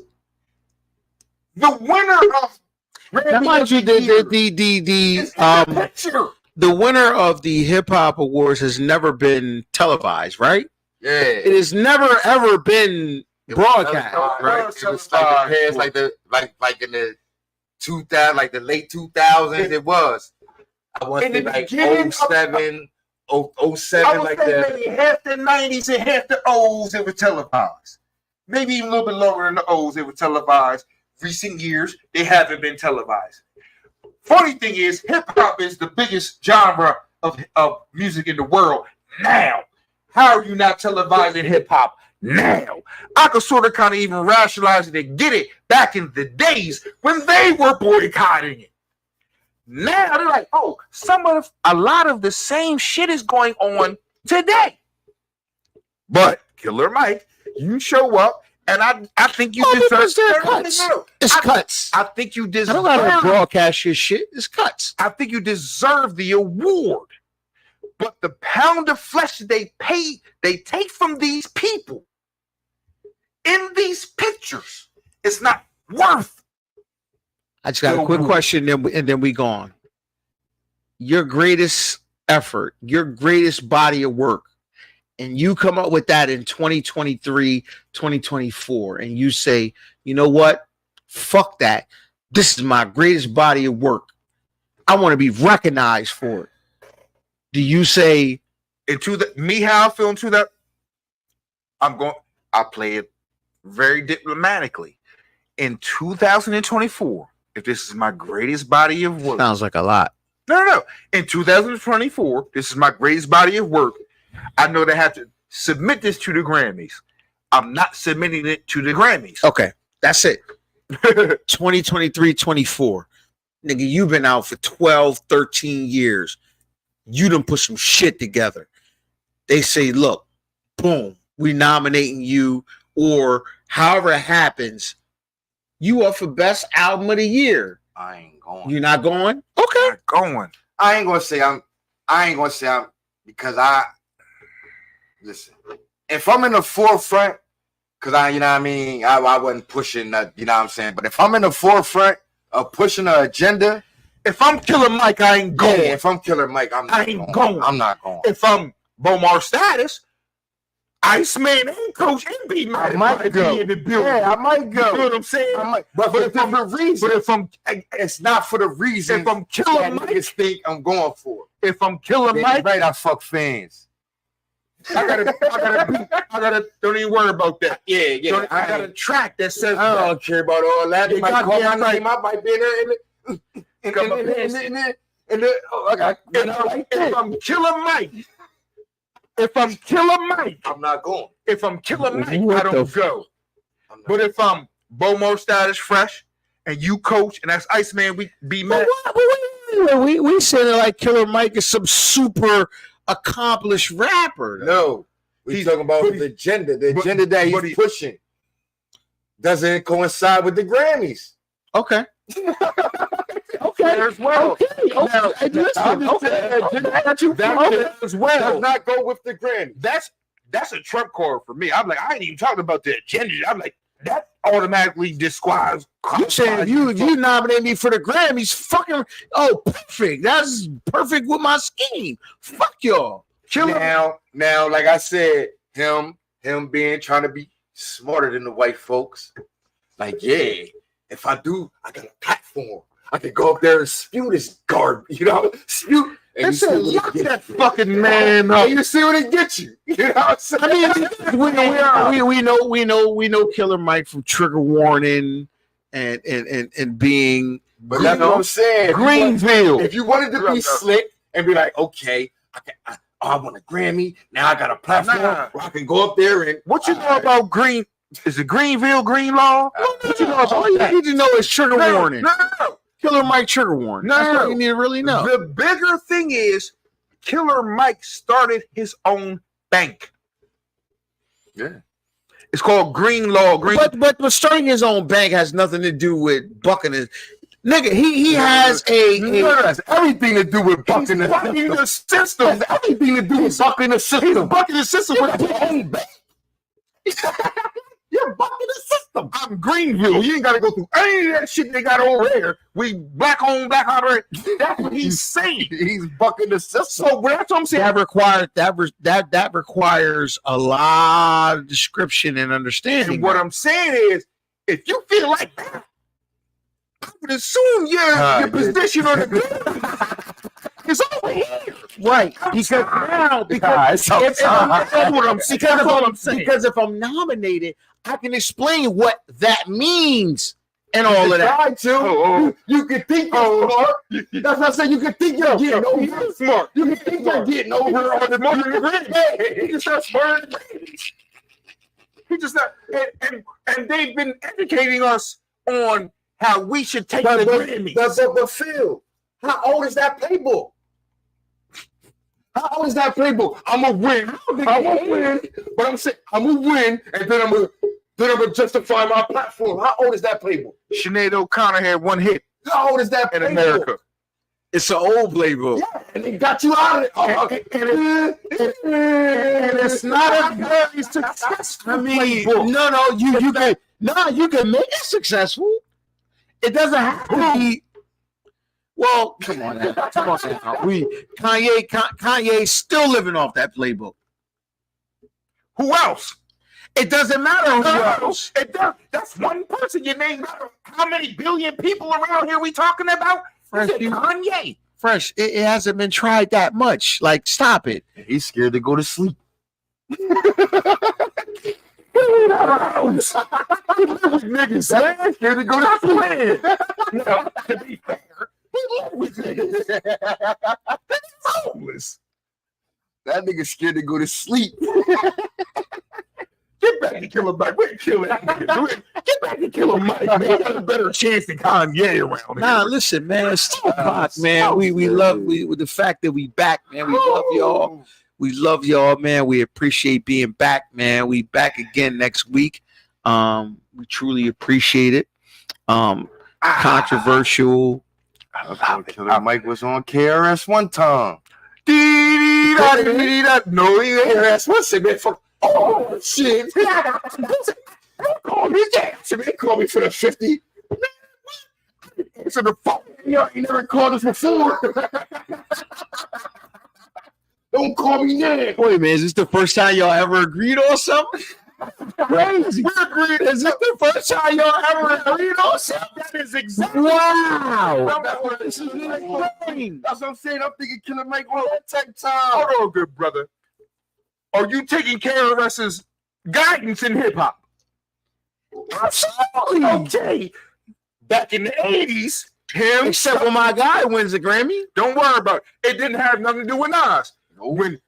The winner of Now, mind you, the winner of the hip hop awards has never been televised, right? yeah. It has never ever been Broadcast. Right? It was like the past, like in the 2000, like the late 2000s. It was. I want In to the like beginning of- 07, I 07, would like say that. maybe half the 90s and half the O's it was televised. Maybe even a little bit lower than the O's it was televised. Recent years, they haven't been televised. Funny thing is, hip hop is the biggest genre of music in the world now. How are you not televising hip hop now? I could sort of kind of even rationalize it and get it back in the days when they were boycotting it. Now they're like, oh, a lot of the same shit is going on today. But Killer Mike, you show up, and I think you deserve. Because they're cuts. It's cuts. I think you I deserve. don't gotta broadcast your shit. It's cuts. I think you deserve the award. But the pound of flesh they take from these people in these pictures, it's not worth. I just got a quick question, and then we gone. Your greatest effort, your greatest body of work, and you come up with that in 2023, 2024, and you say, you know what? Fuck that. This is my greatest body of work. I want to be recognized for it. Do you say Into the me how I feel into that? I play it very diplomatically. In 2024, if this is my greatest body of work, sounds like a lot? no. In 2024, this is my greatest body of work. I know they have to submit this to the Grammys. I'm not submitting it to the Grammys. Okay, that's it. 2023, 24. Nigga, you've been out for 12, 13 years. You done put some shit together. They say, look, boom, we nominating you, or however it happens, you up for best album of the year. I ain't going. You're not going? Okay. Not going. I ain't gonna say I'm because listen. If I'm in the forefront, because you know what I mean, I wasn't pushing that, you know what I'm saying. But if I'm in the forefront of pushing an agenda, If I'm Killer Mike, I ain't going. yeah, if I'm Killer Mike, I'm not I ain't going. I'm not going. If I'm Bomar Status, Iceman and Coach MB might be in the building. Yeah, I might go. You know what I'm saying? I might, but for different reasons. But if I'm It's not for the reason if I'm Killer that Mike, niggas think I'm going for. if I'm Killer Yeah, Mike, right, I fuck fans. I gotta. Don't even worry about that. Yeah, I got a track that says I don't care about all that. You They might call my goddamn right. name. I might be in there. If I'm Killer Mike, I'm not going. if I'm Killer Mike, What I don't the go. I'm not. But if I'm Bomar Status Fresh and you coach and that's Iceman, we be mad. We said it like Killer Mike is some super accomplished rapper. No, we He's- talking about but the agenda. The agenda that but he's pushing doesn't coincide with the Grammys. Okay. As well. Now, that as well. Does not go with the Grammys. That's a trump card for me. I'm like, I ain't even talking about the agenda. I'm like, that automatically disqualifies. You saying you nominate me for the Grammys? Fucking perfect. That's perfect with my scheme. Fuck y'all. Now, like I said, him being trying to be smarter than the white folks. Like, yeah, if I do, I got a platform. I can go up there and spew this garbage, spew. And you see what it Lock gets that you. fucking man up. And you see what it gets you. You know what I'm saying? I mean, we know Killer Mike from Trigger Warning and being But that's what I'm saying. Greenville. If you wanted to be slick and be like, okay, I want a Grammy. Now I got a platform Nah. where I can go up there and What you know about Green? Is it Greenville, Green Law? What you know all about you that? need to know is Trigger Warning. No. Killer Mike Trigger Warning. No, That's no. all you need to really know. The bigger thing is Killer Mike started his own bank. Yeah. It's called Green Law. But starting his own bank has nothing to do with bucking his nigga. He has It has everything to do with bucking the bucking the system. system. It has everything to do with bucking the system. Bucking the system with his own bank. You're bucking the system. I'm in Greenville. You ain't got to go through any of that shit they got over there. We black on, black out there. That's what he's saying. He's bucking the system. So that's what I'm saying. That requires a lot of description and understanding. And what I'm saying is, if you feel like that, I would assume your position on the ground is over here. Right, because now, because if I'm nominated, I can explain what that means and all of that. Try to. You can think you're smart. That's what I said. You can think you're getting over smart. You can think you're getting over on the Grammys. He just not smart. He just not, and they've been educating us on how we should take the Grammys. But Phil, how old is that playbook? How old is that playbook? I'm gonna win. But I'm saying I'm gonna win, and then I'm gonna justify my platform. How old is that playbook? Sinead O'Connor had one hit How old is that in playbook? America. It's an old playbook. Yeah, and they got you out of it. And it's not a very successful playbook. You can make it successful. It doesn't have to be. Well, come on now. Kanye's still living off that playbook. Who else? It doesn't matter who else. It does. That's one person. You name how many billion people around here we talking about? Fresh, Kanye. Fresh, it hasn't been tried that much. Like, stop it. He's scared to go to sleep. Niggas, man, scared to go to sleep. No, to be fair, he live with niggas. That's homeless. That nigga scared to go to sleep. Get back to Killer Mike. We're killing that nigga. Get back to Killer Mike, man. You got a better chance than Kanye around here. Nah, listen, man. It's Tupac, man. We love with the fact that we back, man. We love y'all. We love y'all, man. We appreciate being back, man. We back again next week. We truly appreciate it. Controversial. Killer Mike was on KRS one time. No, he ain't. KRS one said, man, fuck. Oh, shit. Don't call me that. Man, call me for the 50. Answer the phone. You ain't never called us before. Don't call me that. Wait a minute, is this the first time y'all ever agreed on something? Crazy. We agreed. Is this the first time y'all ever agreed on something? That is exactly. Wow. That's what I'm saying. I'm thinking Killer Mike on that type time. Hold on, good brother. Are you taking KRS's guidance in hip hop? Absolutely. Okay. Back in the 80s, him, Except when my guy wins a Grammy. don't worry about it. It didn't have nothing to do with Nas. When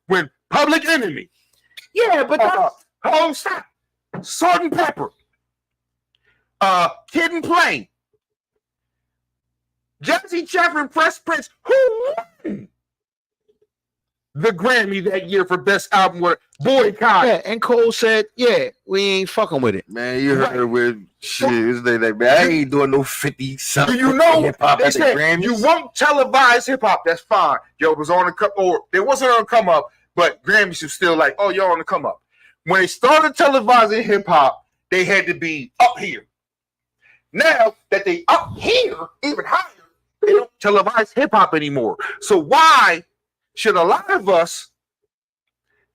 Public Enemy, Yeah, but stop. Salt and Pepper, Kid and Play, Jazzy Jeff and Fresh Prince, who won the Grammy that year for Best Album with Boycott. yeah, and Cole said, yeah, we ain't fucking with it. Man, you heard with shit. It's like, man, I ain't doing no 50 something. Do you know hip-hop they at the said Grammys? you won't televise hip hop? That's fine. Yo, it was on the come, or it wasn't on the come up, but Grammys was still like, oh, you're on the come up. When they started televising hip hop, they had to be up here. Now that they up here, even higher, they don't televise hip hop anymore. So why should a lot of us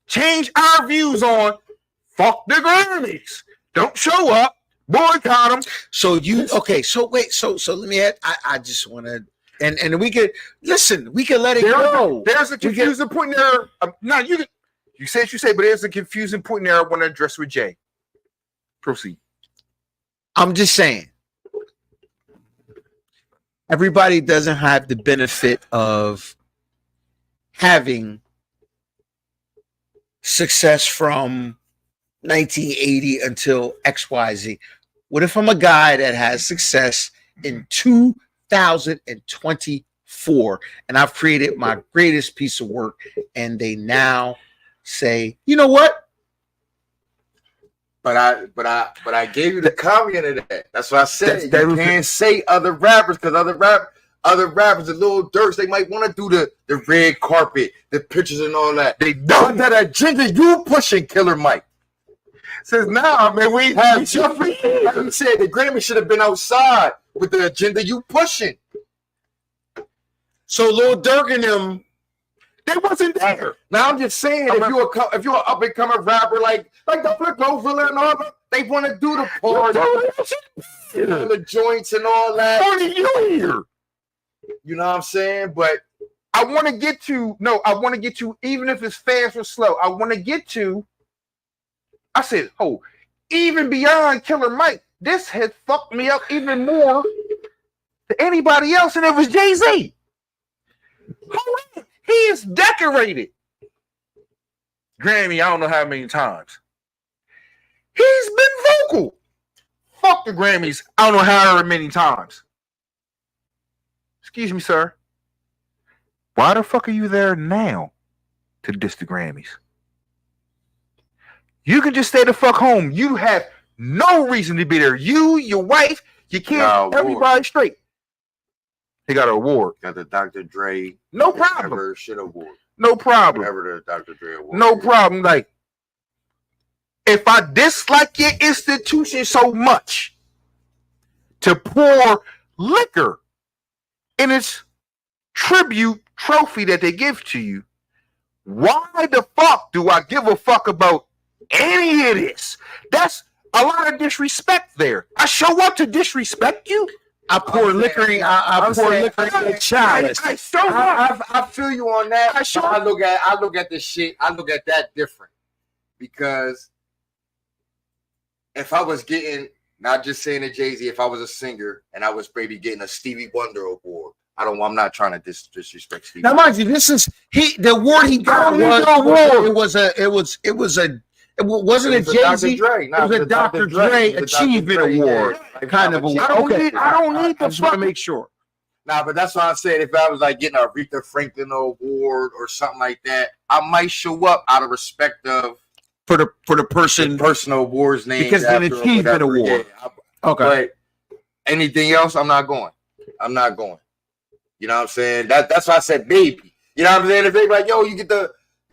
change our views on fuck the Grammys? Don't show up, boycott them. So wait, so let me add, I just want to, and we could listen, we can let it go. There's a confusing point there. Now you say what you say, but there's a confusing point there I want to address with Jay. Proceed. I'm just saying, everybody doesn't have the benefit of having success from 1980 until XYZ. What if I'm a guy that has success in 2024 and I've created my greatest piece of work and they now say, you know what? But I gave you the caveat of that. That's what I said. That You can't say other rappers because other rappers, the little dirts, they might want to do the red carpet, the pictures and all that. They done that agenda you pushing, Killer Mike. Says, nah, man, we Have we should like you said, the Grammy should have been outside with the agenda you pushing. So Lil Durk and them. They wasn't there. Now I'm just saying, if you're an up and coming rapper like the Flip Villa and all that, they want to do the party, the joints and all that. Funny you here. You know what I'm saying? But I want to get to even if it's fast or slow. I want to get to. I said, oh, even beyond Killer Mike, this had fucked me up even more than anybody else, and it was Jay-Z. Hold on. He is decorated. Grammy, I don't know how many times. He's been vocal. Fuck the Grammys. I don't know how many times. Excuse me, sir. Why the fuck are you there now to diss the Grammys? You can just stay the fuck home. You have no reason to be there. You, your wife, your kids, everybody straight. He got an award. got the Dr. Dre. No problem. Whatever shit award. No problem. Whatever the Dr. Dre award. No problem. Like, if I dislike your institution so much to pour liquor in its tribute trophy that they give to you, why the fuck do I give a fuck about any of this? That's a lot of disrespect there. I show up to disrespect you. I pour liquor in. I pour liquor in a chalice. I show up. I feel you on that. I show I look at this shit. I look at that different because if I was getting, not just saying to Jay-Z, if I was a singer and I was maybe getting a Stevie Wonder award, I'm not trying to disrespect Stevie. Now, mind you, the award he got it wasn't a Jay-Z. It was a Dr. Dre Achievement Award kind of award. I don't need I just want to make sure. Nah, but that's what I said. If I was like getting a Aretha Franklin award or something like that, I might show up out of respect of For the person, personal awards name because it's an achievement award. Yeah, but anything else, I'm not going. You know what I'm saying? That's why I said baby. You know what I'm saying? If they like, yo, you get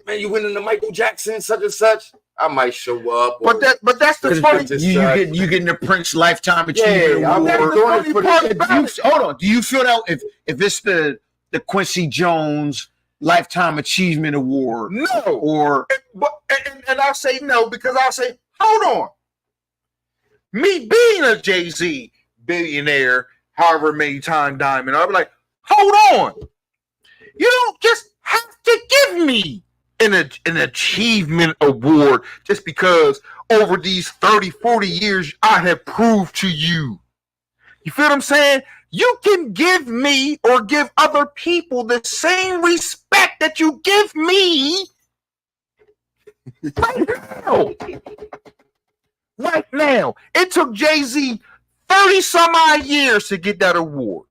you winning the Michael Jackson such and such, I might show up. But that's the funny. You getting the Prince Lifetime Achievement Award. Hold on. Do you feel that if it's the Quincy Jones Lifetime Achievement Award? No. Or and I'll say no because I'll say, hold on. Me being a Jay-Z billionaire, however many time diamond, I'll be like, hold on. You don't just have to give me an achievement award just because over these 30, 40 years I have proved to you. You feel what I'm saying? You can give me or give other people the same respect that you give me right now. Right now. It took Jay-Z 30 some odd years to get that award.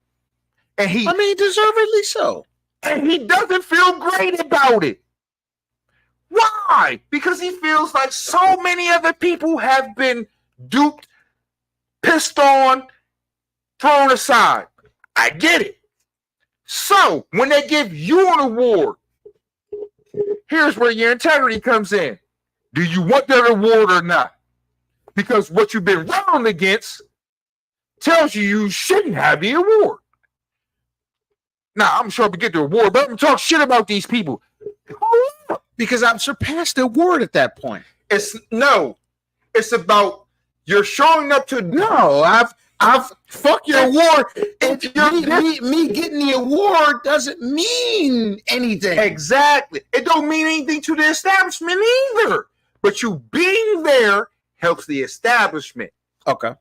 And deservedly so. And he doesn't feel great about it. Why? Because he feels like so many other people have been duped, pissed on, thrown aside. I get it. So when they give you an award, here's where your integrity comes in. Do you want that award or not? Because what you've been running against tells you shouldn't have the award. Now, I'm sure we get the award, but I'm going to talk shit about these people. Hold up. Because I've surpassed the award at that point. It's about you're showing up to I've fuck your award. Me getting the award doesn't mean anything. Exactly. It don't mean anything to the establishment either. But you being there helps the establishment. Okay.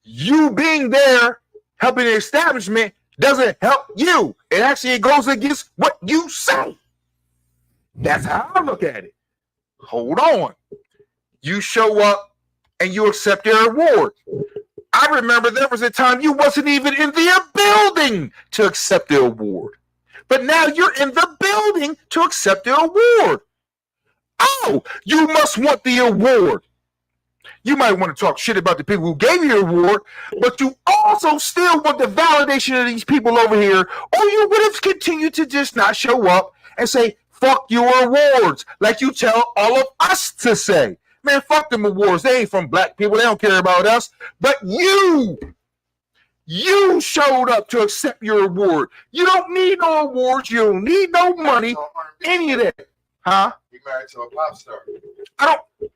You being there helping the establishment doesn't help you. It actually goes against what you say. That's how I look at it. Hold on. You show up and you accept their award. I remember there was a time you wasn't even in the building to accept the award. But now you're in the building to accept the award. Oh, you must want the award. You might want to talk shit about the people who gave you the award, but you also still want the validation of these people over here, or you would have continued to just not show up and say, fuck your awards, like you tell all of us to say. Man, fuck them awards. They ain't from black people. They don't care about us. But you showed up to accept your award. You don't need no awards. You don't need no money. Any of that. Huh? He married to a pop star. I don't.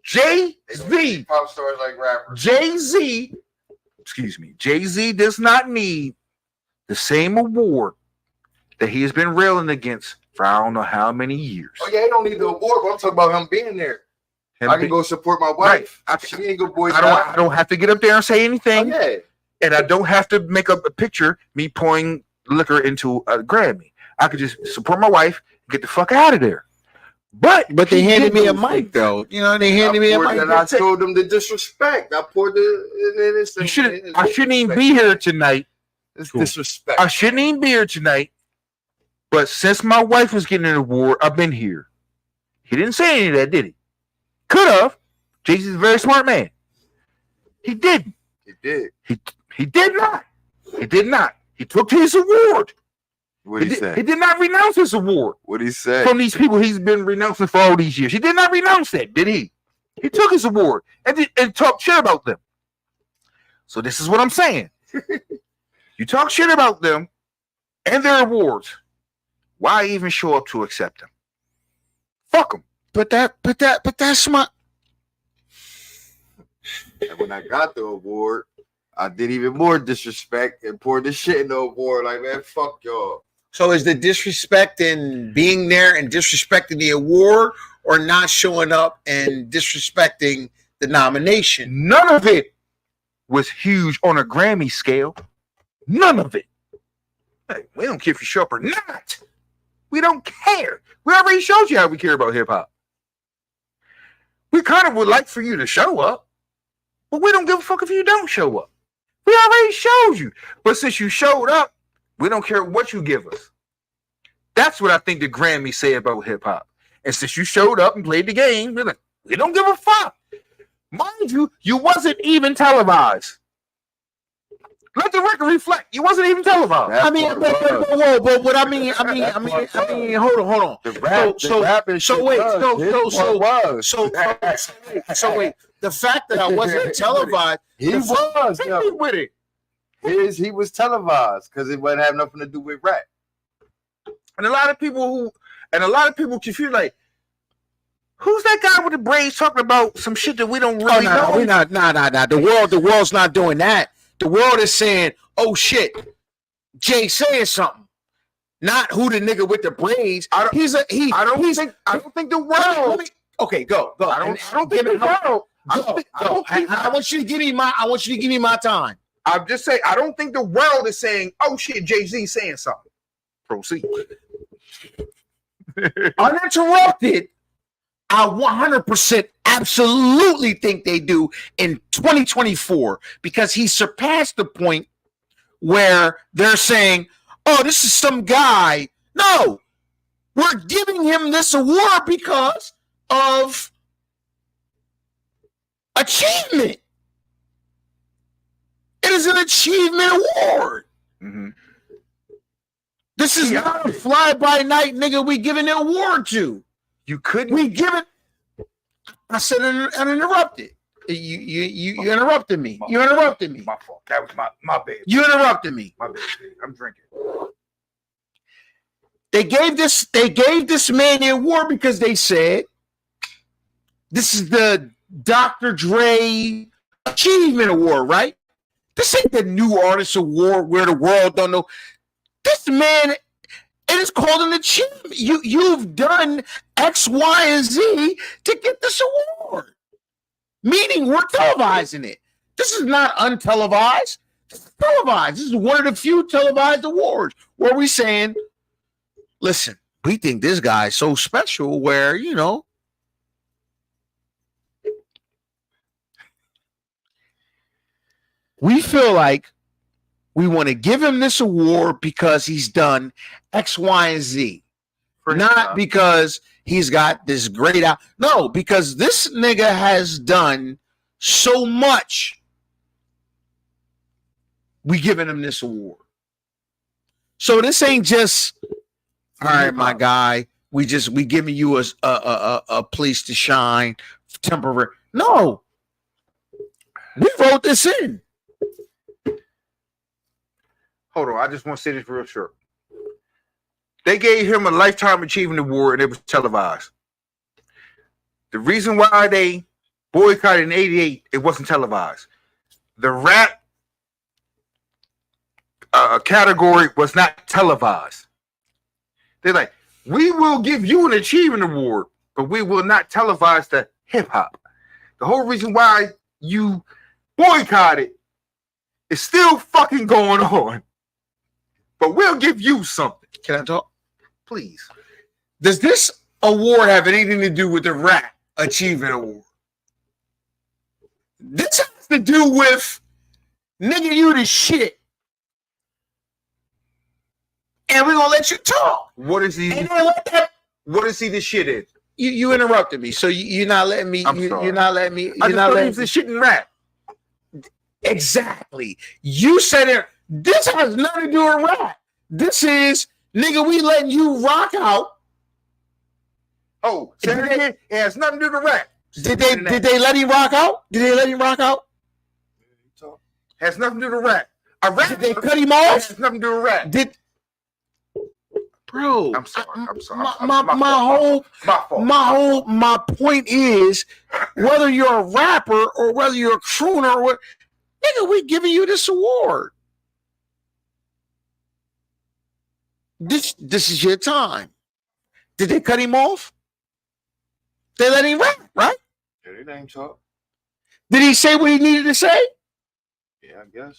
Jay-Z. Pop stars like rappers. Jay-Z. Excuse me. Jay-Z does not need the same award that he has been railing against for I don't know how many years. Oh yeah, he don't need the award, but I'm talking about him being there. I can go support my wife. Right. She ain't good boy. I don't have to get up there and say Oh, anything. yeah. And I don't have to make up a picture me pouring liquor into a Grammy. I could just support my wife and get the fuck out of there. But they he handed did me a those mic things. though. You know, they handed me a mic. And I told them the disrespect. I poured the. You should. I shouldn't even be here tonight. It's disrespect. I shouldn't even be here tonight. But since my wife was getting an award, I've been here. He didn't say any of that, did he? Could have. Jay-Z's a very smart man. He didn't. He did. He did not. He did not. He took his award. What he said? He did not renounce his award What he said? from these people he's been renouncing for all these years. He did not renounce that, did he? He took his award and talked shit about them. So this is what I'm saying. You talk shit about them and their awards. Why even show up to accept them? Fuck them. But that's my. And when I got the award, I did even more disrespect and poured the shit in the award. Like, man, fuck y'all. So is the disrespect in being there and disrespecting the award, or not showing up and disrespecting the nomination? None of it was huge on a Grammy scale. None of it. Hey, we don't care if you show up or not. We don't care. We already showed you how we care about hip hop. We kind of would like for you to show up, but we don't give a fuck if you don't show up. We already showed you. But since you showed up, we don't care what you give us. That's what I think the Grammys say about hip hop. And since you showed up and played the game, we're like, we don't give a fuck. Mind you, you wasn't even televised. Let the record reflect. You wasn't even televised. I mean, but what I mean, hold on. The Wait. The fact that I wasn't televised, He was. Hit Yo. me with it. He was televised because it wouldn't have nothing to do with rap. And a lot of people confuse, like, who's that guy with the braids talking about some shit that we don't really know? we're not. The world's not doing that. The world is saying, "Oh shit, Jay saying something." Not who the nigga with the braids. I don't think the world. Okay, go. I don't think the world. I want you to give me my time. I'm just saying, I don't think the world is saying, "Oh shit, Jay-Z saying something." Proceed. Uninterrupted, I 100% absolutely think they do in 2024, because he surpassed the point where they're saying, "Oh, this is some guy." No, we're giving him this award because of achievement. It is an achievement award. Mm-hmm. This is not a fly-by-night nigga we giving the award to. You couldn't. We give it. I said uninterrupted. You interrupted me. You interrupted me. My fault. That was my bad. You interrupted me. My bad. I'm drinking. They gave this man the award because they said this is the Dr. Dre Achievement Award, right? This ain't the New Artist Award where the world don't know. This man, it is called an achievement. You've done X, Y, and Z to get this award. Meaning we're televising it. This is not untelevised. This is televised. This is one of the few televised awards where we're saying, listen, we think this guy's so special where, you know, we feel like we want to give him this award because he's done X, Y, and Z. Not because he's got this great out. No, because this nigga has done so much. We giving him this award. So this ain't just, all right, my guy, We giving you a place to shine temporary. No, we wrote this in. Hold on, I just want to say this real short. They gave him a Lifetime Achievement Award and it was televised. The reason why they boycotted in '88, it wasn't televised. The rap category was not televised. They're like, we will give you an achievement award, but we will not televise the hip hop. The whole reason why you boycotted is still fucking going on. But we'll give you something. Can I talk? Please. Does this award have anything to do with the Rap Achievement Award? This has to do with nigga, you the shit. And we're gonna let you talk. What is he? And then let that What is he the shit in? You interrupted me, so you're not letting me. I'm sorry. You're not letting me. I You're just not thought he letting was the shit in rap. exactly. You said it. This has nothing to do with rap. This is nigga. We letting you rock out. Oh, say it again. It has nothing to do with rap. Did they let him rock out? Did they let him rock out? Has nothing to do with rap. A rap. Did they cut him off? Has nothing to do with rap. Did bro? I'm sorry. I'm sorry. My point is, whether you're a rapper or whether you're a crooner or what, nigga, we giving you this award. This is your time. Did they cut him off? They let him rap, right? Yeah, they ain't talk. Did he say what he needed to say? Yeah, I guess.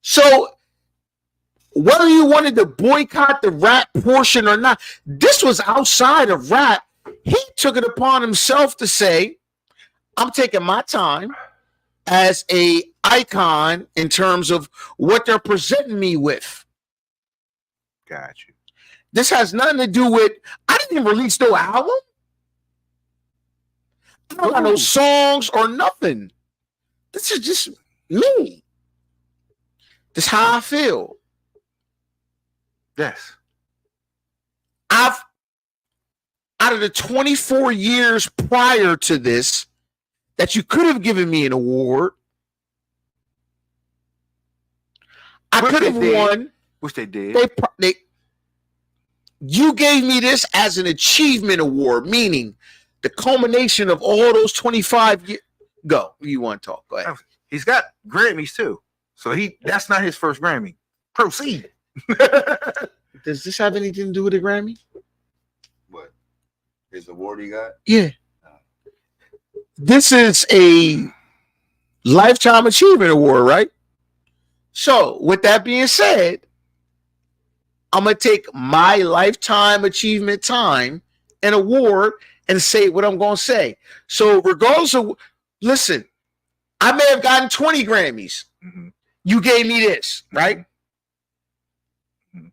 So whether you wanted to boycott the rap portion or not, this was outside of rap. He took it upon himself to say, I'm taking my time as a icon in terms of what they're presenting me with. Got you. This has nothing to do with, I didn't even release no album. I don't got no songs or nothing. This is just me. This is how I feel. Yes. Out of the 24 years prior to this, that you could have given me an award, I Which could have they did. won. Which they did. You gave me this as an achievement award, meaning the culmination of all those 25 years. Go. You want to talk? Go ahead. He's got Grammys too. So that's not his first Grammy. Proceed. Does this have anything to do with the Grammy? What? His award he got? Yeah. This is a Lifetime Achievement Award, right? So, with that being said, I'm going to take my Lifetime Achievement time and award and say what I'm going to say. So, regardless of, listen, I may have gotten 20 Grammys. Mm-hmm. You gave me this, right? Mm-hmm.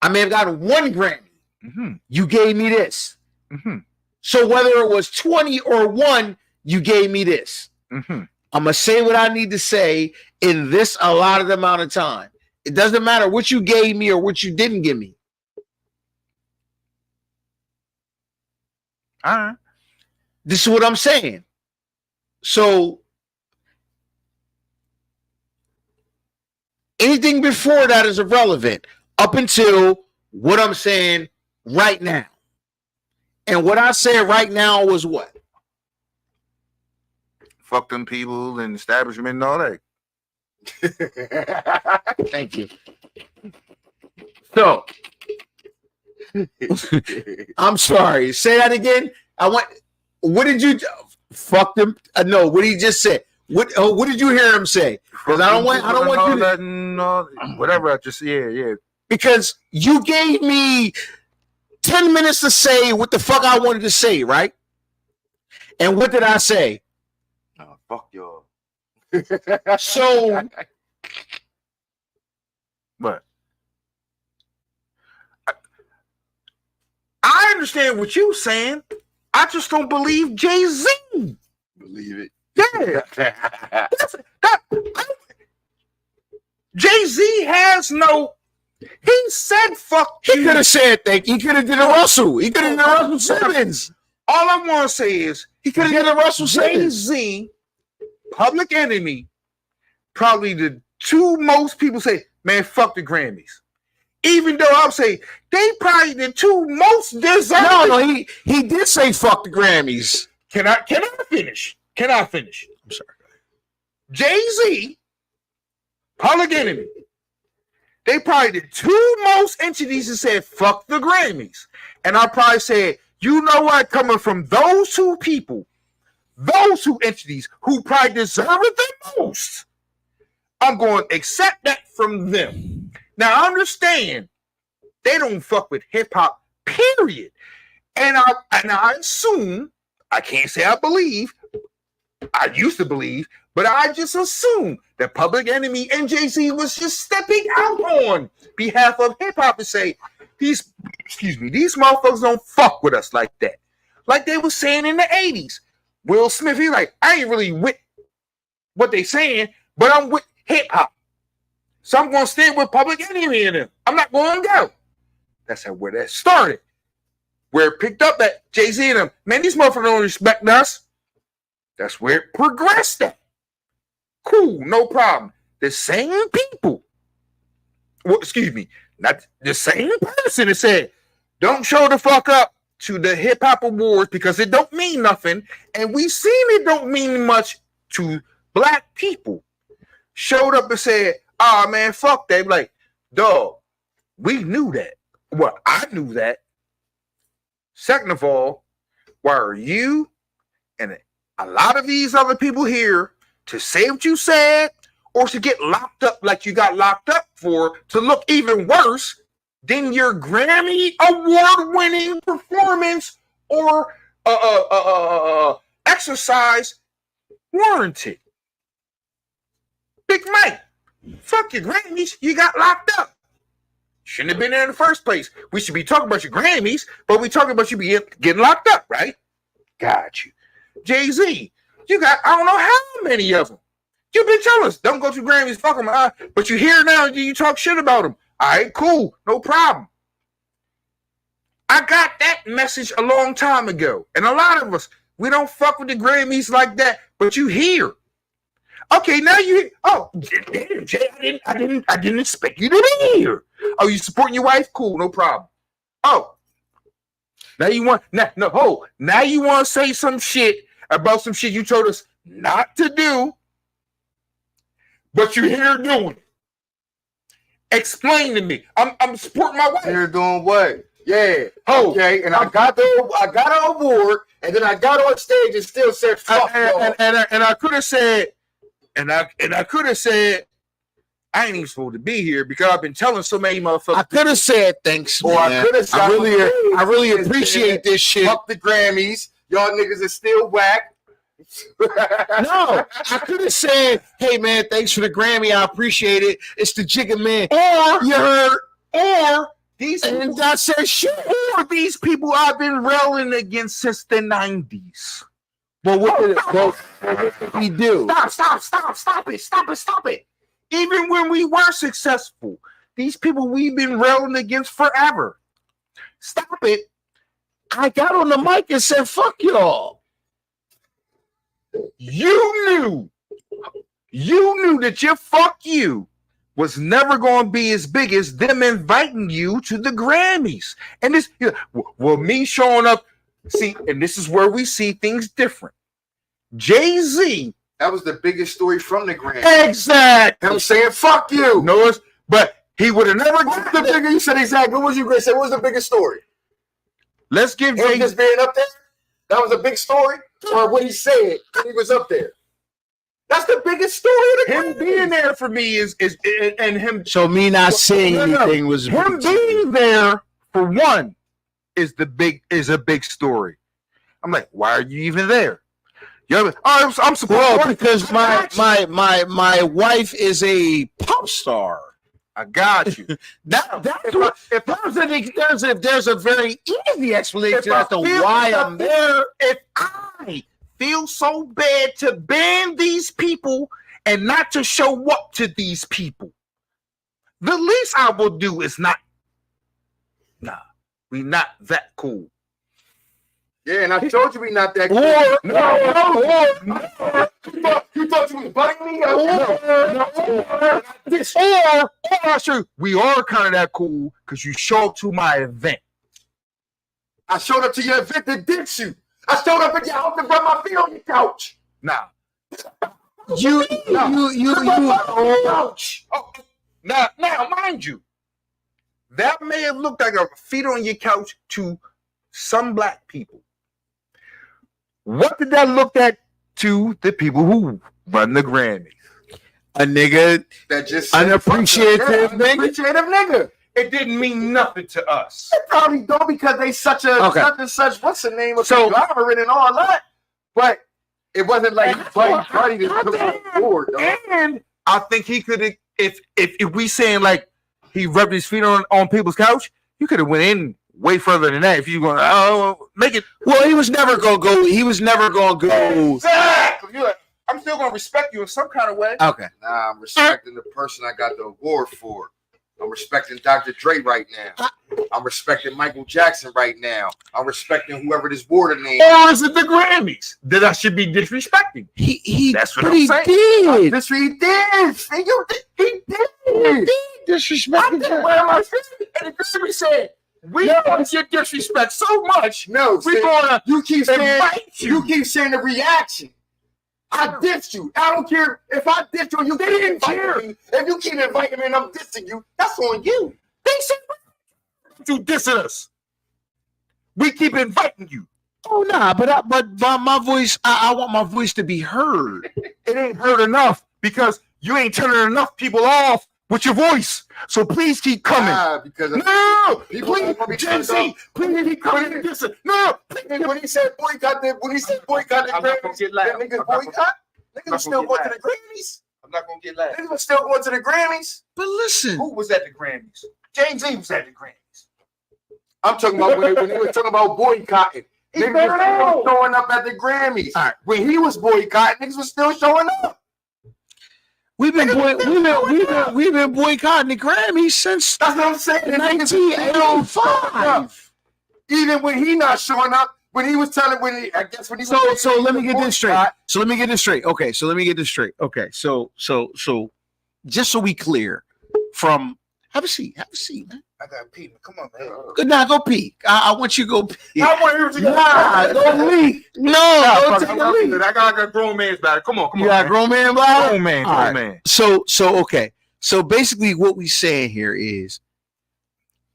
I may have gotten 1 Grammy. Mm-hmm. You gave me this. Mm-hmm. So whether it was 20 or 1, you gave me this. Mm-hmm. I'm going to say what I need to say in this allotted amount of time. It doesn't matter what you gave me or what you didn't give me. All right. This is what I'm saying. So anything before that is irrelevant up until what I'm saying right now. And what I said right now was what? Fuck them people and establishment and all that. Thank you. So, I'm sorry. Say that again. What did you fuck them? No, what did he just say? What did you hear him say? Because I don't want you to, that and all, whatever. I just yeah. because you gave me 10 minutes to say what the fuck I wanted to say, right? And what did I say? Oh, fuck y'all. So But I understand what you're saying. I just don't believe Jay-Z. Believe it. Yeah. Jay-Z has no. He said fuck He you. could have said thank you. He could have did a Russell. He could have did a Russell Simmons. All I want to say is He could have did a Russell Simmons. Jay-Z, Public Enemy, probably the two most people say, man, fuck the Grammys. Even though I would say they probably the two most deserving. No, he did say fuck the Grammys. Can I finish? Can I finish? I'm sorry. Jay-Z, Public Enemy, they probably the two most entities that said fuck the Grammys. And I probably said, you know what? Coming from those two people, those two entities who probably deserve it the most, I'm going to accept that from them. Now, I understand they don't fuck with hip hop, period. And I assume, I can't say I believe, I used to believe, but I just assume that Public Enemy and Jay-Z was just stepping out on behalf of hip hop and say, these motherfuckers don't fuck with us like that. Like they were saying in the 80s. Will Smith, he like, I ain't really with what they saying, but I'm with hip hop. So I'm going to stand with Public Enemy in them. I'm not going to go. That's where that started. Where it picked up at Jay-Z and them. Man, these motherfuckers don't respect us. That's where it progressed at. Cool, no problem. The same people. Well, excuse me. Not the same person that said, don't show the fuck up to the hip hop awards because it don't mean nothing. And we seen it don't mean much to black people. Showed up and said, oh man, fuck that. Like, dog, we knew that. Well, I knew that. Second of all, why are you and a lot of these other people here to say what you said or to get locked up like you got locked up for to look even worse than your Grammy award-winning performance or exercise warranted? Big Mike, fuck your Grammys, you got locked up. Shouldn't have been there in the first place. We should be talking about your Grammys, but we talking about you getting locked up, right? Got you. Jay-Z, you got, I don't know how many of them. You've been telling us, don't go to Grammys, fuck them. But you here now and you talk shit about them. All right, cool, no problem. I got that message a long time ago. And a lot of us, we don't fuck with the Grammys like that, but you here. Okay, now you, oh, damn, Jay, I didn't expect you to be here. Oh, you supporting your wife? Cool, no problem. Oh, now you want, now you want to say some shit about some shit you told us not to do, but you're here doing it. Explain to me. I'm supporting my wife. You're doing what? Yeah. Oh, Okay. And I got an award, and then I got on stage and still said fuck y'all. and I could have said, and I could have said, I ain't even supposed to be here because I've been telling so many motherfuckers. I could have said thanks, Or man. I could have I really appreciate this shit. Fuck the Grammys. Y'all niggas is still whack. No, I could have said, hey man, thanks for the Grammy. I appreciate it. It's the Jigga Man. Or You heard? or these And people, God said shit. or these people I've been railing against since the 90s. But what did we do? Stop it. Even when we were successful, these people we've been railing against forever. Stop it. I got on the mic and said, fuck y'all. You knew that your fuck you was never going to be as big as them inviting you to the Grammys. And this, well, me showing up, see, and this is where we see things different. Jay-Z. That was the biggest story from the Grammys. Exactly. Him saying fuck you. No, but he would have never What's the bigger? You said exactly. What was you going to say? What was the biggest story? Let's give Him Jay-Z. just being up there? That was a big story? Or what he said when he was up there? That's the biggest story of the Him Grammys. being there for me is and him So me not saying anything was him being there for one is a big story. I'm like, why are you even there? I'm supposed well, because my wife is a pop star. I got you. That's what there's a very easy explanation as to why I'm there. If I feel so bad to ban these people and not to show up to these people, The least I will do is not. Nah, we not that cool. Yeah, and I told you we not that cool. You thought you was biting me? We are kind of that cool because you show up to my event. I showed up to your event to ditch you. I showed up at your house to rub my feet on your couch. Now, You. Couch. now, mind you, that may have looked like a feet on your couch to some black people. What did that look at to the people who run the Grammys? A nigga. That just Unappreciative nigga. unappreciative nigga. It didn't mean nothing to us. They probably don't because they such a Okay. such and such. What's the name of So- conglomerate and all that? But it wasn't like buddy to put on board. Dog. And I think he could have, if we saying like he rubbed his feet on people's couch, you could have went in way further than that. If you going, make it Well, he was never gonna go. He was never gonna go. exactly. You're like, I'm still gonna respect you in some kind of way. Okay. Nah, I'm respecting the person I got the award for. I'm respecting Dr. Dre right now. I'm respecting Michael Jackson right now. I'm respecting whoever this water name. Or is it the Grammys that I should be disrespecting? He. That's what but I'm he saying. did. This he did. And you did. He did. Disrespect. I didn't wear my feet, and the Grammy said, "We want your disrespect so much, No, we're see, gonna you keep saying invite you you." keep saying the reaction. I dissed you. I don't care if I dissed you. You didn't invite me. If you keep inviting me and I'm dissing you, that's on you. They said you dissing us. We keep inviting you. Oh nah, but my voice. I want my voice to be heard. It ain't heard enough because you ain't turning enough people off with your voice. So please keep coming. Because No, people please, are gonna be Gen turned Z, off. please keep coming and dissing. No, when he said boycott the I'm not gonna Grammys, get loud. that I'm niggas not gonna- boycott. Niggas not was still gonna going get to the Grammys. I'm not gonna get loud. Niggas was still going to the Grammys. But listen, Who was at the Grammys? James Z was at the Grammys. I'm talking about when they were talking about boycotting. Niggas was still showing up at the Grammys. All right. When he was boycotting, niggas was still showing up. we've been boycotting the Grammys since That's what I'm saying. The niggas was still showing up. 1985. Even when he not showing up, when he was telling, when he was So let me get this straight. boycott, So let me get this straight. Okay, so let me get this straight. Okay, so just so we clear from have a seat, man. I got pee. Come on, man. Good now, go pee. I want you to go pee. I want you to go. Nah, go leak. No, go take a leak. I got a grown man's body. Come on, You got a grown man bladder? Grown man, All right. man. So okay. So basically what we saying here is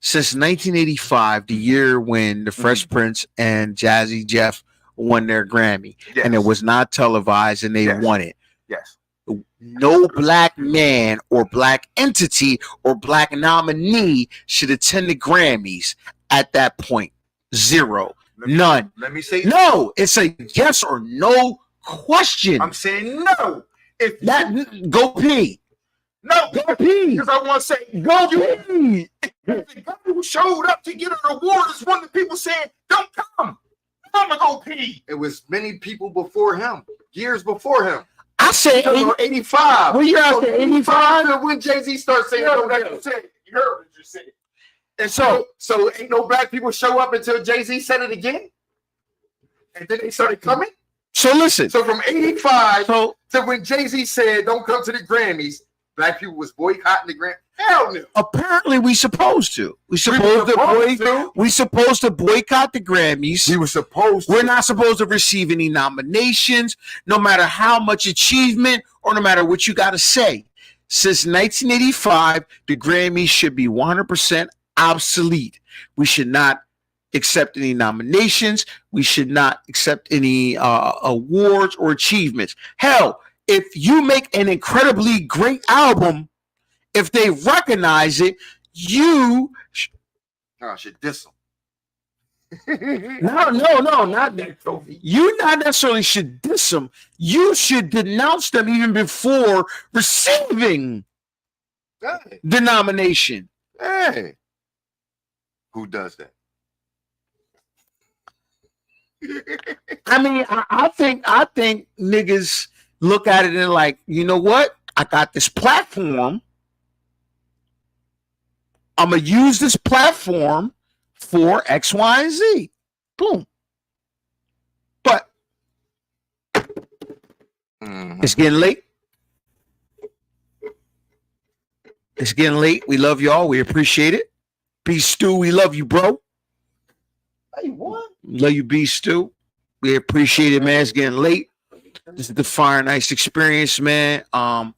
since 1985, the year when the Fresh Prince and Jazzy Jeff won their Grammy, Yes. and it was not televised and they Yes. won it. Yes. No black man or black entity or black nominee should attend the Grammys at that point. Zero. None. Let me say No, it's a yes or no question. I'm saying no. If That go pee. no, Go pee. because I want to say Go pee. the guy who showed up to get an award is one of the people saying, "Don't come. I'm gonna go pee." it was many people before him, years before him. I say Talking about 85. What year I said 85? to when Jay-Z started saying, "No, like no." you said, you heard what you said. And so ain't no black people show up until Jay-Z said it again? And then they started coming? So listen. So from 85 So to when Jay-Z said, "Don't come to the Grammys," black people was boycotting the Grammys. Hell no. apparently we supposed to. We We supposed to to. we supposed to boycott the Grammys. We were supposed to. We're not supposed to receive any nominations, no matter how much achievement or no matter what you got to say. Since 1985, the Grammys should be 100% obsolete. We should not accept any nominations. We should not accept any awards or achievements. Hell, if you make an incredibly great album, if they recognize it, you No, I should diss them. no, not that. You not necessarily should diss them. You should denounce them even before receiving Hey, the nomination. hey. Who does that? I mean, I think niggas look at it and like, you know what? I got this platform. I'm gonna use this platform for X, Y, and Z. Boom. But it's getting late. It's getting late. We love y'all. We appreciate it. B Stu, we love you, bro. Hey, what? Love you, B Stu. We appreciate it, man. It's getting late. This is the Fire Nice experience, man. My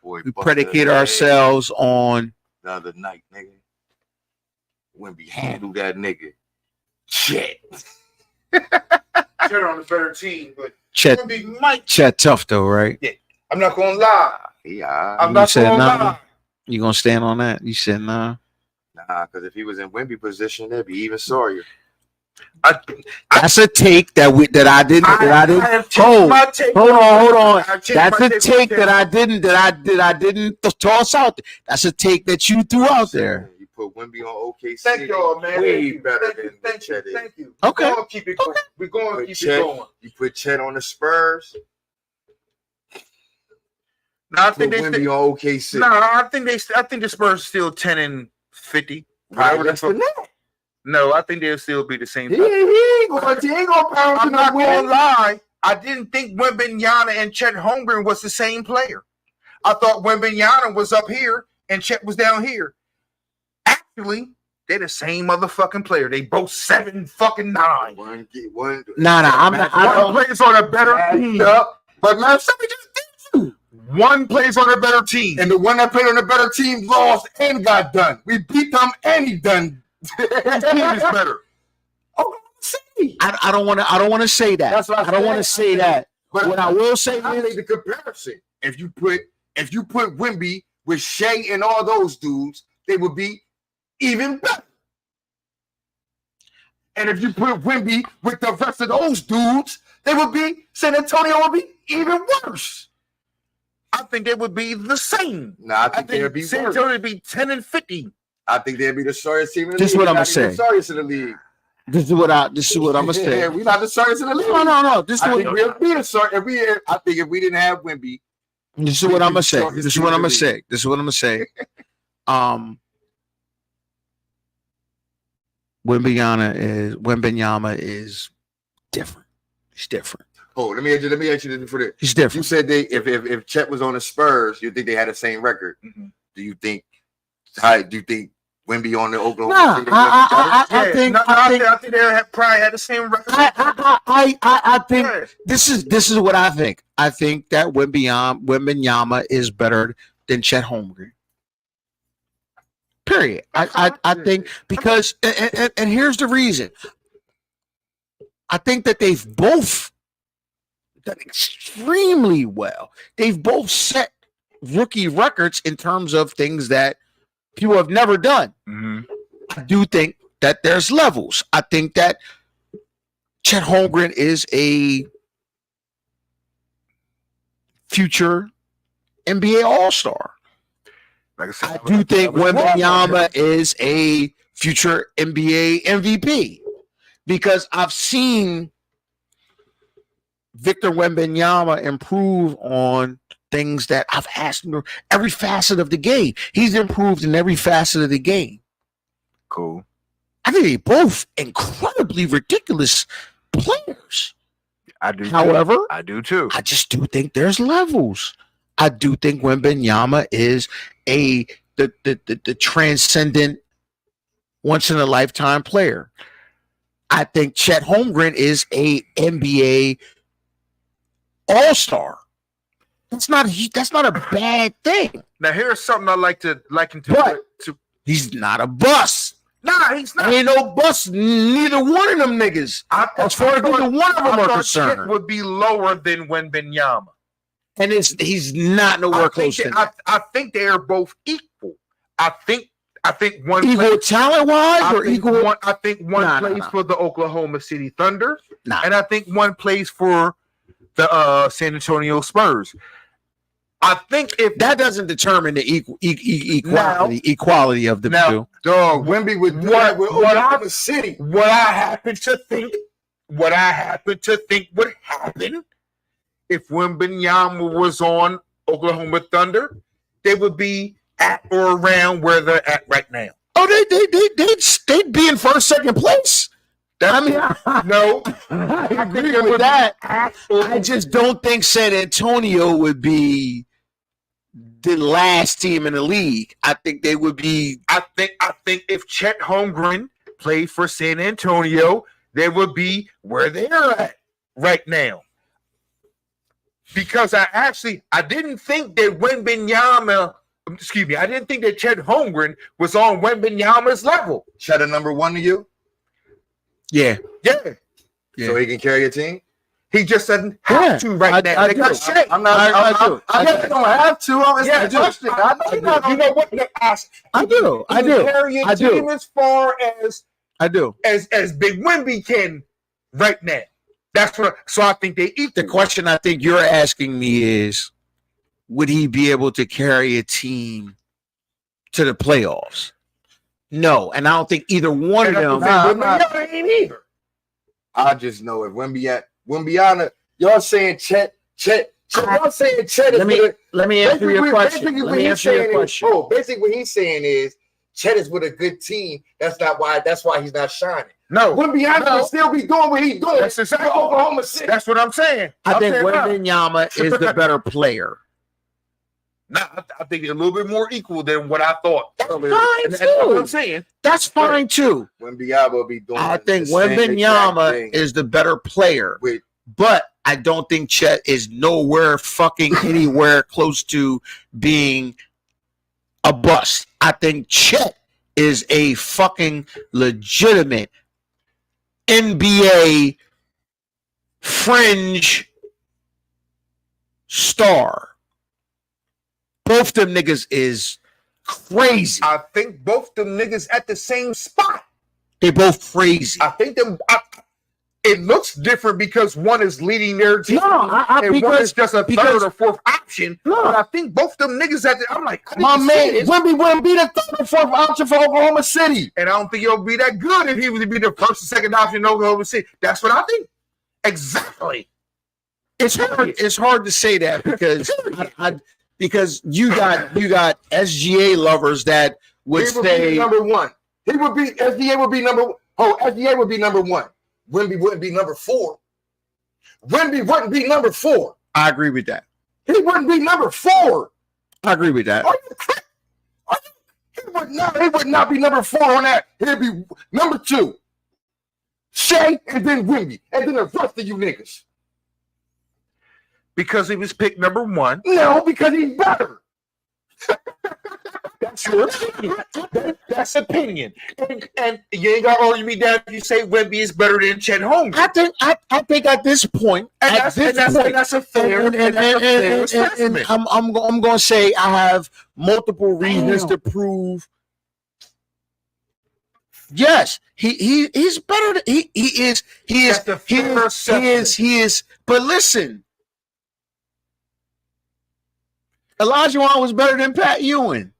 boy We busted predicate his head ourselves on the other night, nigga. Wemby handled that nigga. Shit. Cheddar on the better team, but Chet. Wemby might. Chet tough though, right? I'm not gonna lie. Yeah. I'm You not said gonna nah. lie. You gonna stand on that? You said nah. Nah, because if he was in Wemby position, that'd be even sorrier. That's a take that I didn't have changed hold. my take. Hold on. I've changed That's my a take from that I didn't toss out. That's a take that you threw out there. You put Wemby on OKC. Thank y'all, man. Way Thank you. better Thank you. than Thank you. Chet is. Thank you. Okay. We're gonna keep it going. We're going to keep it going. You put Chet on the Spurs. No, I Put think Wemby on OKC. No, I think the Spurs are still 10-50. Right, Whatever less the than fuck. that. No, I think they'll still be the same. He ain't gonna pound I'm to not the gonna win. lie. I didn't think Wembanyama and Chet Holmgren was the same player. I thought Wembanyama was up here and Chet was down here. Actually, they're the same motherfucking player. They both 7 fucking 9. One. Nah, I'm not. I One don't. plays on a better team. Up, but man, somebody just did you. One plays on a better team. And the one that played on the better team lost and got done. We beat them and he done. His team is better. Oh, see. I don't want to. I don't want to say that. That's what I don't want to say that. But What I will say I is, make the comparison. If you put Wemby with Shea and all those dudes, they would be even better. And if you put Wemby with the rest of those dudes, they would be San Antonio would be even worse. I think they would be the same. Nah, I think they'd be San worse. Antonio would be 10-50. I think they'd be the sorriest team in the This is league. what I'ma Not even say. the sorriest in the league. this is what I'm gonna say. Yeah, we not the sorriest in the league. No. This is I what think we'll be the sorry. I think if we didn't have Wemby, I'm gonna say. This is what I'm gonna say. Wembanyama is different. He's different. oh, let me ask you this for this. He's You different. said they if Chet was on the Spurs, you think they had the same record. Mhm. Do you think Wemby on the Oklahoma? Nah, City I think they probably had the same record. I think Yeah. this is what I think. I think that Wembanyama is better than Chet Holmgren. Period. I think because and here's the reason. I think that they've both done extremely well. They've both set rookie records in terms of things that people have never done. I do think that there's levels. I think that Chet Holmgren is a future NBA All-Star. Like I said, I do think Wembanyama is a future NBA MVP because I've seen Victor Wembanyama improve on things that I've asked him every facet of the game. He's improved in every facet of the game. Cool. I think they're both incredibly ridiculous players. I do. However, I do too. I just do think there's levels. I do think Wembanyama is the transcendent, once in a lifetime player. I think Chet Holmgren is a NBA All-Star. That's not a bad thing. Now here's something I like to liken But- to. He's not a bust. Nah, he's not. Ain't no bust. Neither one of them niggas. As far as neither one of them are Chet concerned, would be lower than Wembanyama. and he's not nowhere close to that. I think they are both equal. I think one Equal talent wise I or think equal? one, I think one Nah, plays nah. for the Oklahoma City Thunder, Nah. and I think one plays for the San Antonio Spurs. I think if That doesn't determine the equality of the Now- two. Dog, Wemby would do that with Oklahoma City. what I happen to think would happen if Wembanyama was on Oklahoma Thunder, they would be at or around where they're at right now. bro. They'd be in first, second place. I mean, No, I agree with that. I just don't think San Antonio would be the last team in the league. I think they would be. I think if Chet Holmgren played for San Antonio, they would be where they're at right now. Because I didn't think that I didn't think that Chet Holmgren was on Wembanyama's level. Chet a number one to you, Yeah, Yeah. so he can carry a team. He just doesn't have to right now. I They got do. Shea. I'm not. I guess don't have to. It's Yeah, the question. you know what? I do. He can carry a I do. team as far I do. as Big Wemby can right now. That's what. So I think they eat The question I think you're asking me is, would he be able to carry a team to the playoffs? No, and I don't think either one of them. Wembanyama ain't either. I just know if Wembyana, y'all saying Chet, y'all saying Chet is Let me answer your question. Basically, Let what me he's answer your saying question. is, basically what he's saying is Chet is with a good team. That's why he's not shining. No, Wembyana No. will still be doing what he's doing. That's exactly for Oklahoma City. that's what I'm saying. I think saying, Wembanyama is the better player. I think they're a little bit more equal than what I thought earlier. fine, And that's what too. I'm saying. That's fine too. Wembyana will be doing. I think the same exact Wembanyama thing is the better player, with but I don't think Chet is nowhere fucking anywhere close to being a bust. I think Chet is a fucking legitimate NBA fringe star. Both them niggas is crazy. I think both them niggas at the same spot. They both crazy. I think them. It looks different because one is leading their team, and one is just a third or fourth option. No. But I think both them niggas at the. I'm like, I my didn't man, see this. Wemby wouldn't be the third or fourth option for Oklahoma City. And I don't think he'll be that good if he was to be the first or second option in Oklahoma City. That's what I think. Exactly. It's hard. It's hard to say that because because you got SGA lovers that would He would be say number one. He would be SGA would be number. Oh, SGA would be number one. Wemby wouldn't be number four. Wemby wouldn't be number four. I agree with that. He wouldn't be number four. I agree with that. Are you crazy? He would not be number four on that. He'd be number two. Shea and then Wemby. And then the rest of you niggas. Because he was picked number one. No, because he's better. That's your opinion. That's opinion. And you ain't got to argue me down if you say Wemby is better than Chet Holmgren. I think at this point, And that's a fair assessment. I'm going to say I have multiple reasons to prove. Yes, he's better. He is. That's a fair assessment. He is. But listen, Elijah Wan was better than Pat Ewing.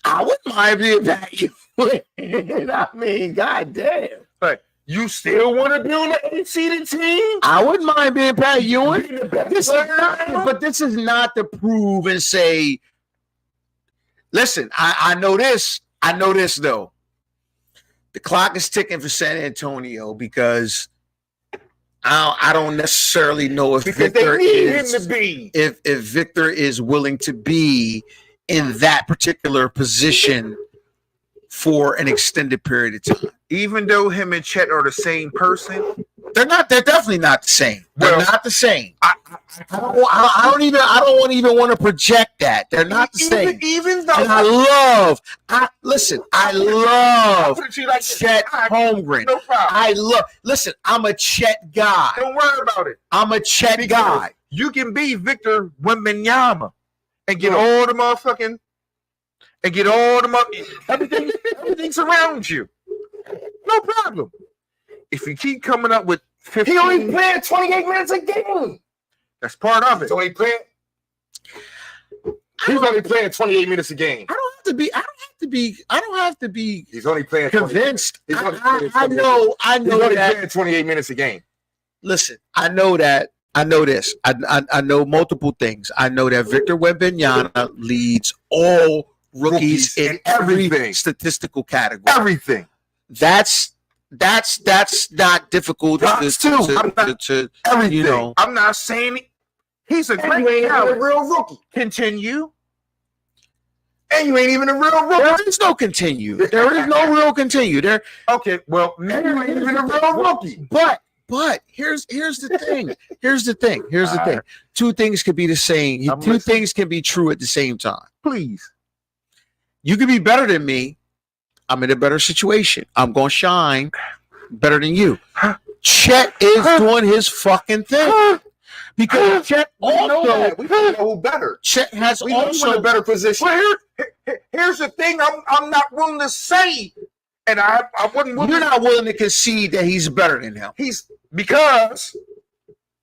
I wouldn't mind being Pat Ewing. I mean, goddamn. But you still want to be on the 8-seeded team? I wouldn't mind being Pat Ewing. Being the best This is player not, now? but this is not to prove and say, listen, I know this. I know this, though. The clock is ticking for San Antonio because I don't necessarily know if Because Victor they need him is, to be. if Victor is willing to be in that particular position for an extended period of time. Even though him and Chet are the same person, They're not. They're definitely not the same. They're Well, not the same. I don't want to project that. They're not the same. even though And I love put it to you like this. Chet All right, Holmgren. no problem. Listen, I'm a Chet guy. Don't worry about it. I'm a Chet guy. You can be Victor Wembanyama and get all the motherfucking and get all the everything's around you. No problem. If you keep coming up with 15, He only playing 28 minutes a game. that's part of it. So he's only playing 28 minutes a game. I don't have to be He's only playing 28 convinced. He's only I playing know He's only that. playing 28 minutes a game. Listen, I know that I know this. I know multiple things. I know that Victor Wembanyama leads all rookies in every everything. statistical category. Everything. That's not difficult That's too. I'm not- to Everything. you know. I'm not saying he's a And you great ain't even a talent. real rookie. Continue. And you ain't even a real rookie. There is no continue. There is no real continue. There, Okay, well, And you ain't even a real rookie. but here's the thing. Here's the thing. Two things could be the same. I'm Two listening. things can be true at the same time. please. You could be better than me. I'm in a better situation. I'm gonna shine better than you. Chet is doing his fucking thing because Chet We know also that. We don't know who better. Chet has We know who's in also a better position. Well, here's the thing. I'm not willing to say, and I wouldn't. you're not willing to concede that he's better than him. He's because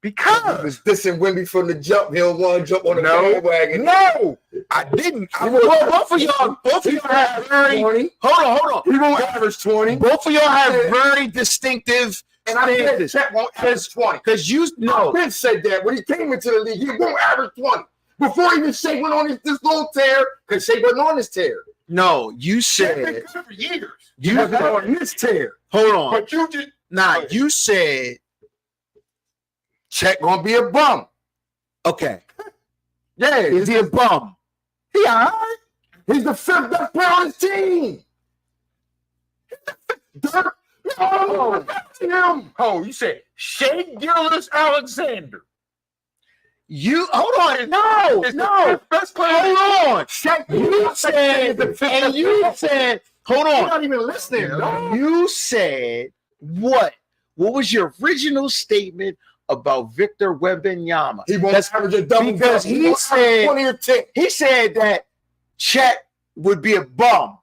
Was dissing Wemby from the jump. He don't want to jump on the No. bandwagon. no, I didn't. Well, both of y'all have very 20. hold on. He won't average 20. Both of y'all have very distinctive And I said stances. Chet won't average 20. Because you know, Ben said that when he came into the league, he won't average 20. Before even Shea went on this little tear, because Shea wasn't on this tear. no, you Shaq been said good for years. He you wasn't on this tear. hold on. But you just Nah, you said Chet gonna be a bum. okay. Yeah, Is he a bum? he all right. He's the fifth best player on his team. Dirk, no, that's him. you said Shea Gillis Alexander. You hold on. No, Is the no. fifth best player. Hold on. Shaq, You said, and you said, hold You're on. not even listening. No. You said what? What was your original statement about Victor Wembanyama? He won't That's average a double because double. he won't average said- 20 or 10. He said that Chet would be a bum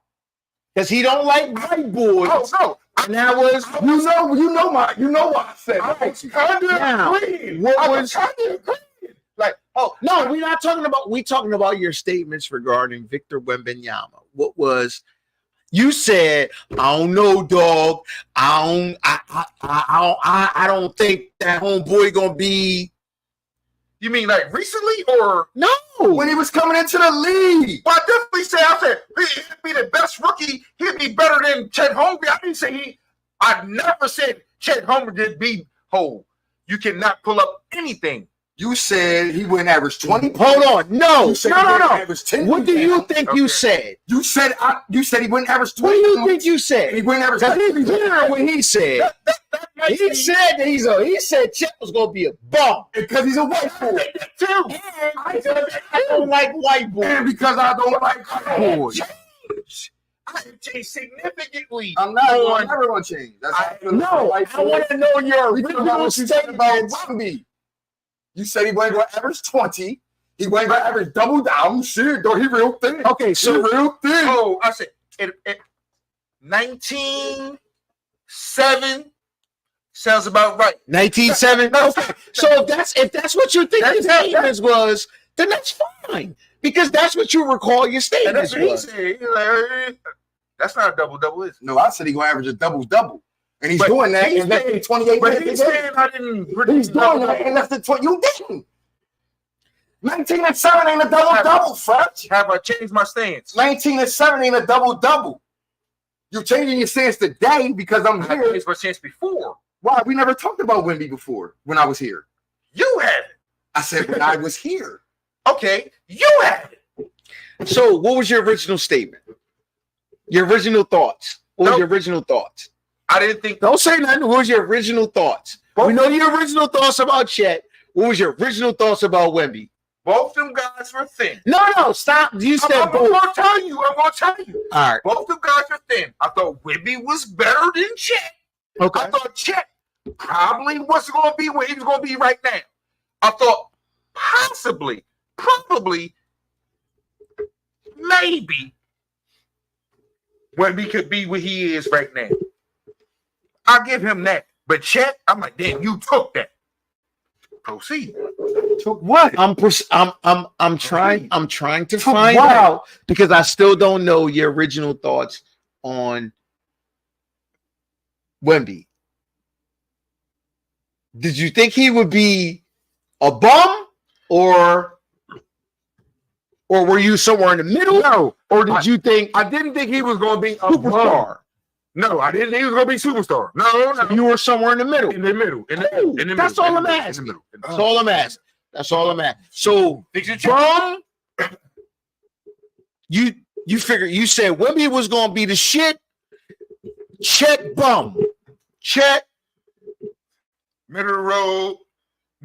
because he don't like white boys. Oh no. And that was You know what I said. I was kind of Now, agreeing. what I was- kind of agreeing. Like, oh no, we're not talking about. We talking about your statements regarding Victor Wembanyama. What was you said? I don't know, dog. I don't think that homeboy gonna be. you mean like recently or? No, when he was coming into the league. Well, I definitely say I said he'd be the best rookie. He'd be better than Chet Holmgren. I didn't say he. I never said Chet Holmgren did be whole. You cannot pull up anything. You said he wouldn't average 20. hold on. No, You said no, he no, wouldn't no. average 10. What do you think you Okay. said? You said he wouldn't average What 20. do you think you He said? wouldn't average Because 20. he heard what he said. He said that he said Chet was gonna be a bum. Because he's a white boy. Too. I don't like white boys. And because I don't like white boys. I have changed significantly. I'm not on. I'm never going to change. That's No, I want to know your We talking about original what you said about statements. Wemby. You said he wasn't going to average 20. He wasn't going to average double down. Shit, though, he real thin. Okay, He so real thin. Oh, I said it 1907 sounds about right. 1970. Okay, so if that's what you think his statements was, then that's fine because that's what you recall your And statements that's what he was. said. He's like, that's not a double, is it? No, I said he going to average a double. And he's But doing that he's in less than saying- 28 But minutes. he's a game. saying I didn't. He's doing that in less than 20. You didn't. 19 and 7 ain't a double, Fudge. Have I changed my stance? 19 and 7 ain't a double. You changing your stance today because I'm I here. changed my stance before. Why? We never talked about Wemby before when I was here. You had it. I said when I was here. Okay, you had it. So, what was your original statement? Your original thoughts. What was Nope. your original thoughts? I didn't think. Don't say nothing. What was your original thoughts? We know your original thoughts about Chet. What was your original thoughts about Wemby? Both them guys were thin. No, stop. You said I'm both. gonna tell you. I'm gonna tell you. All right. Both them guys were thin. I thought Wemby was better than Chet. Okay. I thought Chet probably wasn't going to be where he was going to be right now. I thought possibly, probably, maybe Wemby could be where he is right now. I'll give him that. But Chet, I'm like, damn, you took that. Proceed. Took what? I'm trying to For find what? out because I still don't know your original thoughts on Wemby. Did you think he would be a bum, or were you somewhere in the middle? No, Or did you think I didn't think he was going to be a bum. superstar? No, I didn't think he was going to be superstar. No, So you were somewhere in the middle. in the middle. Cool. In the That's middle, all in the I'm middle, asking. in the middle. That's all I'm asking. That's all I'm asking. So Things are bum, you figure you said Wemby was gonna be the shit. Check bum. Check middle of the road.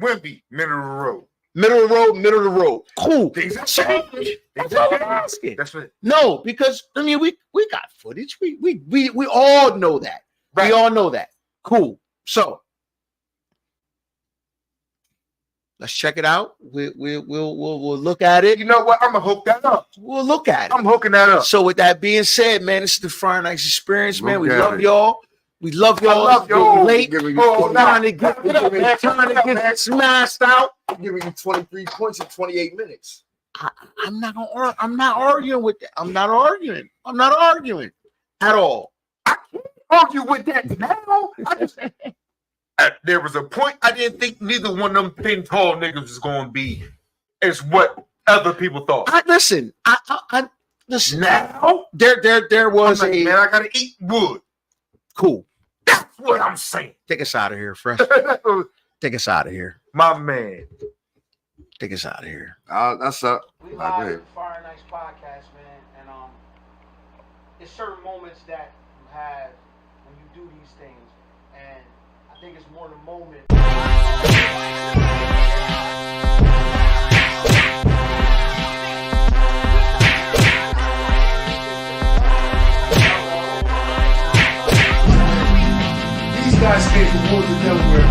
Wimpy, middle of the road. middle of the road, middle of the road. Cool. Things have So, changed. that's all I'm asking. That's it. No, because I mean we got footage. We all know that. Right. We all know that. Cool. So let's check it out. We'll look at it. You know what? I'm gonna hook that up. We'll look at it. I'm hooking that up. So with that being said, man, this is the Friday Nights Experience, man. We Look at love it. y'all. We love y'all. I love It's getting y'all. late. Oh, Trying to get, Give it up, trying to get smashed out. I'm giving you 23 points in 28 minutes. I'm not gonna. I'm not arguing with that. I'm not arguing. I'm not arguing at all. Argue with that now. There was a point I didn't think neither one of them thin tall niggas was gonna be as what other people thought. Listen. I listen. Now There was I'm like, a man, I gotta eat wood. cool. That's what I'm saying. Take us out of here, fresh. Take us out of here. My man. Take us out of here. That's up. We Go live ahead. at the Fire Nights podcast, man, and there's certain moments that you have when you do these things, and I think it's more the moment. These guys came from Woods of Delaware.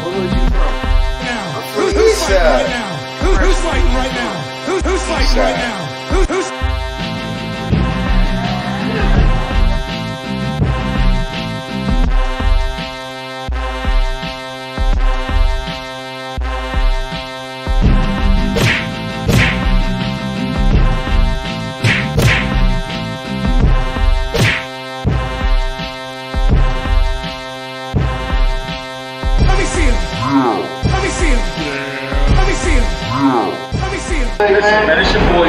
Where were you from? Now, from the who's east fighting side. right now? Who's fighting right now? Who's fighting right side. now? Who's Let me see him. Let me see him. Let me see him. Let me see him. Listen, man, it's your boy